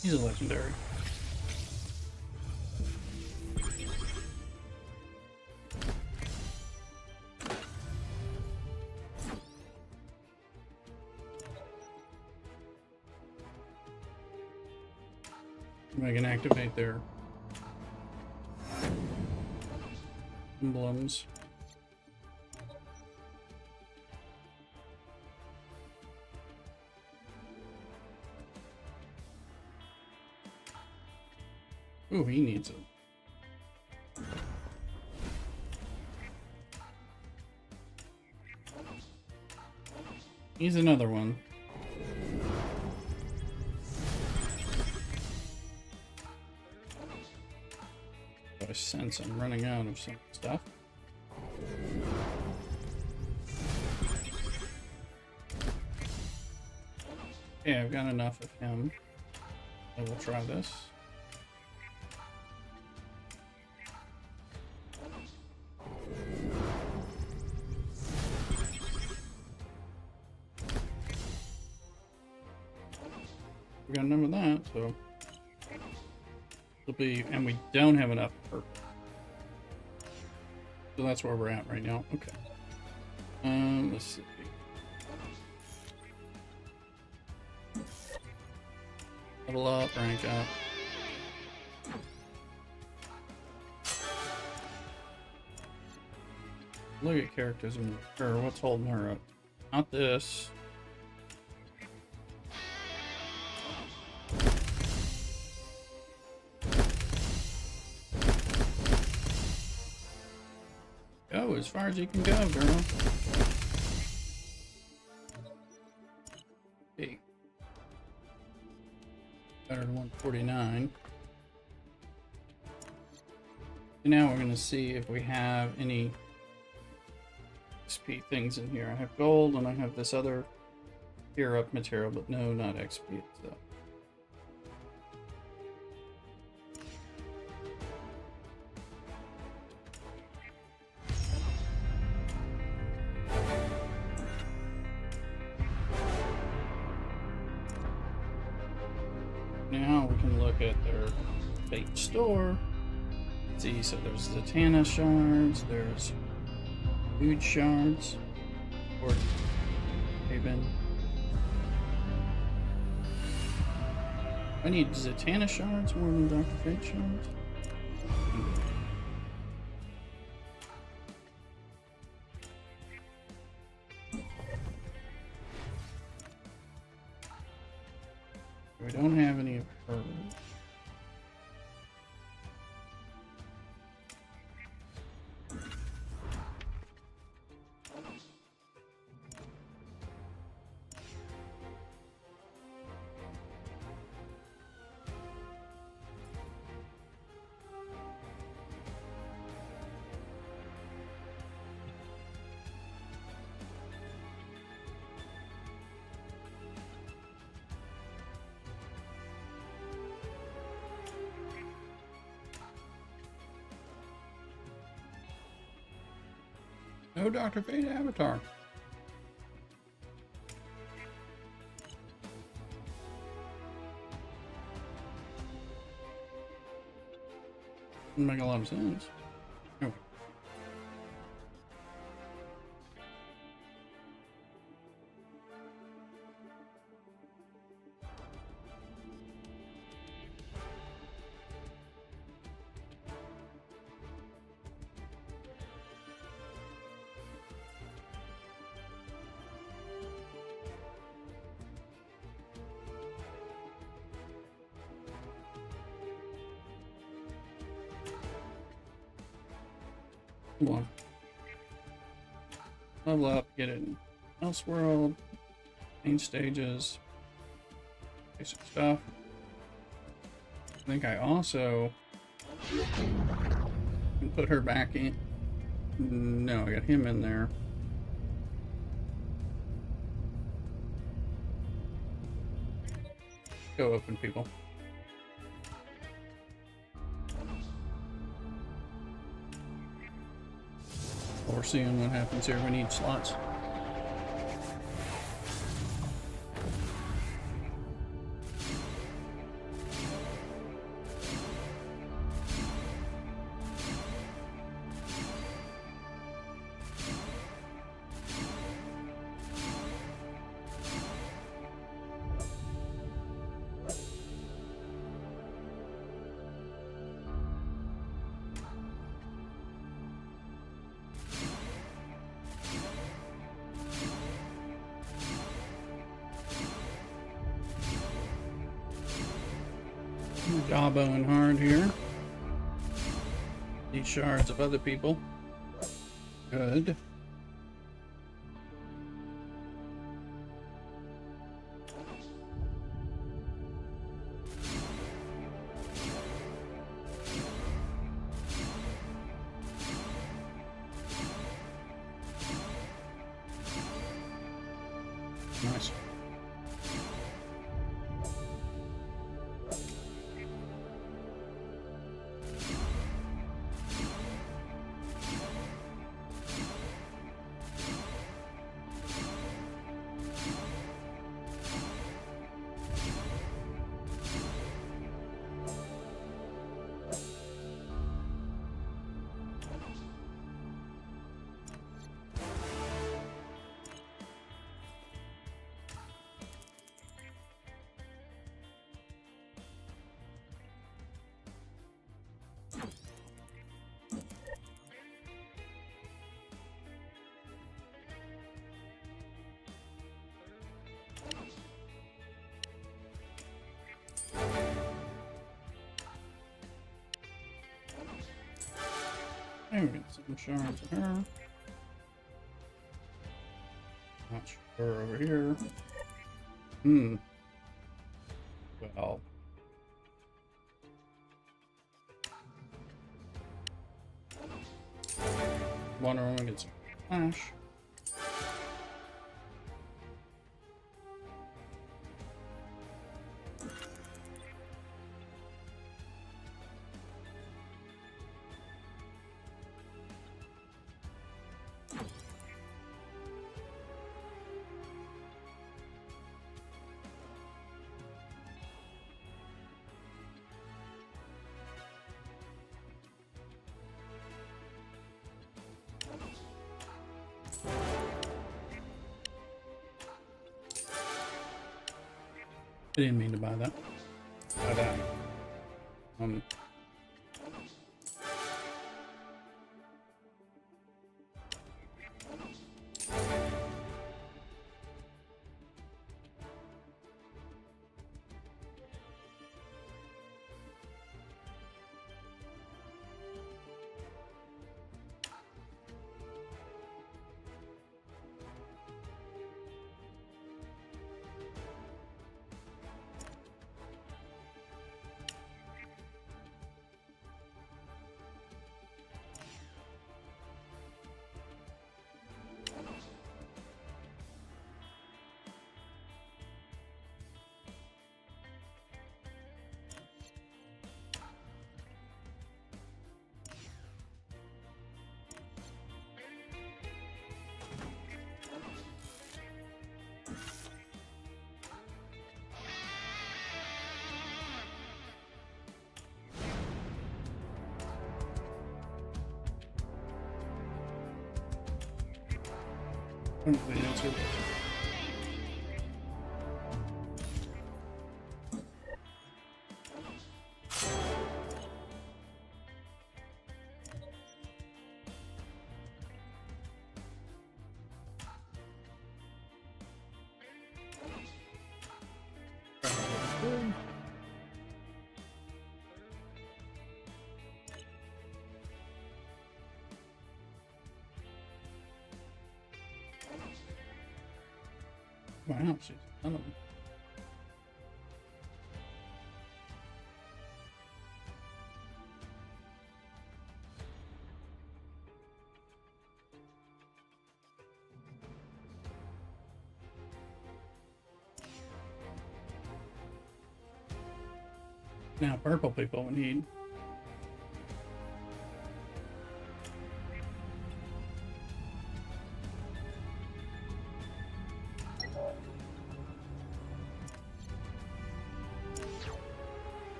He's a legendary. I can activate their emblems. Ooh, he needs it. He's another one. I sense I'm running out of some stuff. Okay, I've got enough of him. I will try this. We got enough of that, so it'll be, and we don't have enough purple. So that's where we're at right now. Okay. Let's see. Level up, rank up. Look at characters and or what's holding her up. Not this. Go as far as you can go, girl. Hey. Better than 149. And now we're going to see if we have any XP things in here. I have gold and I have this other gear up material, but no, not XP. So. Now we can look at their fate store. Let's see, so there's Zatanna shards, there's food shards, or Haven. I need Zatanna shards more than Dr. Fate shards. We don't have any of her. No Dr. Fate avatar. Doesn't make a lot of sense. Okay. Come on. Level up, get it in Elseworld, main stages, basic stuff. I think I also can put her back in. No, I got him in there. Go open, people. We're seeing what happens here. We need slots. Jawboning hard here. These shards of other people. Good. Nice. Okay, we got some insurance for her. Not sure over here. Well. Wonder when we get some cash. I didn't mean to buy that. Um, I don't know the answer. Wow, she's a ton of them. Now purple people we need.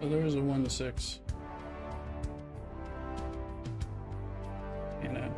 So there is a 1 to 6. You know.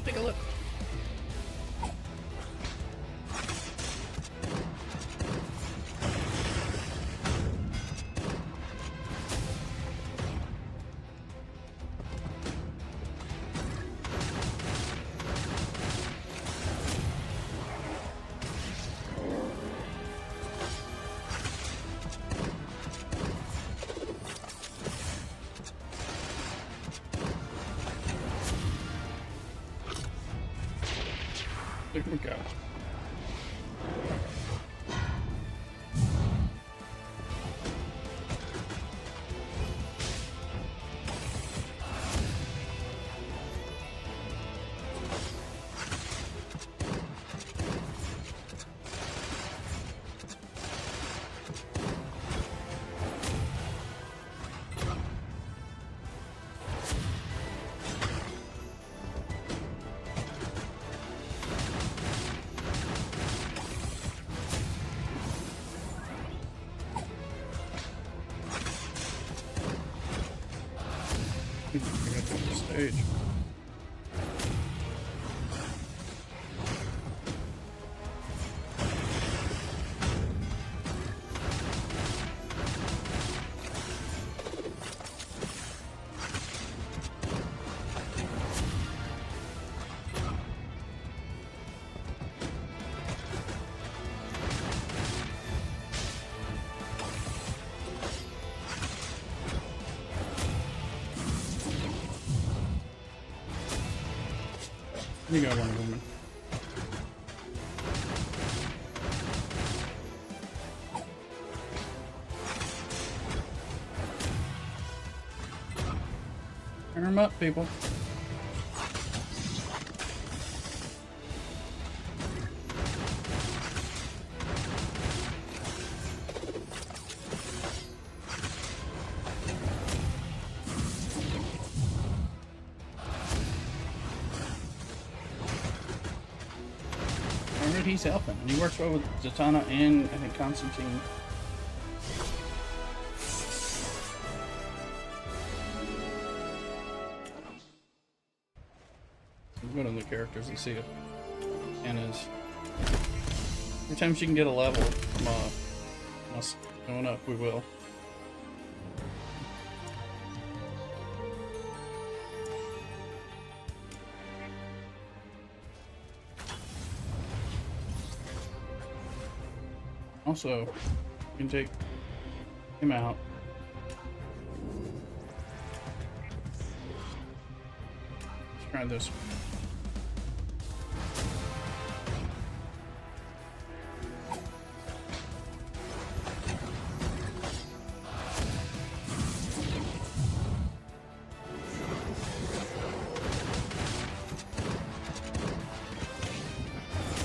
Take a look. There we go. pick the stage. You got one woman. Turn them up, people. He's helping, and he works well with Zatanna and I think Constantine. One of the characters you see it, Anna's. Every time she can get a level from us going up, we will. Also, you can take him out. Let's try this.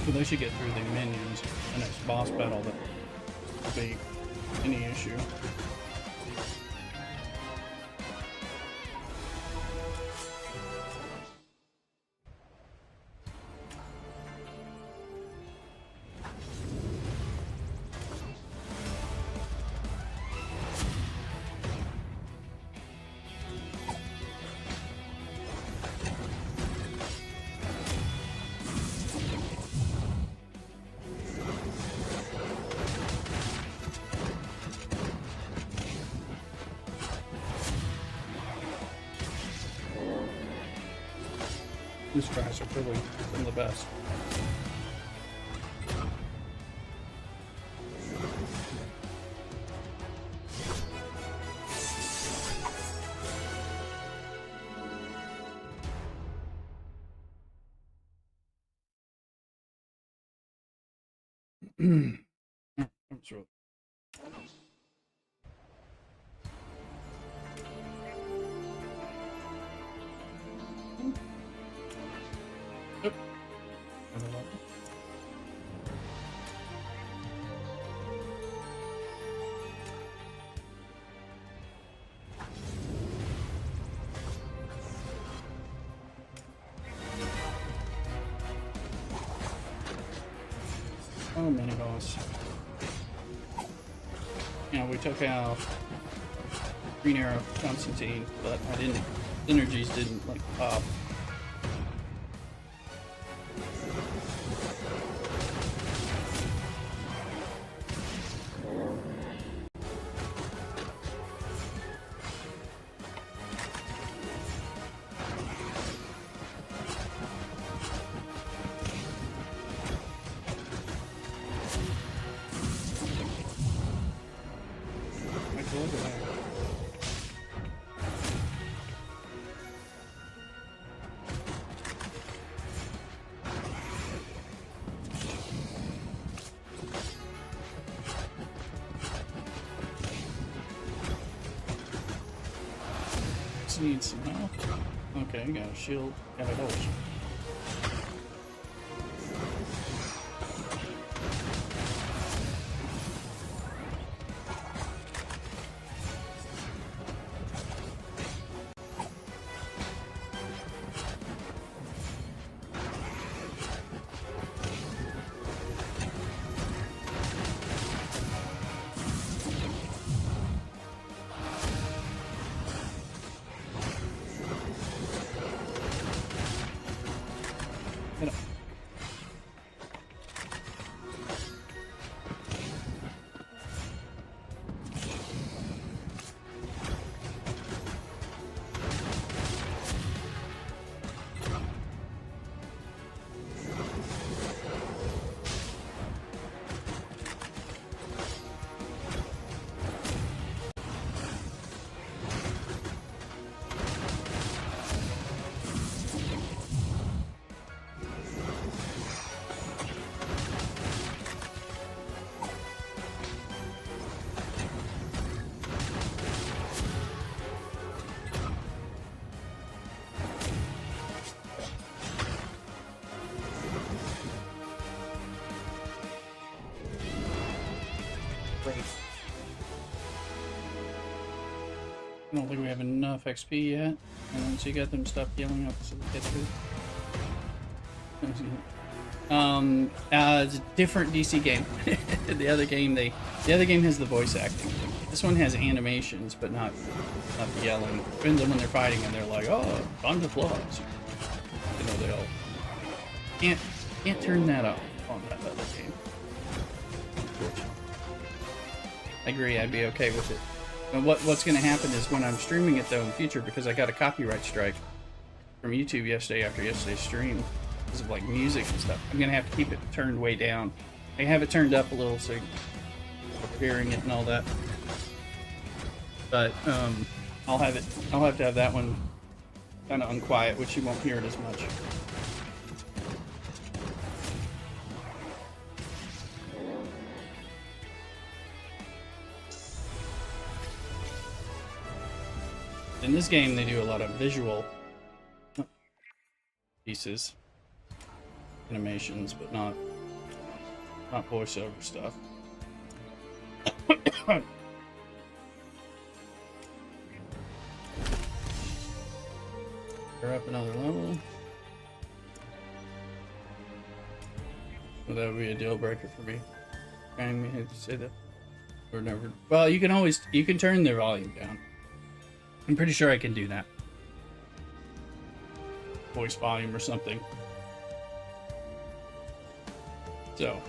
So they should get through the minions. The next boss battle that will be any issue. These guys are really some of the best. I'm sure. Yep. Oh, mini boss. You know, we took out Green Arrow Constantine, but I didn't. Energies didn't like pop. Look at that. Just need some help. Okay, got a shield, got a double shield. Get up. I don't think we have enough XP yet. And once you get them, stop yelling up so we get through. It's a different DC game. the other game has the voice acting. This one has animations, but not the yelling. Depends on when they're fighting and they're like, oh, time to flies. You know, they all can't turn that off on that other game. I agree, I'd be okay with it. And what's going to happen is when I'm streaming it though in the future, because I got a copyright strike from YouTube yesterday after yesterday's stream because of like music and stuff, I'm going to have to keep it turned way down. I have it turned up a little so you're hearing it and all that. But I'll have to have that one kind of unquiet, which you won't hear it as much. In this game, they do a lot of visual pieces, animations, but not voiceover stuff. We're up another level. Well, that would be a deal breaker for me. I hate to say that. Or never. Well, you can turn their volume down. I'm pretty sure I can do that. Voice volume or something. So,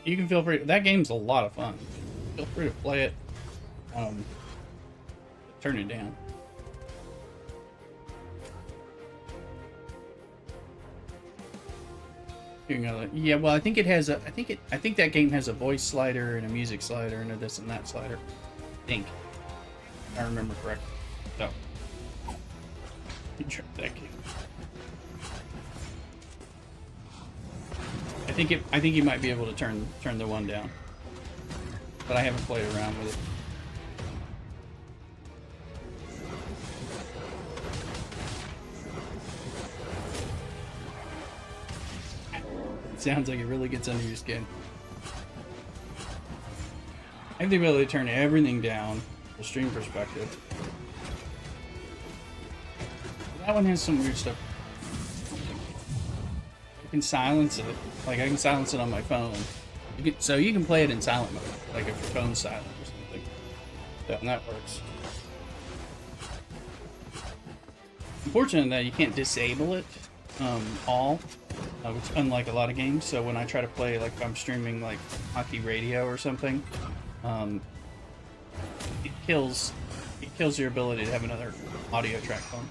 you can feel free. That game's a lot of fun. Feel free to play it. Turn it down. Yeah, well, I think it has a. I think that game has a voice slider and a music slider and a this and that slider. I think. If I remember correctly. So, that game. I think you might be able to turn the one down, but I haven't played around with it. It sounds like it really gets under your skin. I have the ability to turn everything down from a stream perspective. That one has some weird stuff. You can silence it. Like, I can silence it on my phone. So you can play it in silent mode. Like, if your phone's silent or something. So, and that works. Unfortunately, that you can't disable it which unlike a lot of games. So when I try to play, like, if I'm streaming, like, hockey radio or something, it kills your ability to have another audio track on.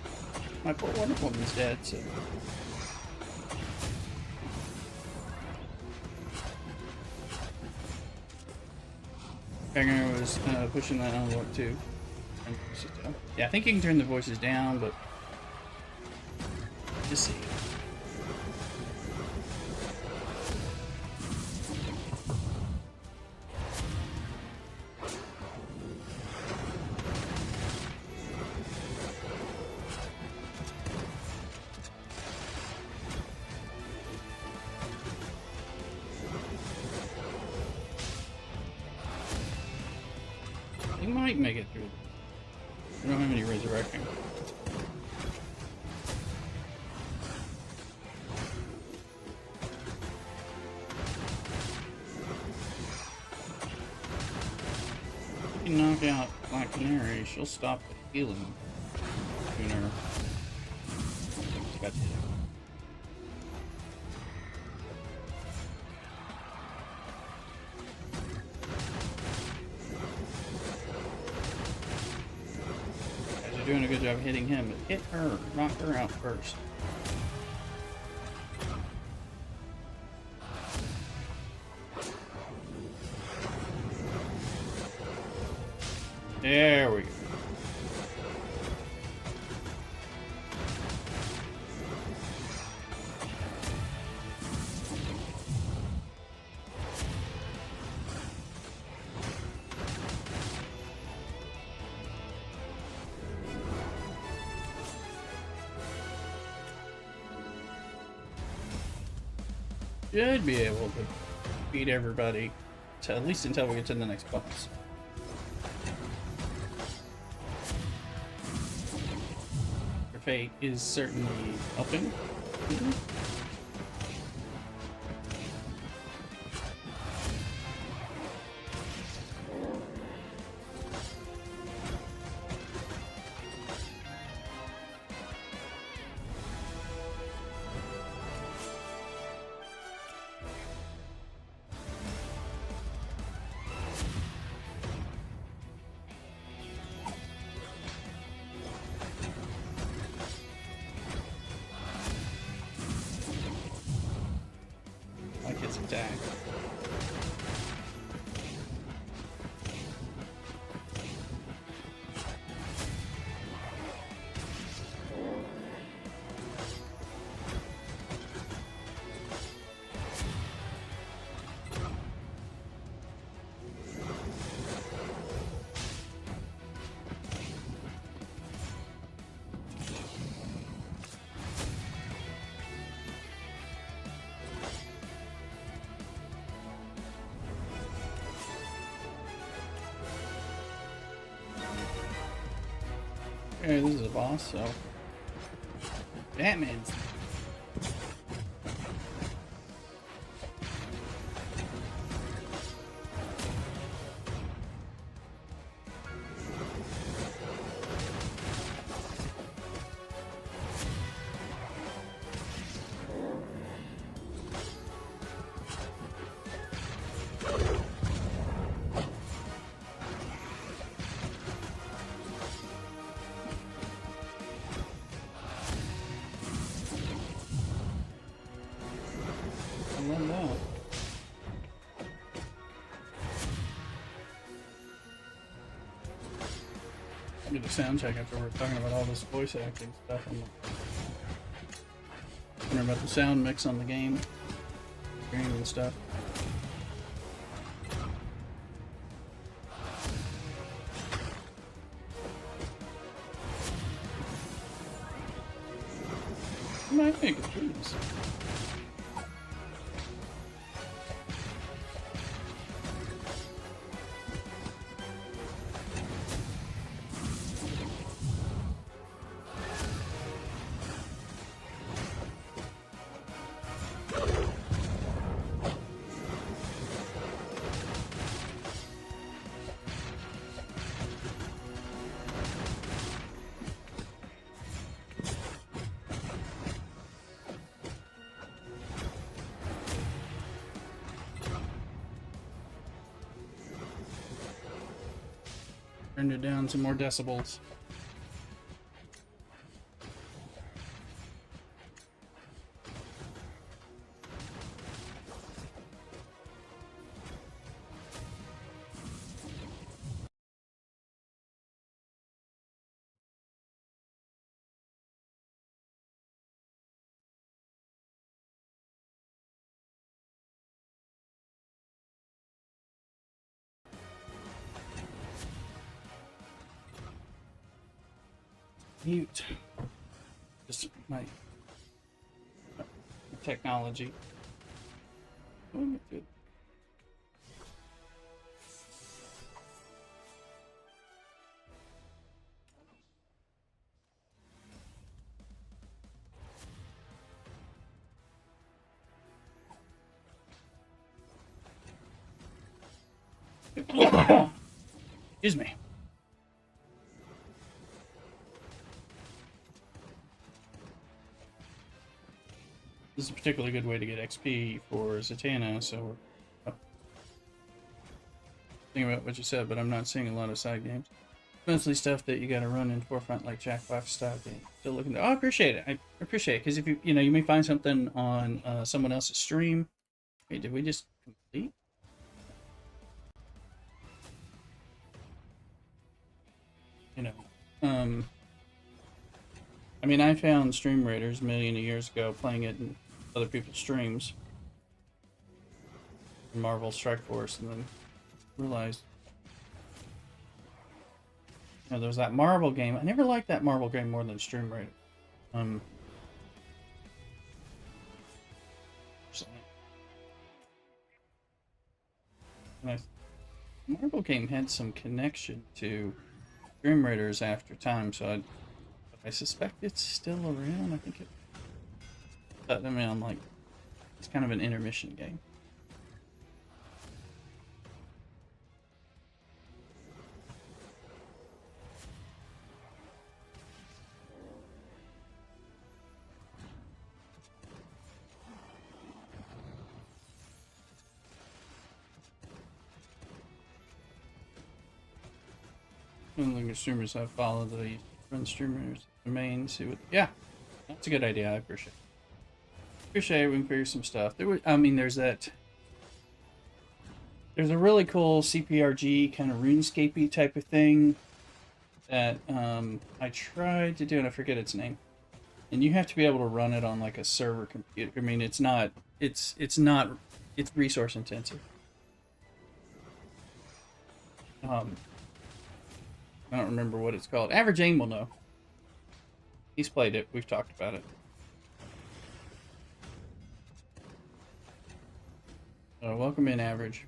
My poor Wonder Woman's dead, so... Banger was pushing that envelope too. Yeah, I think you can turn the voices down, but... Just see. You might make it through. I don't have any resurrecting. If you knock out Black Canary, she'll stop the healing sooner. Got doing a good job hitting him, but hit her. Knock her out first. There we go. Should be able to beat everybody, to, at least until we get to the next boss. Your fate is certainly helping. Like his attack. Okay, this is a boss, so Batman's. I love that. I'll do the sound check after we're talking about all this voice acting stuff. I'm wondering about the sound mix on the game and stuff. I might make it through this. Turned it down some more decibels. Mute. Just my technology. Oh, good. Excuse me. This is a particularly good way to get XP for Zatanna, so we're thinking about what you said, but I'm not seeing a lot of side games. mostly stuff that you got to run in forefront like Jackbox style game. Still looking. I appreciate it. I appreciate it because if you may find something on someone else's stream. Wait, did we just complete? You know, I mean, I found Stream Raiders a million of years ago playing it in other people's streams. Marvel Strike Force, and then realized, there was that Marvel game. I never liked that Marvel game more than Stream Raider. Marvel game had some connection to Stream Raiders after time, so I suspect it's still around. I think it. I mean, I'm like, it's kind of an intermission game. I don't think consumers have followed the run streamers domain. See what? Yeah, that's a good idea. I appreciate it. Appreciate it. We can figure some stuff. I mean, there's that. There's a really cool CPRG kind of RuneScape-y type of thing that I tried to do, and I forget its name. And you have to be able to run it on like a server computer. I mean, it's not. It's resource intensive. I don't remember what it's called. Average Aim will know. He's played it. We've talked about it. Welcome in, Average.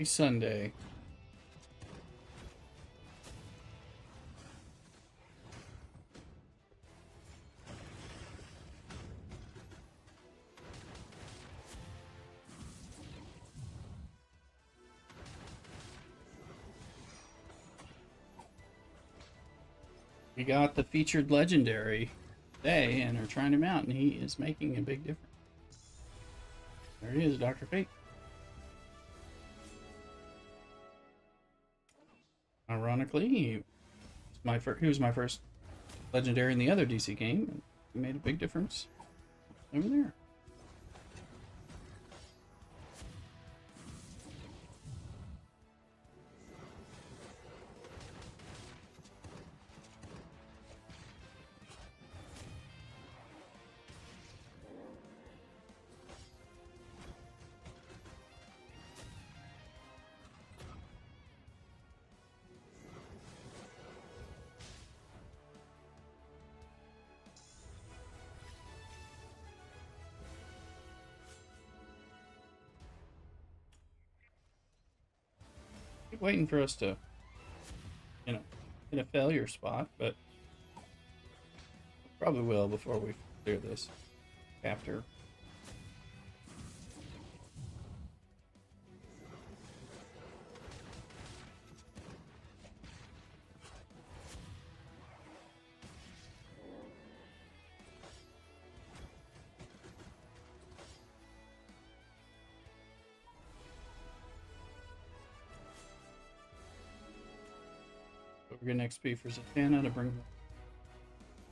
Sunday. We got the featured legendary today and are trying him out, and he is making a big difference. There he is, Dr. Fate. Ironically, he was my first legendary in the other DC game, and he made a big difference over there. Keep waiting for us to, hit a failure spot, but probably will before we clear this chapter. We're getting XP for Zatanna to bring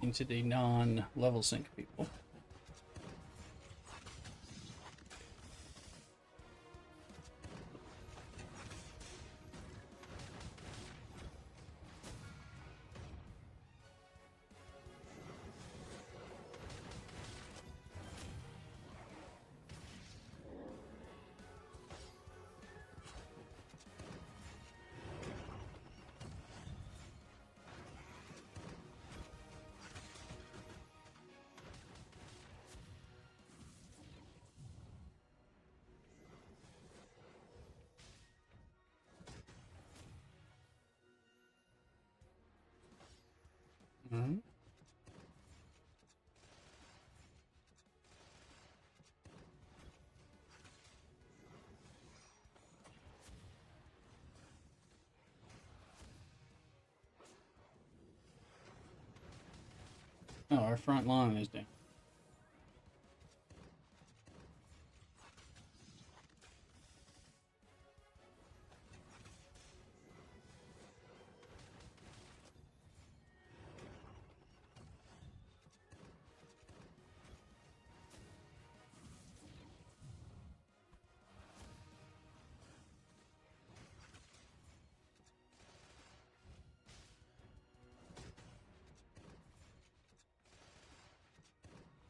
into the non-level sync people. Oh, our front lawn is down.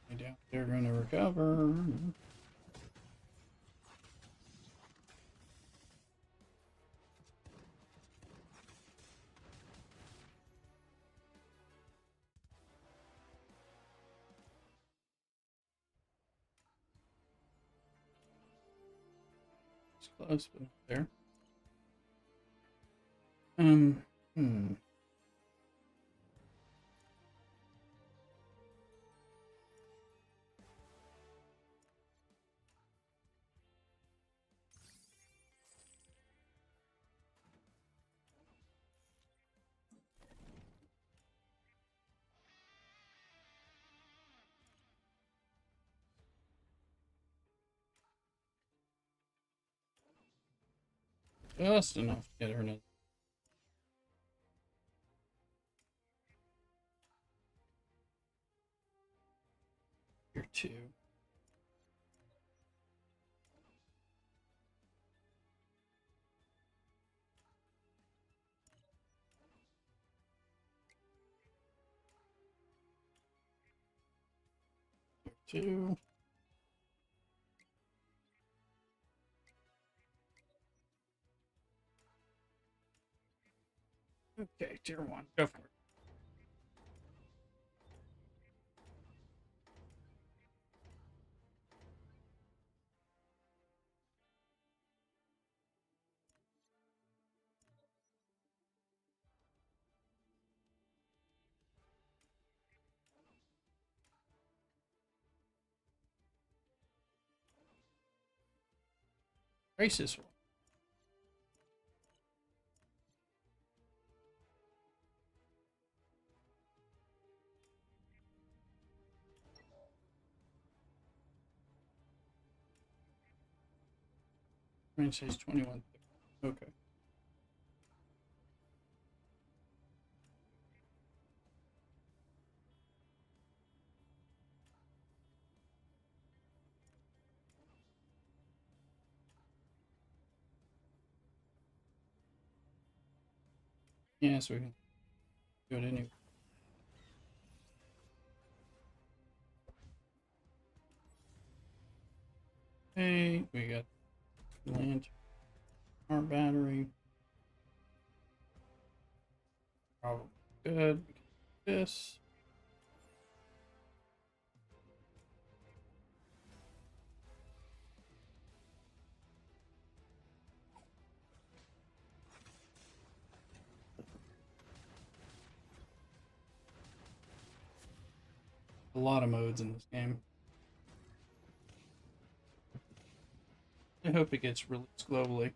I doubt they're going to recover. It's close, but not there. Hmm. Just enough to get her another. Here, two. Here, two. Okay, tier one. Go for it. Race this one. Mine says 21. Okay. Yeah, so we can do it anyway. Hey, we got lantern, our battery. Probably good. This. A lot of modes in this game. I hope it gets released globally.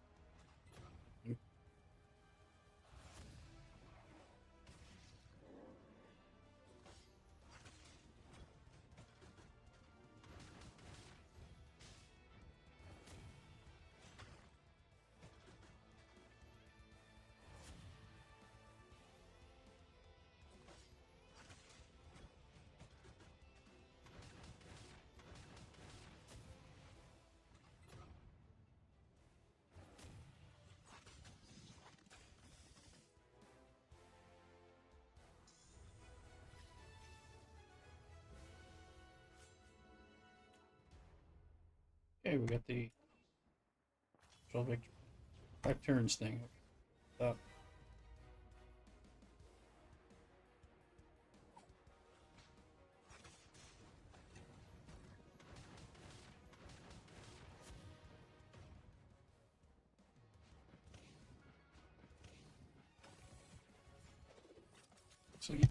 Okay, we got the 12 victory. 5 turns thing. Up. So yeah.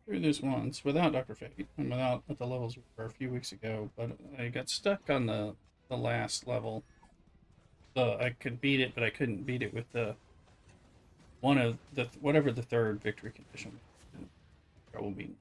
through this once without Dr. Fate and without at the levels we were a few weeks ago, but I got stuck on the last level. So I could beat it, but I couldn't beat it with the one of the whatever the third victory condition was. Trouble beating it.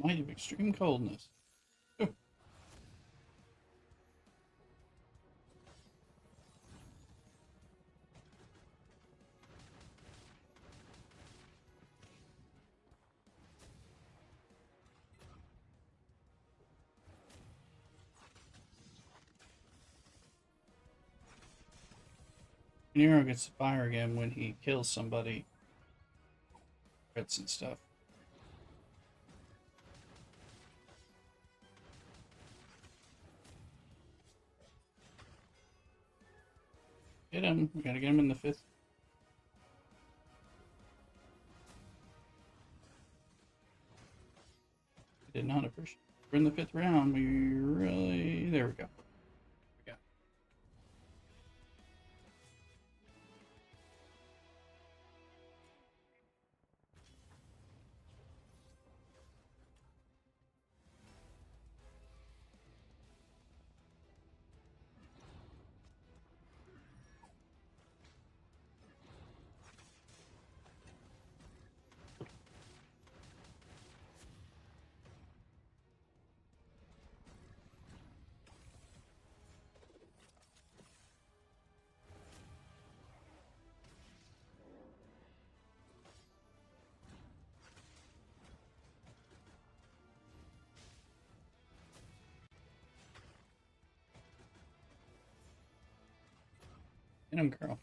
Might of extreme coldness. Oh, Nero gets fire again when he kills somebody. Crits and stuff. Get him. We gotta get him in the fifth. I did not appreciate. We're in the fifth round. We really. There we go. We got. Get him, girl.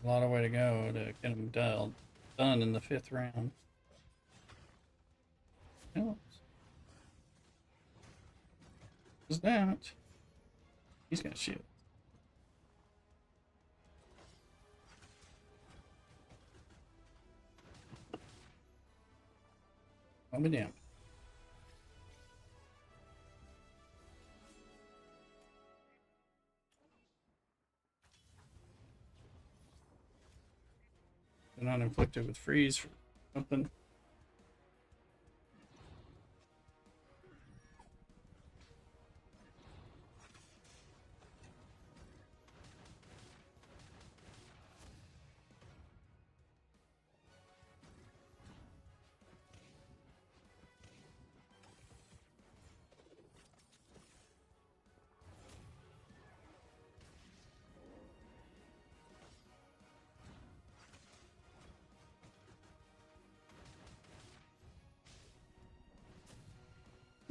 A lot of way to go to get him done in the fifth round. What is that? He's got shit. I'll be damned. They're not inflicted with freeze for something.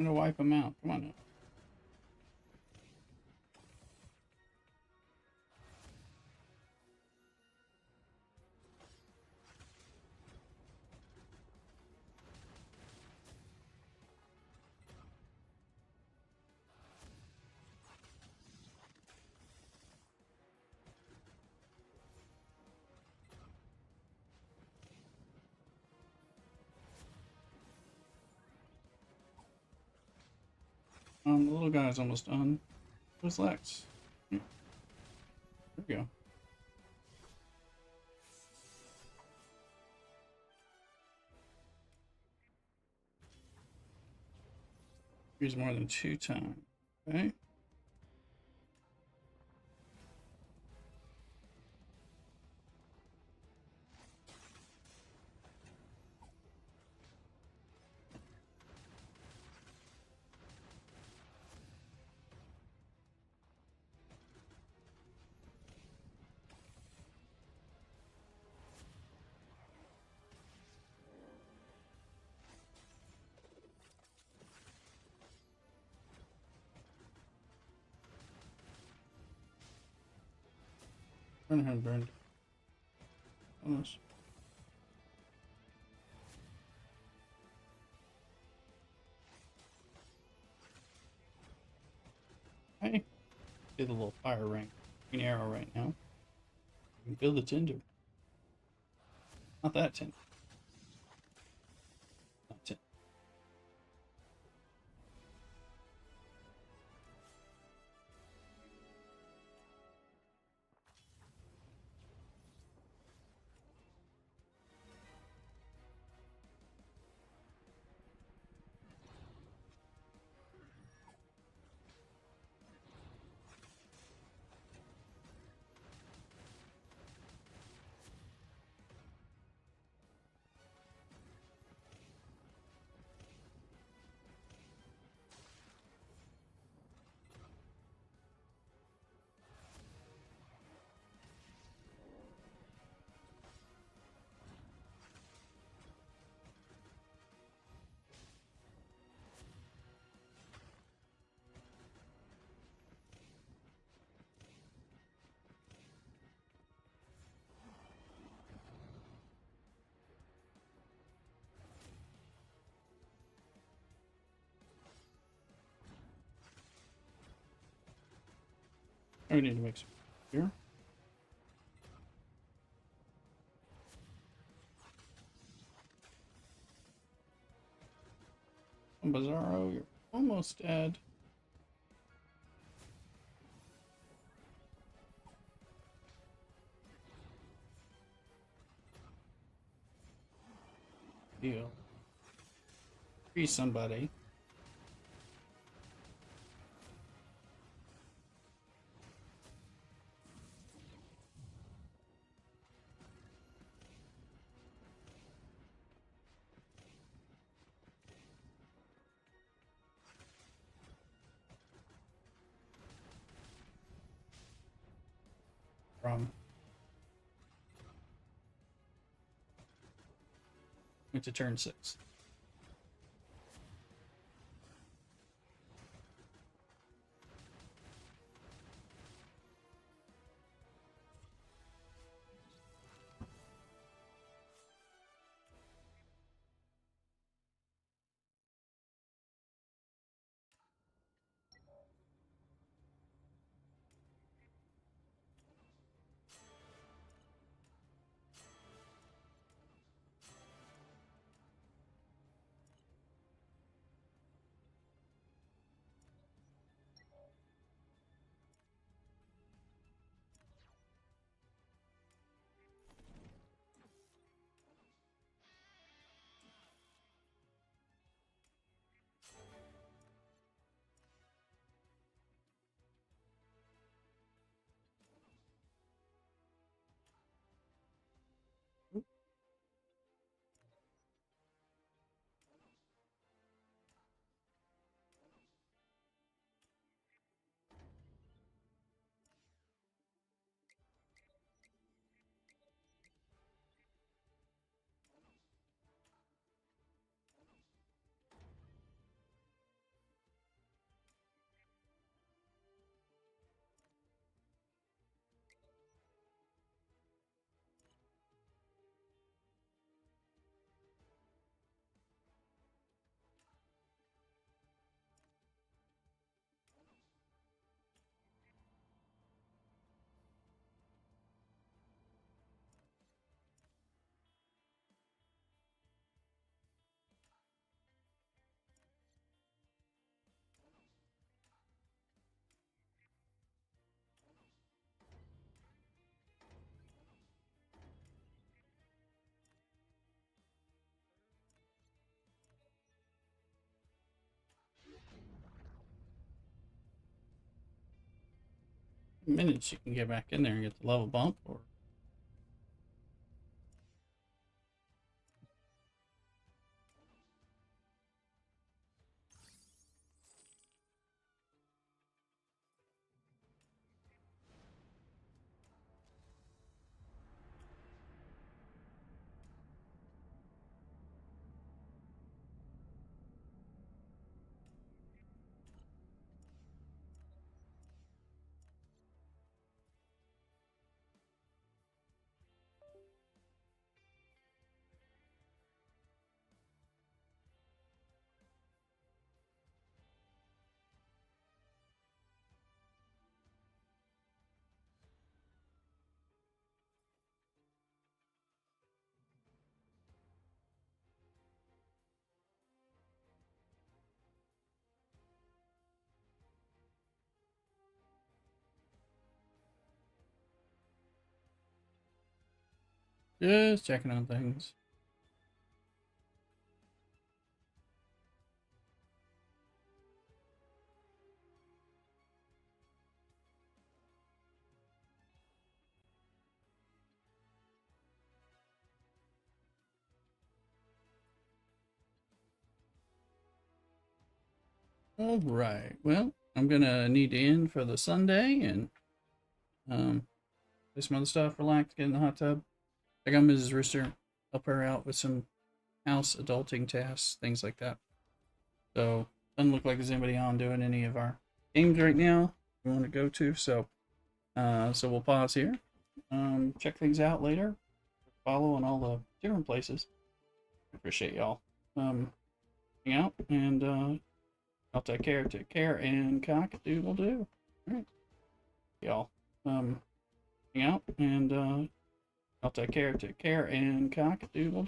I'm gonna wipe them out. Come on now. The little guy's almost done. Where's Lex? There we go. Use more than 2 times. Okay. Burn him, burned. Almost. Hey, get a little fire ring. Green arrow right now. You can feel the tinder. Not that tinder. Not tinder. I need to make some here. Bizarro, you're almost dead. Deal. Free somebody. From into turn 6. minutes you can get back in there and get the level bump, or just checking on things. All right. Well, I'm gonna need to end for the Sunday and do some other stuff, relax, get in the hot tub. I got Mrs. Rooster, help her out with some house adulting tasks, things like that. So doesn't look like there's anybody on doing any of our games right now we want to go to. So we'll pause here. Check things out later. Follow on all the different places. Appreciate y'all. Hang out and I'll take care, and cock-a-doodle-doo. All right, y'all. Hang out and I'll take care, and cock-a-doodle-doo.